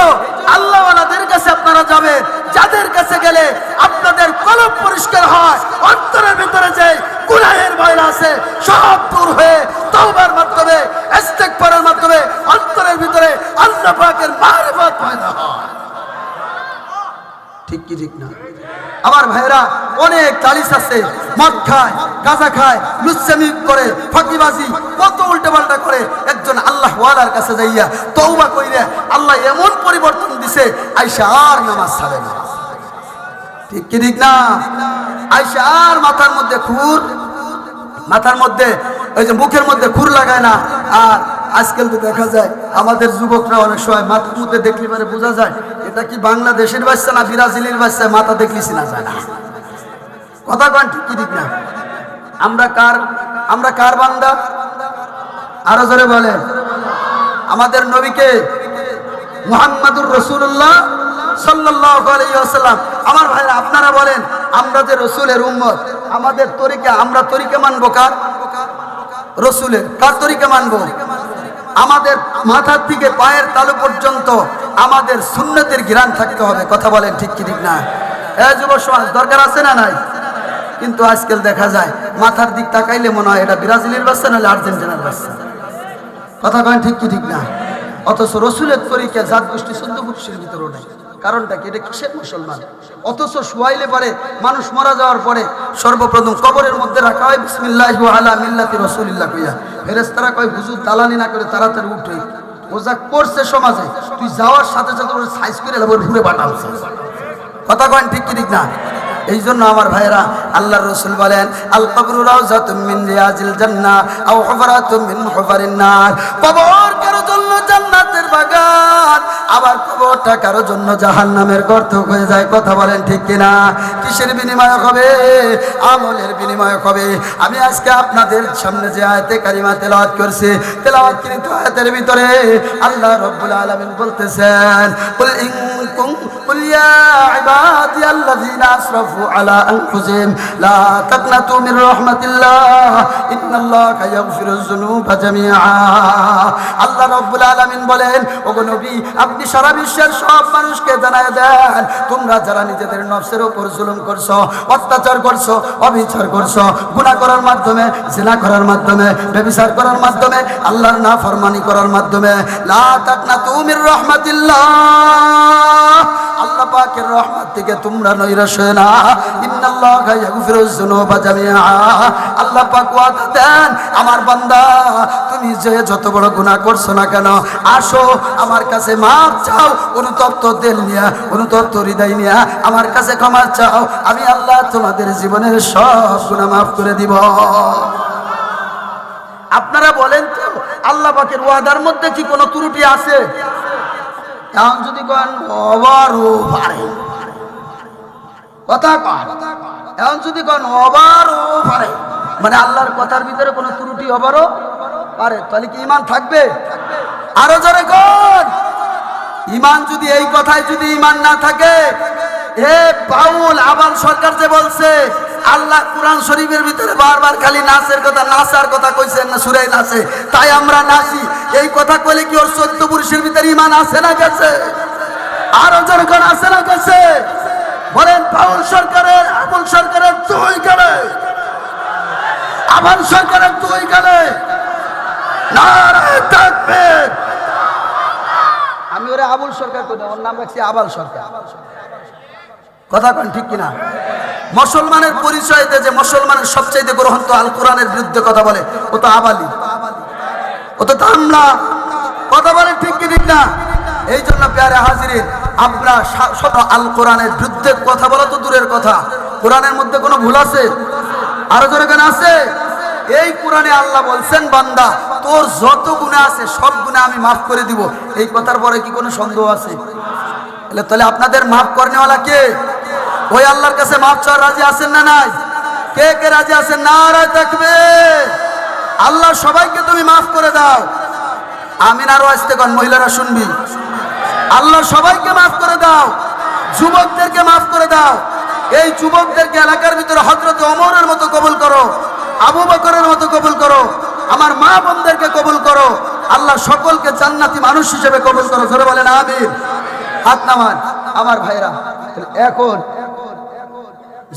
আল্লাহওয়ালাদের কাছে আপনারা যাবেন, যাদের কাছে গেলে আপনাদের কলব পরিষ্কার হয়, অন্তরের ভিতরে যে গুনাহের ময়লা আছে সব দূর হয়ে তওবার মাধ্যমে ইস্তেগফারের মাধ্যমে অন্তরের ভিতরে আল্লাহ পাকের মারিফত পয়দা হয়। ঠিক কি ঠিক না? আমার ভাইরা, অনেক তালিশ আছে, মদ খায়, গাঁজা খায়, লুচ্চামি করে, ফাঁকিবাজি, কত উল্টে পাল্টা করে। একজন আল্লাহ ওয়ালার কাছে যাইয়া তওবা কইরা আল্লাহ এমন পরিবর্তন দিছে, আইসা আর নামাজ ছাড়ে না। ঠিক কি ঠিক না? আইসা আর মাথার মধ্যে খুর, মাথার মধ্যে ওই যে মুখের মধ্যে খুর লাগায় না। আর আজকাল তো দেখা যায় আমাদের যুবকরা অনেক সময় মাথার মধ্যে দেখলি মানে বোঝা যায় এটা কি বাংলাদেশের বাচ্চা না ব্রাজিলের বাচ্চা, মাথা দেখলি চিনা যায় না। কথা কন ঠিক কি ঠিক না? আমরা কার বান্দা? আরো জোরে বলেন। আমাদের নবীকে মুহাম্মাদুর রাসূলুল্লাহ সাল্লাল্লাহু আলাইহি ওয়াসাল্লাম। আমার ভাইরা, আপনারা বলেন, আমরা যে রাসূলের উম্মত, আমাদের তরিকা, আমরা তরিকা মানবো কার? রাসূলের। কার তরিকা মানবো? আমাদের মাথার থেকে পায়ের তালু পর্যন্ত আমাদের সুন্নতের ঘ্রাণ থাকতে হবে। কথা বলেন ঠিক কি ঠিক না? যুব সমাজ দরকার আছে না নাই? কিন্তু আজকাল দেখা যায় মাথার দিক তাকাইলে মনে হয় এটা ব্রাজিলের বাচ্চা নাহলে আর্জেন্টিনার বাচ্চা। কথা কন ঠিক কি ঠিক না? অথচ রসুলের তরিকা জাত গোষ্ঠী চোদ্দ পুরুষের ভিতরেও নাই। কারণটা কি? এটা কিসের মুসলমান? অথচ শুয়াইলে পারে মানুষ মারা যাওয়ার পরে সর্বপ্রথম কবরের মধ্যে রাখা হয় বিসমিল্লাহি আলা মিল্লাতি রাসূলিল্লাহ কইয়া। ফেরেশতারা কয় হুজুর দালালি না করে তাড়াতাড়ি উঠে, ও যা করছে সমাজে, তুই যাওয়ার সাথে সাথে ওর সাইজ করে লাভ ঘুরে পাঠাচ্ছে। কথা কন ঠিক কি ঠিক না? এই জন্য আমার ভাইরা, আল্লাহর রাসূল বলেন আল কবরু রাউযাতুম মিন রিয়াজিল জান্নাহ আও হুফরাতুম মিন হুফারিন নার। কবর কারো জন্য জান্নাতের বাগান, আবার কবরটা কারো জন্য জাহান্নামের গর্ত হয়ে যায়। কথা বলেন ঠিক কি না? কিসের বিনিময় হবে? আমলের বিনিময় হবে। আমি আজকে আপনাদের সামনে যে আয়াতে কারিমা তেলাওয়াত করছি, তেলাওয়াতকৃত আয়াতের ভিতরে আল্লাহ রাব্বুল আলামিন বলতেছেন কুল ইয়া ইবাদিয়াল্লাযীনা আসরাফু على أنفسهم لا تقنطوا من رحمة الله إن الله يغفر الذنوب جميعا। আল্লাহ রাব্বুল আলামিন বলেন, ওগো নবী, আপনি সারা বিশ্বের সব মানুষকে জানায় দেন, তোমরা যারা নিজেদের নফসের উপর জুলুম করছো, অত্যাচার করছো, অবিচার করছো, গুনাহ করার মাধ্যমে, জিনা করার মাধ্যমে, ব্যভিচার করার মাধ্যমে, আল্লাহর নাফরমানি করার মাধ্যমে, লা তাকনাতু মির রাহমাতিল্লাহ, আল্লাহ পাকের রহমত থেকে তোমরা নৈরাশ হয়ে না। ইন্নাল্লাহা ইয়াগফিরুয যুনুবা জামিআ। আল্লাহ পাক ওয়াদা দেন, আমার বান্দা তুমি যে যত বড় গুনাহ করছো না কেন, আসো আমার কাছে মাফ চাও, অনুতপ্ত দিল নিয়ে, অনুতপ্ত হৃদয় নিয়ে আমার কাছে ক্ষমা চাও, আমি আল্লাহ তোমাদের জীবনের সব গুনাহ মাফ করে দিব। আপনারা বলেন তো, আল্লাহ পাকের ওয়াদার মধ্যে কি কোনো ত্রুটি আছে? এখন যদি কেন অবারও পারে, কথা কন, এখন যদি কেন অবারও পারে, মানে আল্লাহর কথার ভিতরে কোনো ত্রুটি অবারও পারে, তাহলে কি ঈমান থাকবে? আরো জোরে কোন ঈমান? যদি এই কথায় যদি ঈমান না থাকে, হে বাউল আবাল সরকার যে বলছে আল্লাহ কুরআন শরীফের ভিতরে বারবার খালি নাচের কথা, নাচার কথা কইছেন না, সূরা নাচে, তাই আমরা নাচি, এই কথা কইলে কি ওর 14 পুরুষের ভিতরে ঈমান আছে না গেছে? আরো জোরে কোন আছে না গেছে? বলেন পাউল সরকারের আবুল সরকারের দুই গেলে, আবুল সরকারের দুই গেলে নারায়ে তাকবীর। আমি ওরে আবুল সরকার কই না, ওর নাম রাখছি আবাল সরকার। কথা কোন ঠিক কিনা? মুসলমানের পরিচয় দিয়ে যে মুসলমানের সবচাইতে গ্রহণত আল কোরআনের বিরুদ্ধে কথা বলে, ও তো আবালি, ও তো তামলা। কথা বলে ঠিক কি ঠিক না? এই জন্য প্যারে হাজিরিন, আমরা শত আল কোরআনের বিরুদ্ধে কথা বলা তো দূরের কথা, কোরআনের মধ্যে কোনো ভুল আছে? আরো জোরে কেন আছে? এই কোরআনে আল্লাহ বলছেন, বান্দা তোর যত গুনাহ আছে সব গুনাহ আমি মাফ করে দিব। এই কথার পরে কি কোনো সন্দেহ আছে? তাহলে আপনাদের মাফ করনেওয়ালা কে? ওই আল্লাহর কাছে মাফ চাওয়ার রাজি আছেন না নাই? কে কে রাজি আছেন? নারায়ে তাকবীর। আল্লাহ সবাইকে তুমি মাফ করে দাও। আমিন। আরো আসতে কোন মহিলারা শুনবি। আল্লাহ সবাইকে মাফ করে দাও, যুবকদেরকে মাফ করে দাও। এই যুবকদেরকে এলাকার ভিতরে হযরত ওমরের মতো কবুল করো, আবু বকরের মতো কবুল করো, আমার মা বোনদেরকে কবুল করো। আল্লাহ সকলকে জান্নাতি মানুষ হিসেবে কবুল করো। জোরে বলেন আমিন। হাত নামান আমার ভাইরা। এখন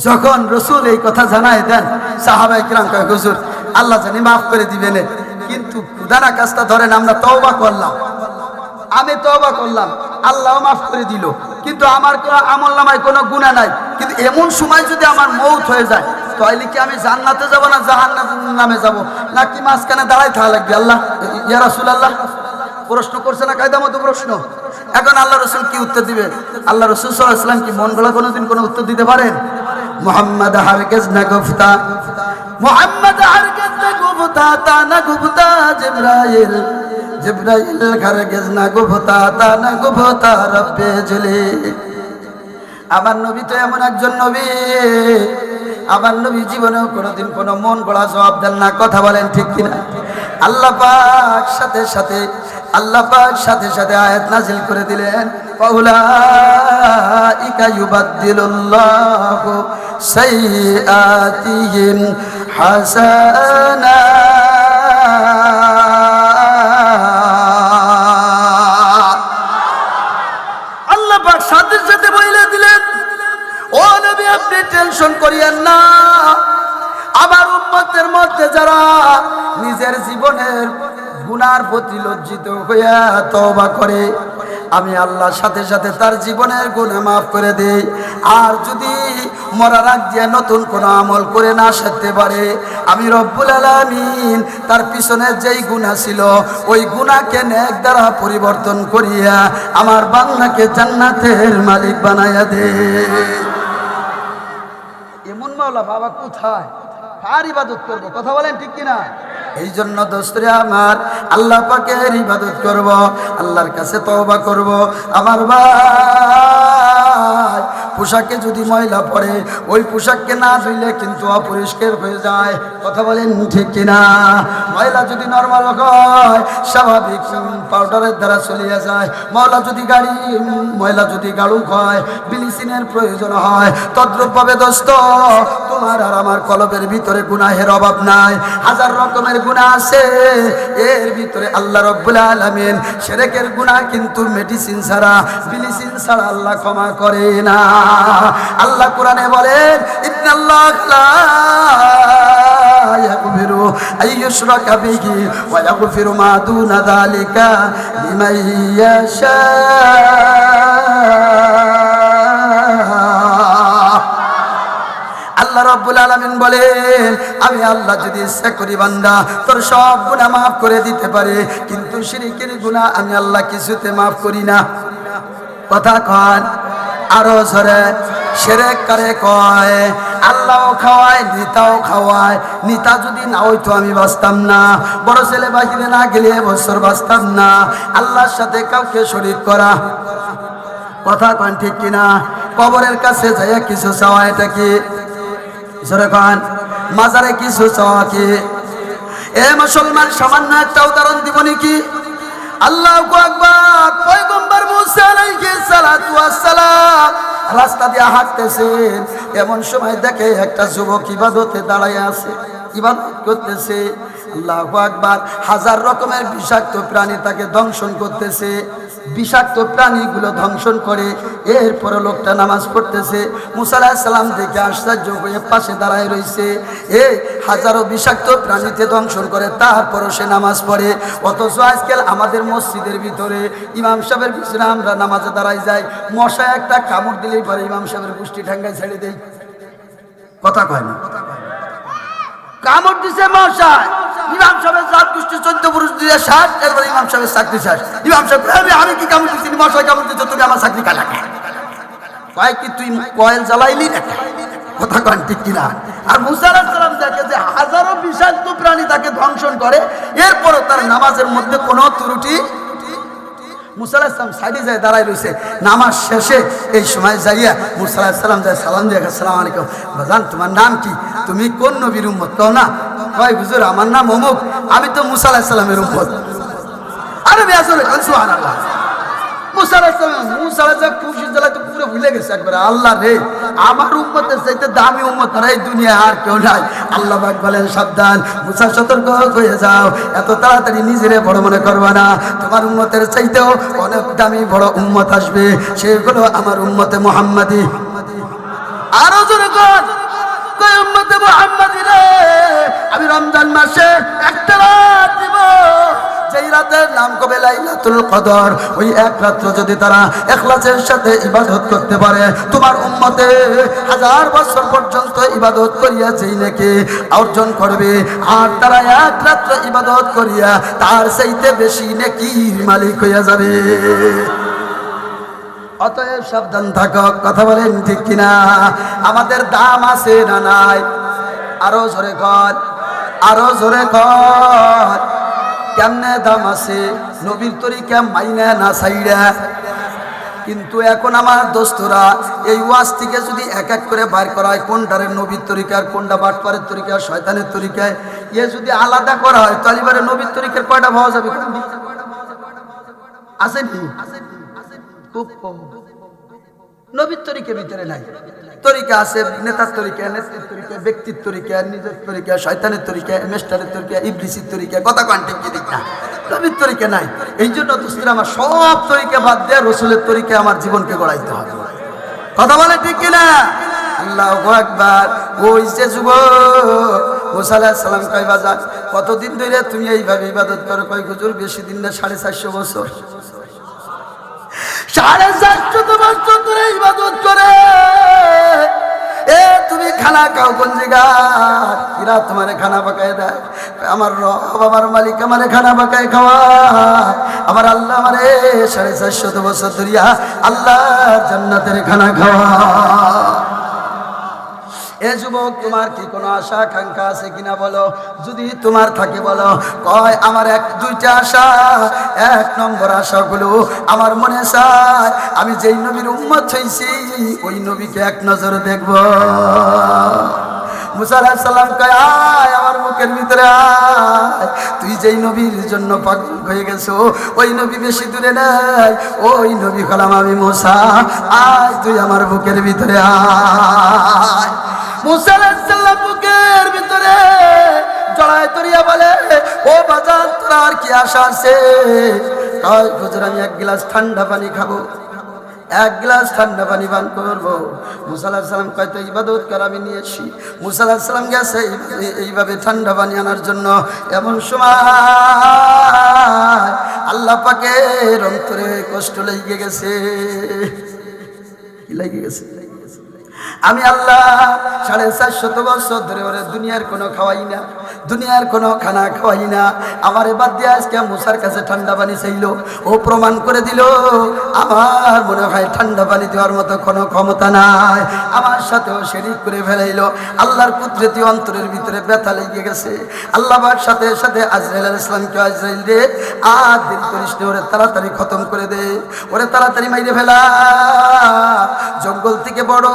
যখন রাসূল এই কথা জানায় দেন, সাহাবায়ে কিরাম কয় হুজুর আল্লাহ জানি মাফ করে দিবেন, কিন্তু খুদারা কাজটা ধরেন আমরা তওবা করলাম, আমি তওবা করলাম, আল্লাহও মাফ করে দিল, কিন্তু আমার আমলনামায় কোনো গুনাহ নাই। কিন্তু এমন সময় যদি আমার মৌত হয়ে যায়, তাহলে কি আমি জান্নাতে যাব না জাহান্নামে যাব, নাকি মাঝখানে দাঁড়াই থাকা লাগবে? আল্লাহ ইয়া রাসূলুল্লাহ প্রশ্ন করছে না, কায়দা মতো প্রশ্ন। এখন আল্লাহ রাসূল কি উত্তর দিবে? আল্লাহ রাসূল সাল্লাল্লাহু আলাইহি ওয়াসাল্লাম কি মন গড়া কোনোদিন কোনো উত্তর দিতে পারেন? মুহাম্মদ হারগিজ না গুফতা, মুহাম্মদ হারগিজ না গুফতা, তা না গুফতা জিবরাইল, জিবরাইল হারগিজ না গুফতা, তা না গুফতা রব্বে জলি। আমার নবী তো এমন একজন নবী, আমার নবী জীবনেও কোনোদিন কোনো মন গড়া জবাব দেন না। কথা বলেন ঠিক কিনা? আল্লাহ পাক সাথে সাথে আয়াত নাজিল করে দিলেন, ফাউলাইকা ইউবাদদিলুল্লাহু সাইয়্যাতিহিম হাসানাত। আল্লাহ পাক সাথে সাথে বলে দিলেন, ও নবী আপনি টেনশন করিয়েন না, আমার উম্মতের মধ্যে যারা নিজের জীবনের গুনার প্রতি লজ্জিত হইয়া তওবা করে, আমি আল্লাহ সাথে সাথে তার জীবনের গুনাহ মাফ করে দেই। আর যদি মরার আগ দিয়ে নতুন কোনো আমল করে না সারতে পারে, আমি রব্বুল আলামিন তার পিছনে যেই গুনাহ ছিল ওই গুনাহকে নেক দ্বারা পরিবর্তন করিয়া আমার বান্দাকে জান্নাতের মালিক বানাইয়া দেই। এমন মাওলা বাবা কোথায়? কার ইবাদত করব? কথা বলেন ঠিক কিনা? এই জন্য দোস্তরে আমার, আল্লাহ পাকের ইবাদত করব, আল্লাহর কাছে তওবা করব। আমার ভাই পোশাকে যদি ময়লা পড়ে, ওই পোশাককে না ধুইলে কিন্তু অপরিষ্কার হয়ে যায়। কথা বলেন ঠিক কিনা? ময়লা যদি নরমাল হয়, স্বাভাবিক পাউডারের দ্বারা চলিয়ে যায়। ময়লা যদি গাঢ় হয়, ব্লিচিংয়ের প্রয়োজন হয়। তদ্রূপভাবে দোস্ত, তোমার আর আমার কলবের ভিতরে গুনাহের অভাব নাই। হাজার রকমের গুনাহ আছে, এর ভিতরে আল্লাহ রব্বুল আলামিন শিরকের গুনাহ কিন্তু মেডিসিন ছাড়া, ব্লিচিং ছাড়া আল্লাহ ক্ষমা করে না। আল্লাহ কোরআনে বলেন, ইন্নাল্লাহ লা ইয়াগফিরু আইয়ুশরাকা বিহি ওয়া ইয়াগফিরু মা দুনা যালিকা লিমান ইয়াশা। আল্লাহ রাব্বুল আলামিন বলেন, আমি আল্লাহ যদি ইচ্ছা করি বান্দা তোর সব গুনাহ মাফ করে দিতে পারে, কিন্তু শিরকের গুনাহ আমি আল্লাহ কিছুতে মাফ করি না। কথা কন আরো জোরে। শিরক কারে কয়? আল্লাহও খাওয়ায়, নিতাও খাওয়ায়। নিতা যদি না হইতো আমি বাঁচতাম না, বড় ছেলে বাহিরে না গেলে বছর বাঁচতাম না। আল্লাহর সাথে কাউকে শরীক করা, কথা কন ঠিক কিনা? কবরের কাছে যাইয়া কিছু চাওয়া, এটা কি? জোরে কন। মাজারে কিছু চাওয়া কি? এ মুসলমান, সামান্য একটা উদাহরণ দিব নাকি? আল্লাহু আকবার। পয়গম্বর মুসা আলাইহিস সালাতু ওয়াস সালাম রাস্তা দিয়ে হাঁটতেছেন, এমন সময় দেখে একটা যুবক ইবাদতে দাঁড়ায় আছে, ইবাদত করতেছে। আল্লাহু আকবার। হাজার রকমের বিষাক্ত প্রাণী তাকে দংশন করতেছে, বিষাক্ত প্রাণীগুলো ধ্বংসন করে। এরপরে লোকটা নামাজ পড়তেছে। মুসা আলাইহিস সালাম দেখে আশ্চর্য হয়ে পাশে দাঁড়ায় রয়েছে। হাজারো বিষাক্ত প্রাণীতে দংশন করে, তারপরও সে নামাজ পড়ে। অথচ আজকাল আমাদের মসজিদের ভিতরে ইমাম সাহেবের পিছনে আমরা নামাজে দাঁড়াই যাই, মশা একটা কামড় দিলেই পরে ইমাম সাহেবের গোষ্ঠী ঠ্যাঙ্গায় ছেড়ে দেয়। কথা কয় না, কামড় দিছে মশায়, ইমাম সাহেবের জাত গোষ্ঠী 14 পুরুষ দিয়ে 60, এরপরে ইমাম সাহেবের চাকরি শেষ। ইমাম সাহেব আমি কি কামড় দিচ্ছি, মশায় কামড় দিচ্ছ, তুমি আমার চাকরি কালা কয় কি তুই কয়েল জ্বালাইলি না? কথা কন ঠিক কিনা? আর মুসা আলাইহিস সালাম দেখে যে হাজারো বিষাক্ত প্রাণী তাকে ধ্বংসন করে, এরপরও তার নামাজের মধ্যে কোনো ত্রুটি। মুসা আলাইহিস সালাম সাইডে যায় দাঁড়ায় রয়েছে। নামাজ শেষে এই সময় যাইয়া মুসা আলাইহিস সালাম যায় সালাম দিয়ে, আসসালামু আলাইকুম বাজান, তোমার নাম কি? তুমি কোন নবীর উম্মত? কও না। কয় হুজুর আমার নাম অমুক, আমি তো মুসা আলাইহিস সালামের উম্মত। আরে বেয়াসরে সুবহানাল্লাহ। মুসা আলাইহিস সালাম খুশি জ্বালায় তো পুরো ভুলে গেছে একবারে। আল্লাহ রে, আমার উম্মতের চাইতে দামি উম্মত আর এই দুনিয়ায় আর কেউ নাই। আল্লাহ পাক বলেন সাবধান, মুসা সতর্ক হয়ে যাও, এত তাড়াতাড়ি নিজেরে বড় মনে করবা না। তোমার উম্মতের চাইতেও অনেক দামি বড় উম্মত আসবে, সেগুলো আমার উম্মতে মুহাম্মাদি। আরো জোরে কর, কই উম্মতে মুহাম্মাদি রে, আমি রমজান মাসে একটা রাত দিব, যেই রাতের নাম কবে লাইলাতুল কদর। ওই এক রাত্র যদি তারা ইখলাসের সাথে ইবাদত করতে পারে, তোমার উম্মতে 1000 বছর পর্যন্ত ইবাদত করিয়া যেই নেকি অর্জন করবে, আর তারা এক রাত্র ইবাদত করিয়া তার চাইতে বেশি নেকির মালিক হইয়া যাবে। অতএব সাবধান থাকো। কথা বলেন ঠিক কিনা? আমাদের দাম আছে না নাই? আরো জোরে কর, আরো জোরে কর। কেমনে দাম আছে? নবীর তরিকা মাইনা না ছাইড়া। কিন্তু এখন আমার দোস্তরা এই ওয়াজ থেকে যদি এক এক করে বাইর করা হয়, কোনটারে নবীর তরিকার, কোনটা বাটপারের তরিকা, শয়তানের তরিকায়, এ যদি আলাদা করা হয় তাহলে এবারে নবীর তরিকার কয়টা পাওয়া যাবে? আছে কি? খুব কম। নবীর তরিকার ভিতরে নাই। তরিকা আছে নেতার তরিকা, নেত্রীর তরিকা, ব্যক্তির তরিকা, নিজের তরিকা, শয়তানের তরিকা, মেস্টারের তরিকা, ইবলিসের তরিকা। কথা কন ঠিক কি ঠিক না? নবীর তরিকা নাই। এই জন্য দোস্তিরা আমার সব তরিকা বাদ দিয়ে রসুলের তরিকা আমার জীবনকে গড়াইতে হবে। কথা বলে ঠিক কিনা? আল্লাহু আকবার। ওই যে যুবক মুসা আলাইহিস সালাম কয় বাজার, কতদিন ধরে তুমি এইভাবে ইবাদত করো? কয় হুজুর বেশি দিন না, 450 বছর। 450 বছর ধরে ইবাদত করে। তুমি খানা খাও কোন জায়গা? কিরা তোমারে খানা পাকায় দেয়? আমার রব আমার মালিক আমারে খানা পাকায় খাওয়া। আমার আল্লাহ আমারে 450 বছর ধরিয়া আল্লাহ জান্নাতের খানা খাওয়া। এ যুবক, তোমার কি কোনো আশা আকাঙ্ক্ষা আছে কিনা বলো? যদি তোমার থাকে বলো। কয় আমার 1-2টা আশা। 1 নম্বর আশাগুলো আমার মনে চায় আমি যেই নবীর উম্মত হইছি ওই নবীকে এক নজর দেখব। মুসা আলাইহিস সালাম কয় আয় আমার মুখের ভিতরে আয়, তুই যেই নবীর জন্য পাগল হয়ে গেছো ওই নবী বেশি দূরে নাই, ওই নবী হলাম আমি মুসা। আয় তুই আমার বুকের ভিতরে আয়। মুসা আলাইহিস সালাম বুকের ভিতরে জড়ায় ধরিয়া বলে, ও বাজান তোর আর কি আশা আছে? কয় হুজুর আমি 1 গ্লাস ঠান্ডা পানি খাবো, 1 গ্লাস ঠান্ডা পানি পান করবো। মুসা আলাইহিস সালাম কয় তো ইবাদত কর, আমি নিয়ে আসি। মুসা আলাইহিস সালাম গেছে এইভাবে ঠান্ডা পানি আনার জন্য। এমন সময় আল্লাহ পাকের অন্তরে কষ্ট লেগে গেছে। কি লেগে গেছে? আমি আল্লাহ 450 বছর ধরে ওরে দুনিয়ার কোনো খাওয়াই না, দুনিয়ার কোনো খানা খাওয়াই না। আমার বাদ দিয়ে আজকে মুসার কাছে ঠান্ডা পানি চাইলো। ও প্রমাণ করে দিল আমার মনে হয় ঠান্ডা পানি দেওয়ার মতো কোনো ক্ষমতা নাই। আমার সাথেও শরীক করে ফেলাইলো। আল্লাহর কুদরতি অন্তরের ভিতরে ব্যথা লেগে গেছে। আল্লাহ পাক সাথে সাথে আজরাইল আলাইহিস সালামকে, আজরাইল রে আর দেরি করিস না, ওরে তাড়াতাড়ি খতম করে দে, ওরে তাড়াতাড়ি মাইরে ফেলা। জঙ্গল থেকে বড়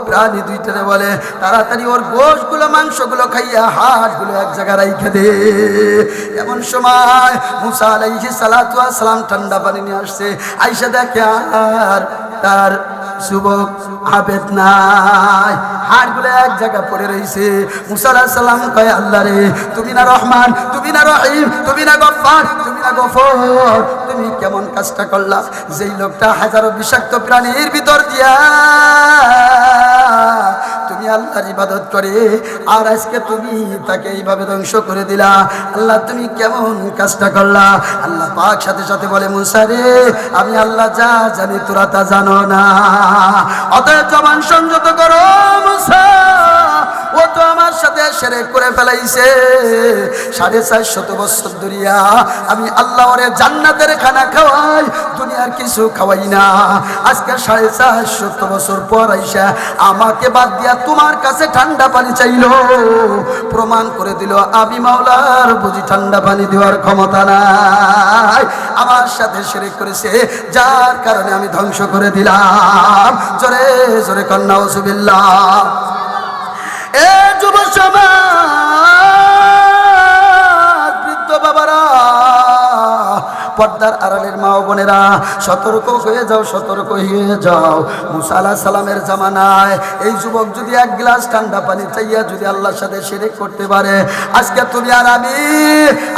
প্রাণী 2টারে বলে তাড়াতাড়ি ওর গোশগুলো মাংসগুলো খাইয়া হাড়গুলো এক জায়গায় রাইখে দে। এমন সময় মুসা আলাইহিস সালাতু ওয়াস সালাম ঠান্ডা পানি নিয়ে আসছে। আয়েশা দেখে আর তার যুবক আবেদ নাই, হাড়গুলো এক জায়গা পড়ে রয়েছে। মুসা আলাইহিস সালাম কয় আল্লাহ রে, তুমি না রহমান, তুমি না রহিম, তুমি না গফফার, তুমি না গফর, তুমি কেমন কাজটা করলা? যেই লোকটা হাজারো বিষাক্ত প্রাণীর ভিতর দিয়া তুমি আল্লাহর ইবাদত করে, আর আজকে তুমি তাকে এইভাবে ধ্বংস করে দিলা। আল্লাহ তুমি কেমন কাজটা করলা? আল্লাহ পাক সাথে সাথে বলে মুসা রে, আমি আল্লাহ যা জানি তোরা তা জানো না, অতএব জবান সংযত করো মুসা, ও তো আমার সাথে শিরক করে ফেলাইছে। 450 বছর ধরিয়া আমি আল্লাহ ওরে জান্নাতের খানা খাওয়াই, দুনিয়ার কিছু খাওয়াই না। আজকে 450 বছর পর আইসা আমাকে বাদ দিয়া তোমার কাছে ঠান্ডা পানি চাইলো, প্রমাণ করে দিল আমি মাওলার বুঝি ঠান্ডা পানি দেওয়ার ক্ষমতা নাই। আমার সাথে শিরক করেছে, যার কারণে আমি ধ্বংস করে দিলাম। জোরে জোরে কন্যা নাউজুবিল্লাহ। এ যুব সমাজ, বৃদ্ধ বাবারা, পর্দার আড়ালের মা ও বোনেরা, সতর্ক হয়ে যাও, সতর্ক হয়ে যাও। মুসা আলাইহিস সালামের জামানায় এই যুবক যদি এক গ্লাস ঠান্ডা পানি চাইয়া যদি আল্লাহর সাথে শিরক করতে পারে, আজকে তুমি আর আমি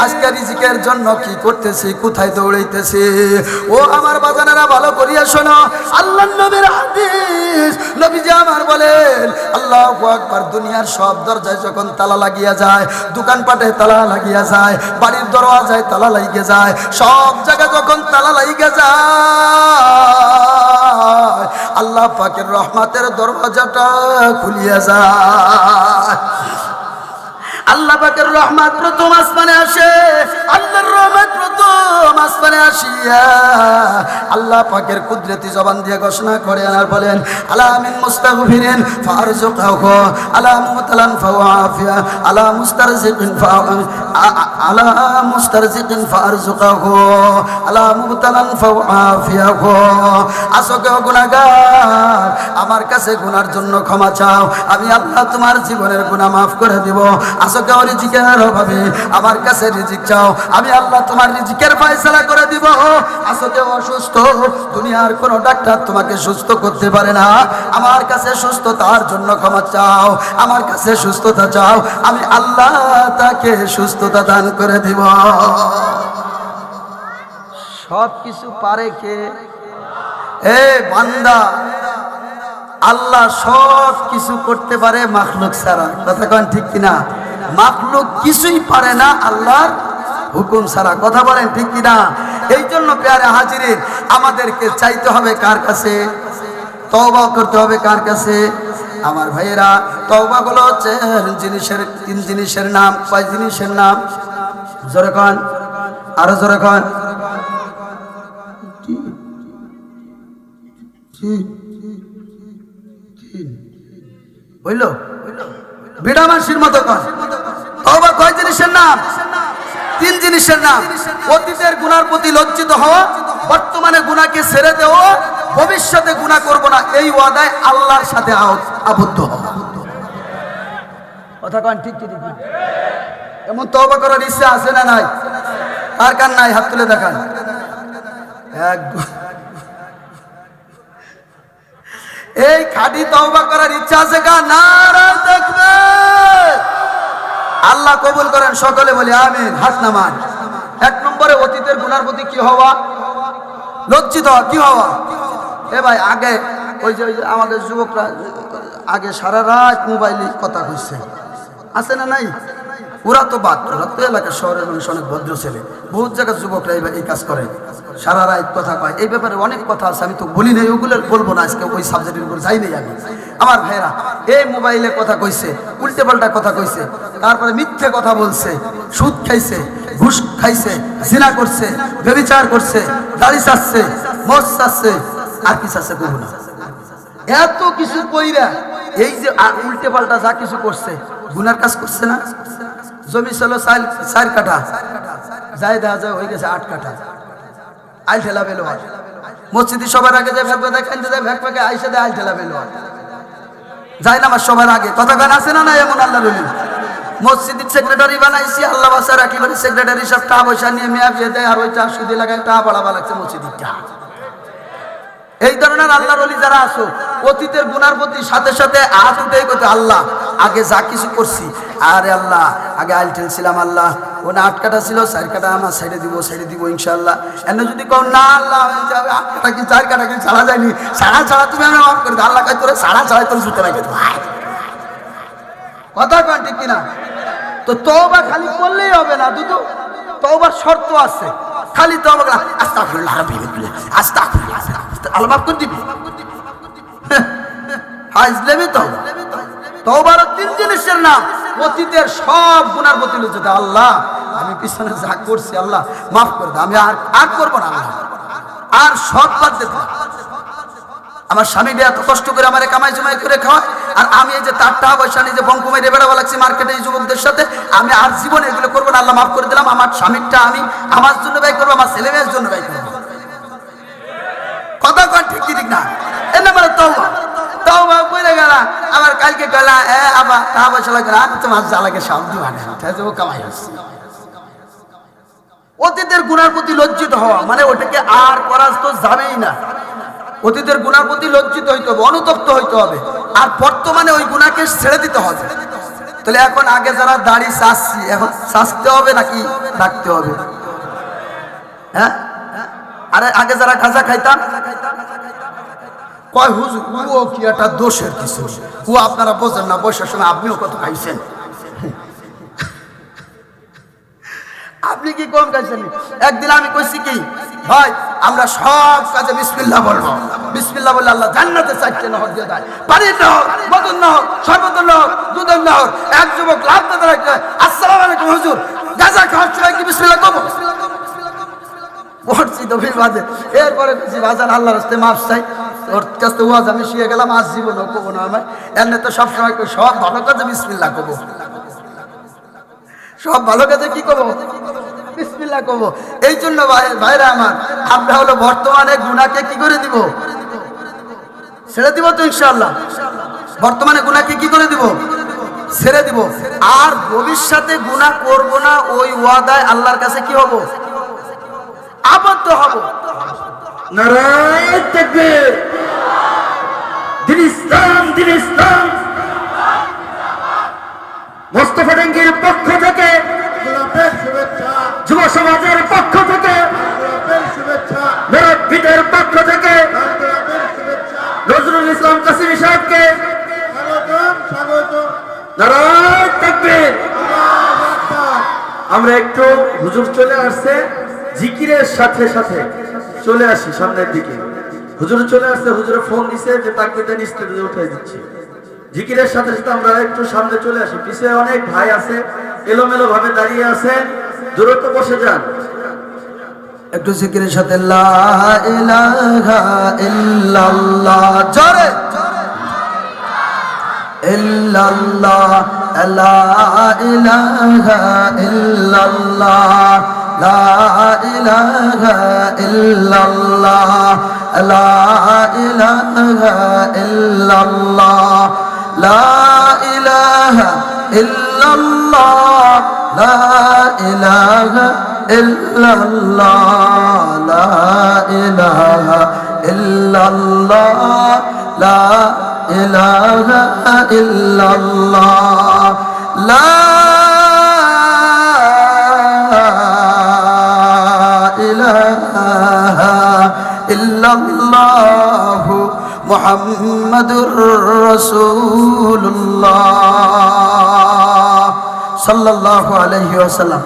আজকে রিজিকের জন্য কি করতেছি, কোথায় দৌড়াইতেছি? ও আমার বাজানেরা, ভালো করিয়া শোনো, আল্লাহর নবীর হাদিস, নবীজি আমার বলেন আল্লাহু আকবার, দুনিয়ার সব দরজায় যখন তালা লাগিয়া যায়, দোকানপাটে তালা লাগিয়া যায়, বাড়ির দরওয়াজায় তালা লাগিয়ে যায়, সব জায়গা যখন তালা লাগিয়ে যায়, আল্লাহ পাকের রহমতের দরওয়াজাটা খুলিয়া যায়। আল্লাহ পাকের রহমত প্রথম আসমানে আসে, আল্লাহর রহমত প্রথম আসমানে আসিয়া আল্লাহ পাকের কুদরতি জবান দিয়ে ঘোষণা করে আর বলেন আলা মিন মুস্তাগফিরিন ফারজুকহু, আলা মুবতালান ফাওয়াফিয়া, আলা মুস্তারজিকিন আলা মুস্তারজিকিন ফারজুকহু, আলা মুবতালান ফাওয়াফিয়াহু। আসো কেউ গুনাহগার, আমার কাছে গুনার জন্য ক্ষমা চাও, আমি আল্লাহ তোমার জীবনের গুনাহ মাফ করে দিব। আসো কেউ রিজিকের অভাবে, আমার কাছে রিজিক চাও, আমি আল্লাহ তোমার রিজিকের ফয়সালা করে দিব। আসো কেউ অসুস্থ, দুনিয়ার কোনো ডাক্তার তোমাকে সুস্থ করতে পারে না, আমার কাছে সুস্থতার জন্য ক্ষমা চাও, আমার কাছে সুস্থতা চাও, আমি আল্লাহ তাকে সুস্থতা দান করে দিব। সব কিছু পারে কে? এ বান্দা, আল্লাহ সব কিছু করতে পারে মাখলুক ছাড়া। কথা কন ঠিক কিনা? মাখলুক কিছুই পারে না আল্লাহর হুকুম ছাড়া। কথা বলেন ঠিক কিনা? এই জন্য প্যারে হাজিরিন, আমাদেরকে চাইতে হবে কার কাছে? তওবা করতে হবে কার কাছে? আমার ভাইয়েরা, তওবা গুলো হচ্ছে তিন জিনিসের নাম। কয় জিনিসের নাম? জোরে কন, আরো জোরে কন। বুঝলো? বিড়ামাসির মতো কন। তওবা কয় জিনিসের নাম? তিন জিনিসের নাম। অতীতের গুনার প্রতি লজ্জিত হওয়া, বর্তমানে গুনাহকে ছেড়ে দেওয়া, ভবিষ্যতে গুনাহ করব না এই ওয়াদায় আল্লাহর সাথে আবদ্ধ হওয়া। কথা কন ঠিক ঠিক? এমন তওবা করার ইচ্ছা আছে না নাই? কার কার নাই? হাত তুলে দেখান। এই খাঁটি তওবা করার ইচ্ছা আছে কার? নারা তাকবীর। আল্লাহ কবুল করেন, সকলে বলি আমিন। হাত নামান। 1 নম্বরে অতীতের গুনার প্রতি কি হওয়া? লজ্জিত হওয়া। কি হওয়া? এ ভাই, আগে ওই যে আমাদের যুবকরা আগে সারা রাত মোবাইলে কথা কইছে, আছে না নাই? ওরা তো বাদ, ওরা তো এলাকার শহরের মানুষ, অনেক ভদ্র ছেলে, বহুত জায়গার যুবকরা এই কাজ করে, সারা রাত কথা কয়। এই ব্যাপারে অনেক কথা আছে, আমি তো বলি নাই, ওগুলো বলবো না আজকে, ওই সাবজেক্টের উপর যাই নাই আমি। আমার ভাইরা, এই মোবাইলে কথা কইছে, উল্টে পাল্টা কথা কইছে, তারপরে মিথ্যে কথা বলছে, সুদ খাইছে, ঘুষ খাইছে, জিনা করছে, ব্যভিচার করছে, দাড়ি চাচ্ছে, মদ চাচ্ছে, আর কি চাচ্ছে করবো না। এত কিছু কইরা এই যে উল্টে পাল্টা যা কিছু করছে, গুনার কাজ করছে না? জমি ছিল 4 কাঠা, যাই দেখা যায় হয়ে গেছে 8 কাঠা। আইল ঠেলা বেলো হয় মসজিদে, সবার আগে যায় ভ্যাক দেখাইতে যায়, ভ্যাক ভ্যাকে আইসে দেয় আইল ঠেলা বেলো হয়, যাই না আমার সবার আগে। কথা গান আছে না না? এমন আল্লাহ রলি মসজিদের সেক্রেটারি বানাইছি, আল্লাহ বাসার একেবারে সেক্রেটারি সব টাকা পয়সা নিয়ে মেয়া বিয়ে দেয়, আর ওই 400 দিয়ে লাগায় টাকা বাড়াবা লাগছে মসজিদের টাকা। এই ধরনের আল্লাহর ওলি যারা আছো, অতীতের গুনার প্রতি সাথে সাথে হাত উঠেই করতে, আল্লাহ আগে যা কিছু করছি, আরে আল্লাহ আগে আইলটেল ছিলাম, আল্লাহ ওনা 8 কাটা ছিল, 4 কাটা আমার সাইডে দিব ইনশাআল্লাহ। এনে যদি কও না আল্লাহ 8 কাটা কি 4 কাটা কি ছাড়া যায়নি, ছাড়া তুমি আমি মাফ করে দাও, আল্লাহ কয় তোরে ছাড়া তোর জুতে রাখে দেবো। কথা কন ঠিক কিনা? তো তওবা খালি করলেই হবে না, দুটো তওবার শর্ত আছে। খালি তওবা আস্তাগফিরুল্লাহ রাব্বিল আস্তাগফিরুল্লাহ, আল্লাহ মাফ করে দিবি। হ্যাঁ, ইসলামী তওবা। তওবার 3 জিনিসের নাম। অতীতের সব গুনার প্রতি লজ্জিত, আল্লাহ আমি পিছনে যা করছি আল্লাহ মাফ করে দাও, আমি আর করবো না আল্লাহ, আর সব বাদ দেব। আমার স্বামী এত কষ্ট করে আমার কামাই জমাই করে খাওয়ায়, আর আমি এই যে তার টাকা পয়সা নিয়ে যে বঙ্ক মেরে বেড়াবো লাগছি মার্কেটে এই যুবকদের সাথে, আমি আর জীবনে এগুলো করবো না, আল্লাহ মাফ করে দিলাম। আমার স্বামীরটা আমি আমার জন্য ব্যয় করবো, আমার ছেলে মেয়ের জন্য ব্যয় করবো। কথা কন ঠিক ঠিক না? এর নাম তওবা। তওবা কইরা গেলা, আমার কালকে গেলা আবার টাকা পয়সা লাগে না, তোমার জ্বালাকে সব দিবা না, তাই কামাই হচ্ছে। অতীতের গুনার প্রতি লজ্জিত হওয়া মানে ওটাকে আর করা তো যাবেই না। অতীতের গুনার প্রতি লজ্জিত হইতে হবে, অনুতপ্ত হইতে হবে, আর বর্তমানে ওই গুনাহকে ছেড়ে দিতে হবে। তাহলে এখন আগে যারা দাড়ি চাচ্ছি, এখন চাচতে হবে নাকি রাখতে হবে? হ্যাঁ, আরে আগে যারা গাঁজা খাইতাম, কয় হুজুর ও কি একটা দোষের কিছু, ও আপনারা বোঝেন না, বয়সের সময় আপনিও কত খাইছেন, আপনি কি কম খাইছেন? একদিন আমি কইছি কি ভাই, আমরা সব কাজে বিসমিল্লাহ বলবো, বিসমিল্লাহ বললে আল্লাহ জান্নাতে 4টে নহর দিয়ে দেয়, পানির নহর, মধুর নহর, শরবতের নহর, দুধের নহর। এক যুবক লাভ দিতে রাখবে, আসসালামু আলাইকুম হুজুর, গাঁজা খাওয়ার সময় কি বিসমিল্লাহ করবো? পড়ছি তো বাজে। এরপরে কিছু বাজার আল্লাহর রাস্তায় মাফ চাই, ওর কাছে ওয়াজ আমি শিখে গেলাম, আজ জীবনও করবো না। আমার এমনি তো সবসময় সব ভালো কাজে বিসমিল্লাহ করবো, সব ভালো কাজে কি করবো? বিসমিল্লাহ করবো। এই জন্য ভাইরা আমার, আমরা হলো বর্তমানে গুনাহকে কি করে দিব? ছেড়ে দিব তো ইনশাআল্লাহ। বর্তমানে গুনাহকে কি করে দিব? ছেড়ে দিব। আর ভবিষ্যতে গুনাহ করব না, ওই ওয়াদায় আল্লাহর কাছে কি হব? আবদ্ধ হব। নারায়ে তাকবীর। দিন ইসলাম, দিন ইসলাম। মোস্তফা টঙ্গীর পক্ষ থেকে, যুব সমাজের পক্ষ থেকে, মুরব্বীদের পক্ষ থেকে নজরুল ইসলাম কাসিমি সাহেবকে নারায়ে তাকবীর। আমরা একটু, হুজুর চলে আসছে, জিকিরের সাথে সাথে চলে আসি সামনের দিকে। হুজুর চলে আসছে, হুজুরে ফোন দিছে যে তাকবীরটা স্টেজে উঠাই দিচ্ছি। জিকিরের সাথে সাথে আমরা একটু সামনে চলে আসি। পিছে অনেক ভাই আছে, এলোমেলো ভাবে দাঁড়িয়ে আছেন, দূরত্ব বসে যান। একটু জিকিরের সাথে লা ইলাহা ইল্লাল্লাহ, জোরে ইল্লাল্লাহ, লা ইলাহা ইল্লাল্লাহ, লা ইলাহা ইল্লাল্লাহ, লা ইলাহা ইল্লাল্লাহ, লা ইলাহা ইল্লাল্লাহ, লা ইলাহা ইল্লাল্লাহ, লা ইলাহা ইল্লাল্লাহ, লা ইলাহা ইল্লাল্লাহ, লা ইলাহা ইল্লাল্লাহ মুহাম্মাদুর রাসূলুল্লাহ সাল্লাল্লাহু আলাইহি ওয়াসাল্লাম।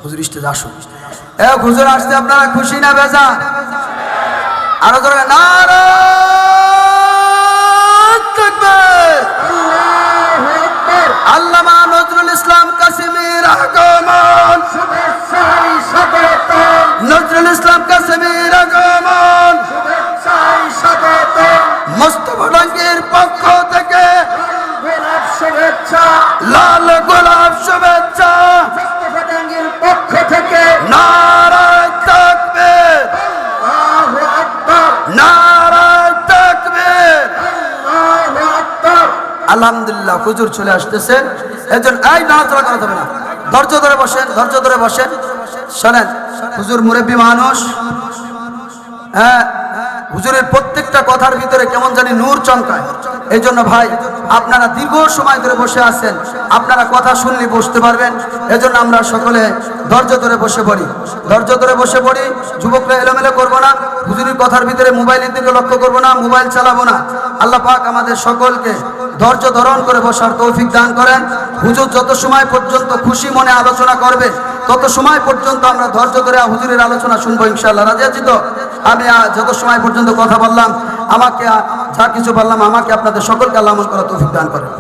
হুজুর স্টেজে আসুন। হুজুর আসতে আপনারা খুশি না বেজা? আরো জোরে নারায়ে তাকবীর। আল্লাহু আকবার। আল্লামা নজরুল ইসলাম কাসিমির আগমন, শুভেচ্ছাই স্বাগতম। নজরুল ইসলাম কাসিমির আগমন, শুভেচ্ছাই স্বাগতম। মোস্তফা টঙ্গীর পক্ষ থেকে গোলাপ শুভেচ্ছা, লাল গোলাপ শুভেচ্ছা। মোস্তফা টঙ্গীর পক্ষ থেকে নারায়ে তাকবীর, আল্লাহু আকবার, নারায়ে তাকবীর, আল্লাহু আকবার। আলহামদুলিল্লাহ, হুজুর চলে আসতেছেন। এজন্য এই নাচড়া করা যাবে না, ধৈর্য ধরে বসেন, ধৈর্য ধরে বসেন। শোনেন, হুজুর মুরব্বী মানুষ, হ্যাঁ হুজুরের প্রত্যেকটা কথার ভিতরে কেমন জানি নূর চমকায়। এই জন্য ভাই আপনারা দীর্ঘ সময় ধরে বসে আছেন, আপনারা কথা শুনলে বুঝতে পারবেন। এজন্য আমরা সকলে ধৈর্য ধরে বসে পড়ি, ধৈর্য ধরে বসে পড়ি। যুবকরা এলোমেলো করবো না, হুজুরের কথার ভিতরে মোবাইলের দিকে লক্ষ্য করবো না, মোবাইল চালাবো না। আল্লাহ পাক আমাদের সকলকে ধৈর্য ধারণ করে বসার তৌফিক দান করেন। হুজুর যত সময় পর্যন্ত খুশি মনে আলোচনা করবে তত সময় পর্যন্ত আমরা ধৈর্য ধরে হুজুরের আলোচনা শুনবো ইনশাআল্লাহ। রাজি আছি তো? আমি যত সময় পর্যন্ত কথা বললাম, আমাকে যা কিছু বললাম, আমাকে আপনাদের সকলকে আল্লাহ আমল করার তৌফিক দান করেন।